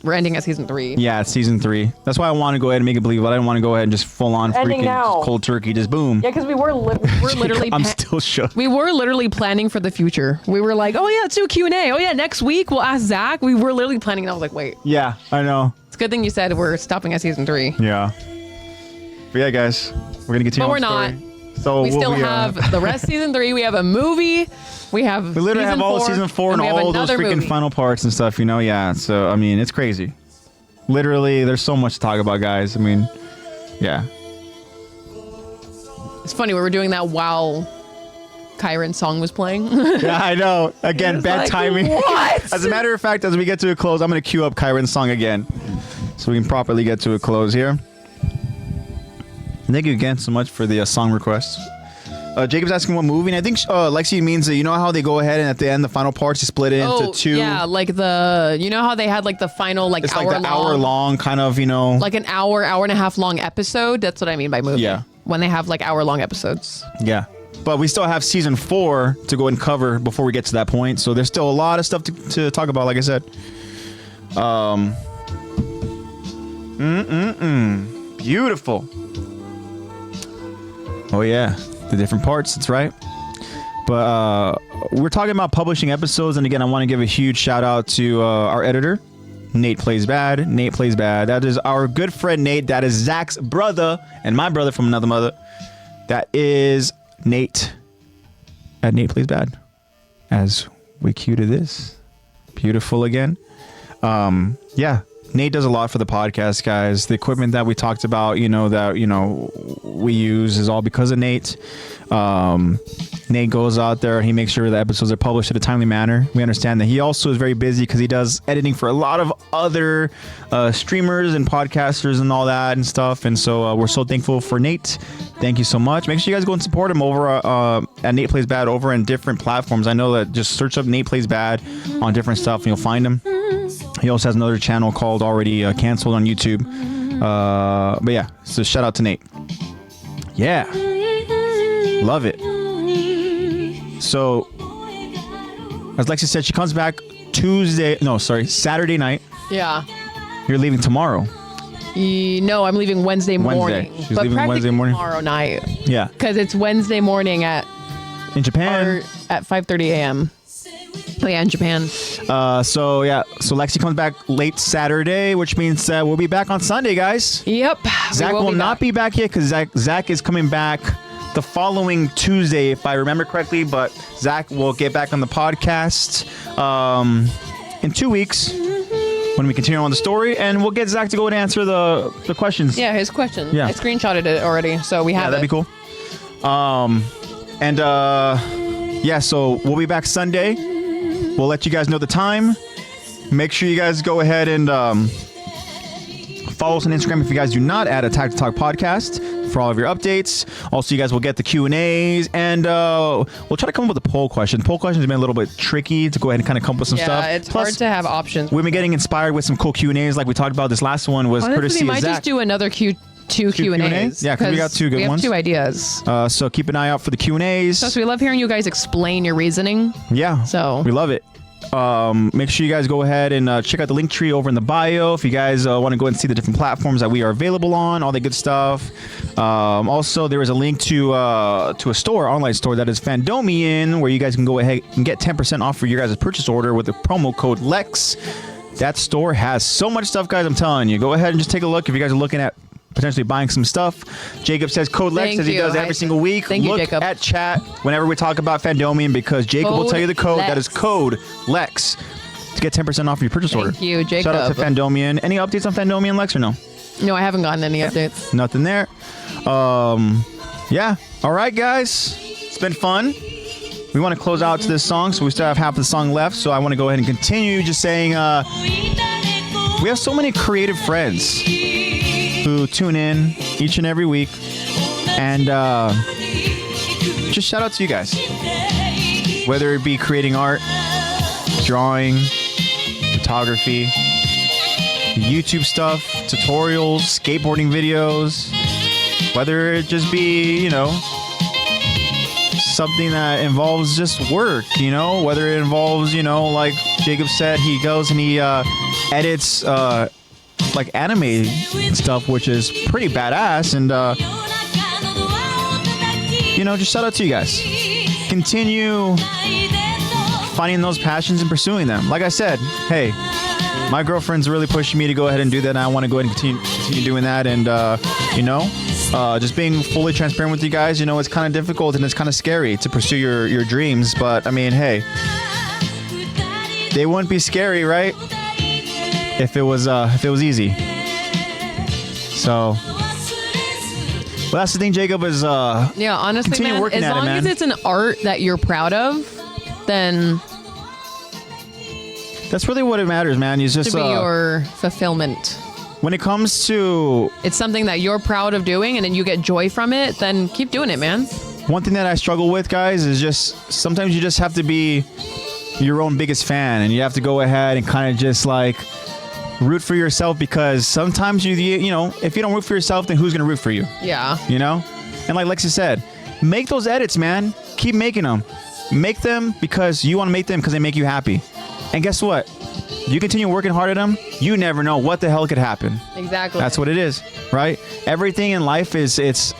3. Yeah, it's season 3. That's why I want to go ahead and make it believable. I didn't want to go ahead and just full on freaking just cold turkey, just boom. Yeah, because we're literally. I'm still shook. We were literally planning for the future. We were like, oh yeah, let's do a Q&A. Oh yeah, next week we'll ask Zach. We were literally planning, and I was like, wait. Yeah, I know. It's a good thing you said we're stopping at season 3. Yeah. But yeah, guys, we're gonna continue. But we're not. So we still have the rest of season 3. We have a movie. We literally have all of season 4 and all those freaking final parts and stuff, you know? Yeah. So, I mean, it's crazy. Literally, there's so much to talk about, guys. I mean, yeah. It's funny, we were doing that while Kyron's song was playing. Yeah, I know. Again, bad like, timing. What? As a matter of fact, as we get to a close, I'm going to cue up Kyron's song again so we can properly get to a close here. Thank you again so much for the song requests. Jacob's asking what movie, and I think Lexi means that, you know how they go ahead and at the end, the final parts, they split it into two. Yeah, like you know how they had like the final like It's hour like the long, hour long kind of, you know. like an hour and a half long episode. That's what I mean by movie. Yeah. When they have like hour long episodes. Yeah. But we still have season 4 to go and cover before we get to that point. So there's still a lot of stuff to talk about, like I said. Beautiful. Oh yeah, the different parts. That's right. But we're talking about publishing episodes, and again, I want to give a huge shout out to our editor, NatePlaysBad. NatePlaysBad. That is our good friend Nate. That is Zach's brother and my brother from another mother. That is Nate at NatePlaysBad. As we cue to this, beautiful again. Yeah. Nate does a lot for the podcast, guys. The equipment that we talked about, we use is all because of Nate. Nate goes out there and he makes sure the episodes are published in a timely manner. We understand that he also is very busy because he does editing for a lot of other streamers and podcasters and all that and stuff. And so we're so thankful for Nate. Thank you so much. Make sure you guys go and support him over at Nate Plays Bad over in different platforms. I know that just search up Nate Plays Bad on different stuff and you'll find him. He also has another channel called already canceled on YouTube. But yeah, so shout out to Nate. Yeah. Love it. So, as Lexi said, she comes back Saturday night. Yeah. You're leaving tomorrow. No, I'm leaving Wednesday morning. She's leaving Wednesday morning. Tomorrow night. Yeah. Because it's Wednesday morning in Japan at 5:30 a.m. Oh yeah, in Japan. So Lexi comes back late Saturday, which means we'll be back on Sunday, guys. Yep. Zach will not be back yet because Zach is coming back the following Tuesday, if I remember correctly. But Zach will get back on the podcast in 2 weeks when we continue on the story, and we'll get Zach to go and answer the questions. Yeah, his question. Yeah. I screenshotted it already, so we have that'd be cool. So we'll be back Sunday. We'll let you guys know the time. Make sure you guys go ahead and follow us on Instagram if you guys do not, at Attack to Talk Podcast, for all of your updates. Also, you guys will get the Q&As, and we'll try to come up with a poll question. Poll questions have been a little bit tricky to go ahead and kind of come up with some stuff. Yeah, it's Plus, hard to have options. We've been getting inspired with some cool Q&As like we talked about. This last one was courtesy we might of Zach. just do another two Q&As. Yeah, because we got two good ones. ones. We have 2 ideas. So keep an eye out for the Q&As. So we love hearing you guys explain your reasoning. Yeah. So we love it. Make sure you guys go ahead and check out the link tree over in the bio if you guys want to go and see the different platforms that we are available on, all that good stuff. Also, there is a link to a store, online store, that is Fandomion, where you guys can go ahead and get 10% off for your guys' purchase order with the promo code LEX. That store has so much stuff, guys. I'm telling you. Go ahead and just take a look if you guys are looking at potentially buying some stuff. Jacob says code LEX, as he does every single week. Thank you, Jacob. Look at chat whenever we talk about Fandomion, because Jacob will tell you the code. LEX. That is code LEX to get 10% off your purchase order. Thank you, Jacob. Shout out to Fandomion. Any updates on Fandomion, Lex, or no? No, I haven't gotten any updates. Nothing there. Yeah. All right, guys. It's been fun. We want to close out to this song, so we still have half the song left. So I want to go ahead and continue just saying we have so many creative friends who tune in each and every week, and just shout out to you guys, whether it be creating art, drawing, photography, YouTube stuff, tutorials, skateboarding videos, whether it just be something that involves just work, whether it involves like Jacob said, he goes and he edits like anime stuff, which is pretty badass, and just shout out to you guys. Continue finding those passions and pursuing them. Like I said, hey, my girlfriend's really pushing me to go ahead and do that, and I want to go ahead and continue doing that, and just being fully transparent with you guys. It's kind of difficult and it's kind of scary to pursue your dreams, but I mean, hey, they wouldn't be scary, right? If it was easy. So, well, that's the thing, Jacob, is yeah, honestly, continue man, working as at long it, man. as it's an art that you're proud of, then that's really what it matters, man. It's just to be your fulfillment. When it comes to it's something that you're proud of doing, and then you get joy from it, then keep doing it, man. one thing that I struggle with, guys, is just sometimes you just have to be your own biggest fan, and you have to go ahead and kind of just like root for yourself, because sometimes you know, if you don't root for yourself, then who's gonna root for you? Yeah. You know? And like Lexi said, make those edits, man. Keep making them. Make them because you want to make them because they make you happy. And guess what? You continue working hard at them, you never know what the hell could happen. Exactly. That's what it is, right? Everything in life is it's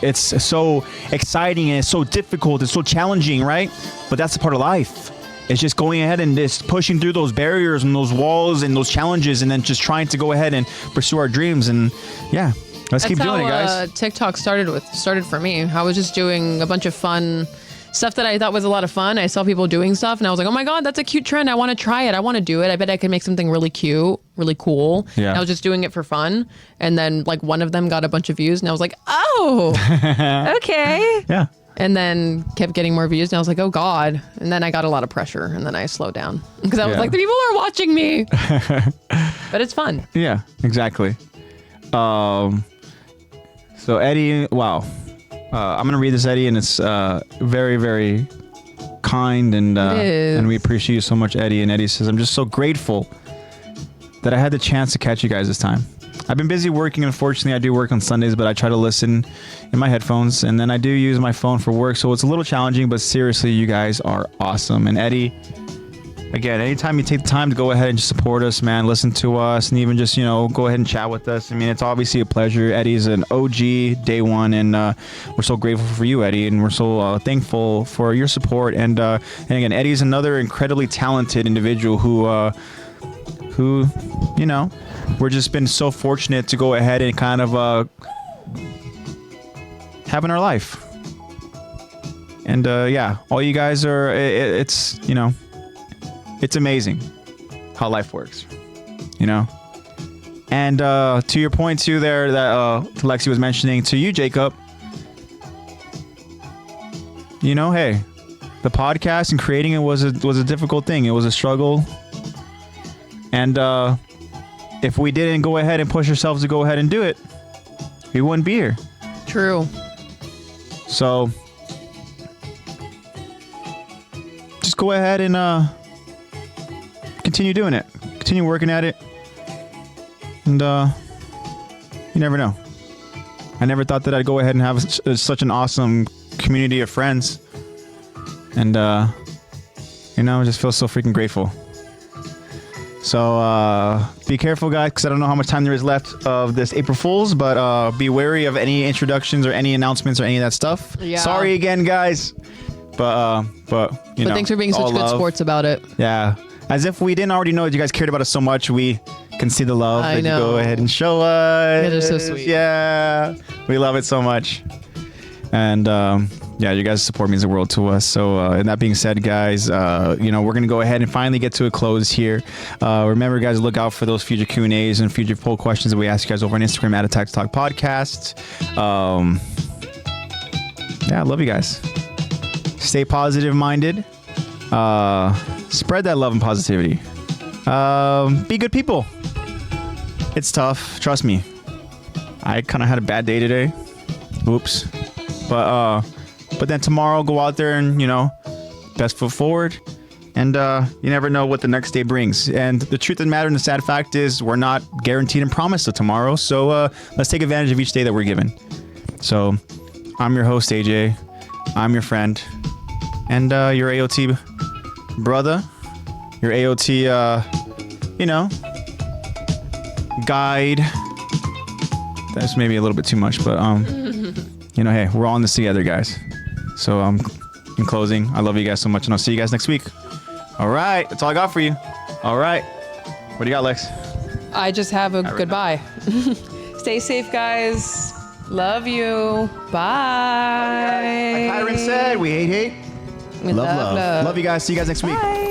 so exciting and it's so difficult, it's so challenging, right? But that's a part of life. It's just going ahead and just pushing through those barriers and those walls and those challenges, and then just trying to go ahead and pursue our dreams. And yeah, let's keep doing it, guys. TikTok started for me. I was just doing a bunch of fun stuff that I thought was a lot of fun. I saw people doing stuff and I was like, oh my God, that's a cute trend. I want to try it. I want to do it. I bet I can make something really cute, really cool. Yeah. And I was just doing it for fun. And then like one of them got a bunch of views and I was like, oh, okay. Yeah. And then kept getting more views and I was like, oh God. And then I got a lot of pressure and then I slowed down because I was like, the people are watching me. But it's fun. Yeah, exactly. So Eddie, wow. I'm gonna read this, Eddie, and it's very, very kind, and we appreciate you so much, Eddie. And Eddie says, I'm just so grateful that I had the chance to catch you guys this time. I've been busy working. Unfortunately, I do work on Sundays, but I try to listen in my headphones, and then I do use my phone for work, so it's a little challenging, but seriously, you guys are awesome. And Eddie, again, anytime you take the time to go ahead and just support us, man, listen to us, and even just, you know, go ahead and chat with us. I mean, it's obviously a pleasure. Eddie's an OG day one, and we're so grateful for you, Eddie, and we're so thankful for your support. And again, Eddie's another incredibly talented individual who, you know, we're just been so fortunate to go ahead and kind of have in our life. And yeah, all you guys are, it's, you know, it's amazing how life works, you know? And to your point too there that Lexi was mentioning, to you, Jacob, you know, hey, the podcast and creating it was a difficult thing. It was a struggle. And if we didn't go ahead and push ourselves to go ahead and do it, we wouldn't be here. True. So just go ahead and continue doing it. Continue working at it. And you never know. I never thought that I'd go ahead and have such an awesome community of friends. And you know, I just feel so freaking grateful. So be careful, guys, because I don't know how much time there is left of this April Fool's, but be wary of any introductions or any announcements or any of that stuff. Yeah. Sorry again, guys. But you know, thanks for being such good sports about it. Yeah. As if we didn't already know that you guys cared about us so much, we can see the love that you go ahead and show us. It is so sweet. Yeah. We love it so much. And yeah, you guys' support means the world to us. So, and that being said, guys, you know, we're going to go ahead and finally get to a close here. Remember, guys, look out for those future Q&As and future poll questions that we ask you guys over on Instagram at Attack Talk Podcast. Yeah, I love you guys. Stay positive-minded. Spread that love and positivity. Be good people. It's tough. Trust me. I kind of had a bad day today. Oops. But then tomorrow, go out there and, you know, best foot forward. And you never know what the next day brings. And the truth of the matter and the sad fact is we're not guaranteed and promised of tomorrow. So let's take advantage of each day that we're given. So I'm your host, AJ. I'm your friend. And your AOT brother. Your AOT, you know, guide. That's maybe a little bit too much, but you know, hey, we're all in this together, guys. So in closing, I love you guys so much, and I'll see you guys next week. All right, that's all I got for you. All right, what do you got, Lex? I just have a goodbye. Stay safe, guys. Love you. Bye. Like Kyron said, we hate. We love. Love you guys. See you guys next week. Bye.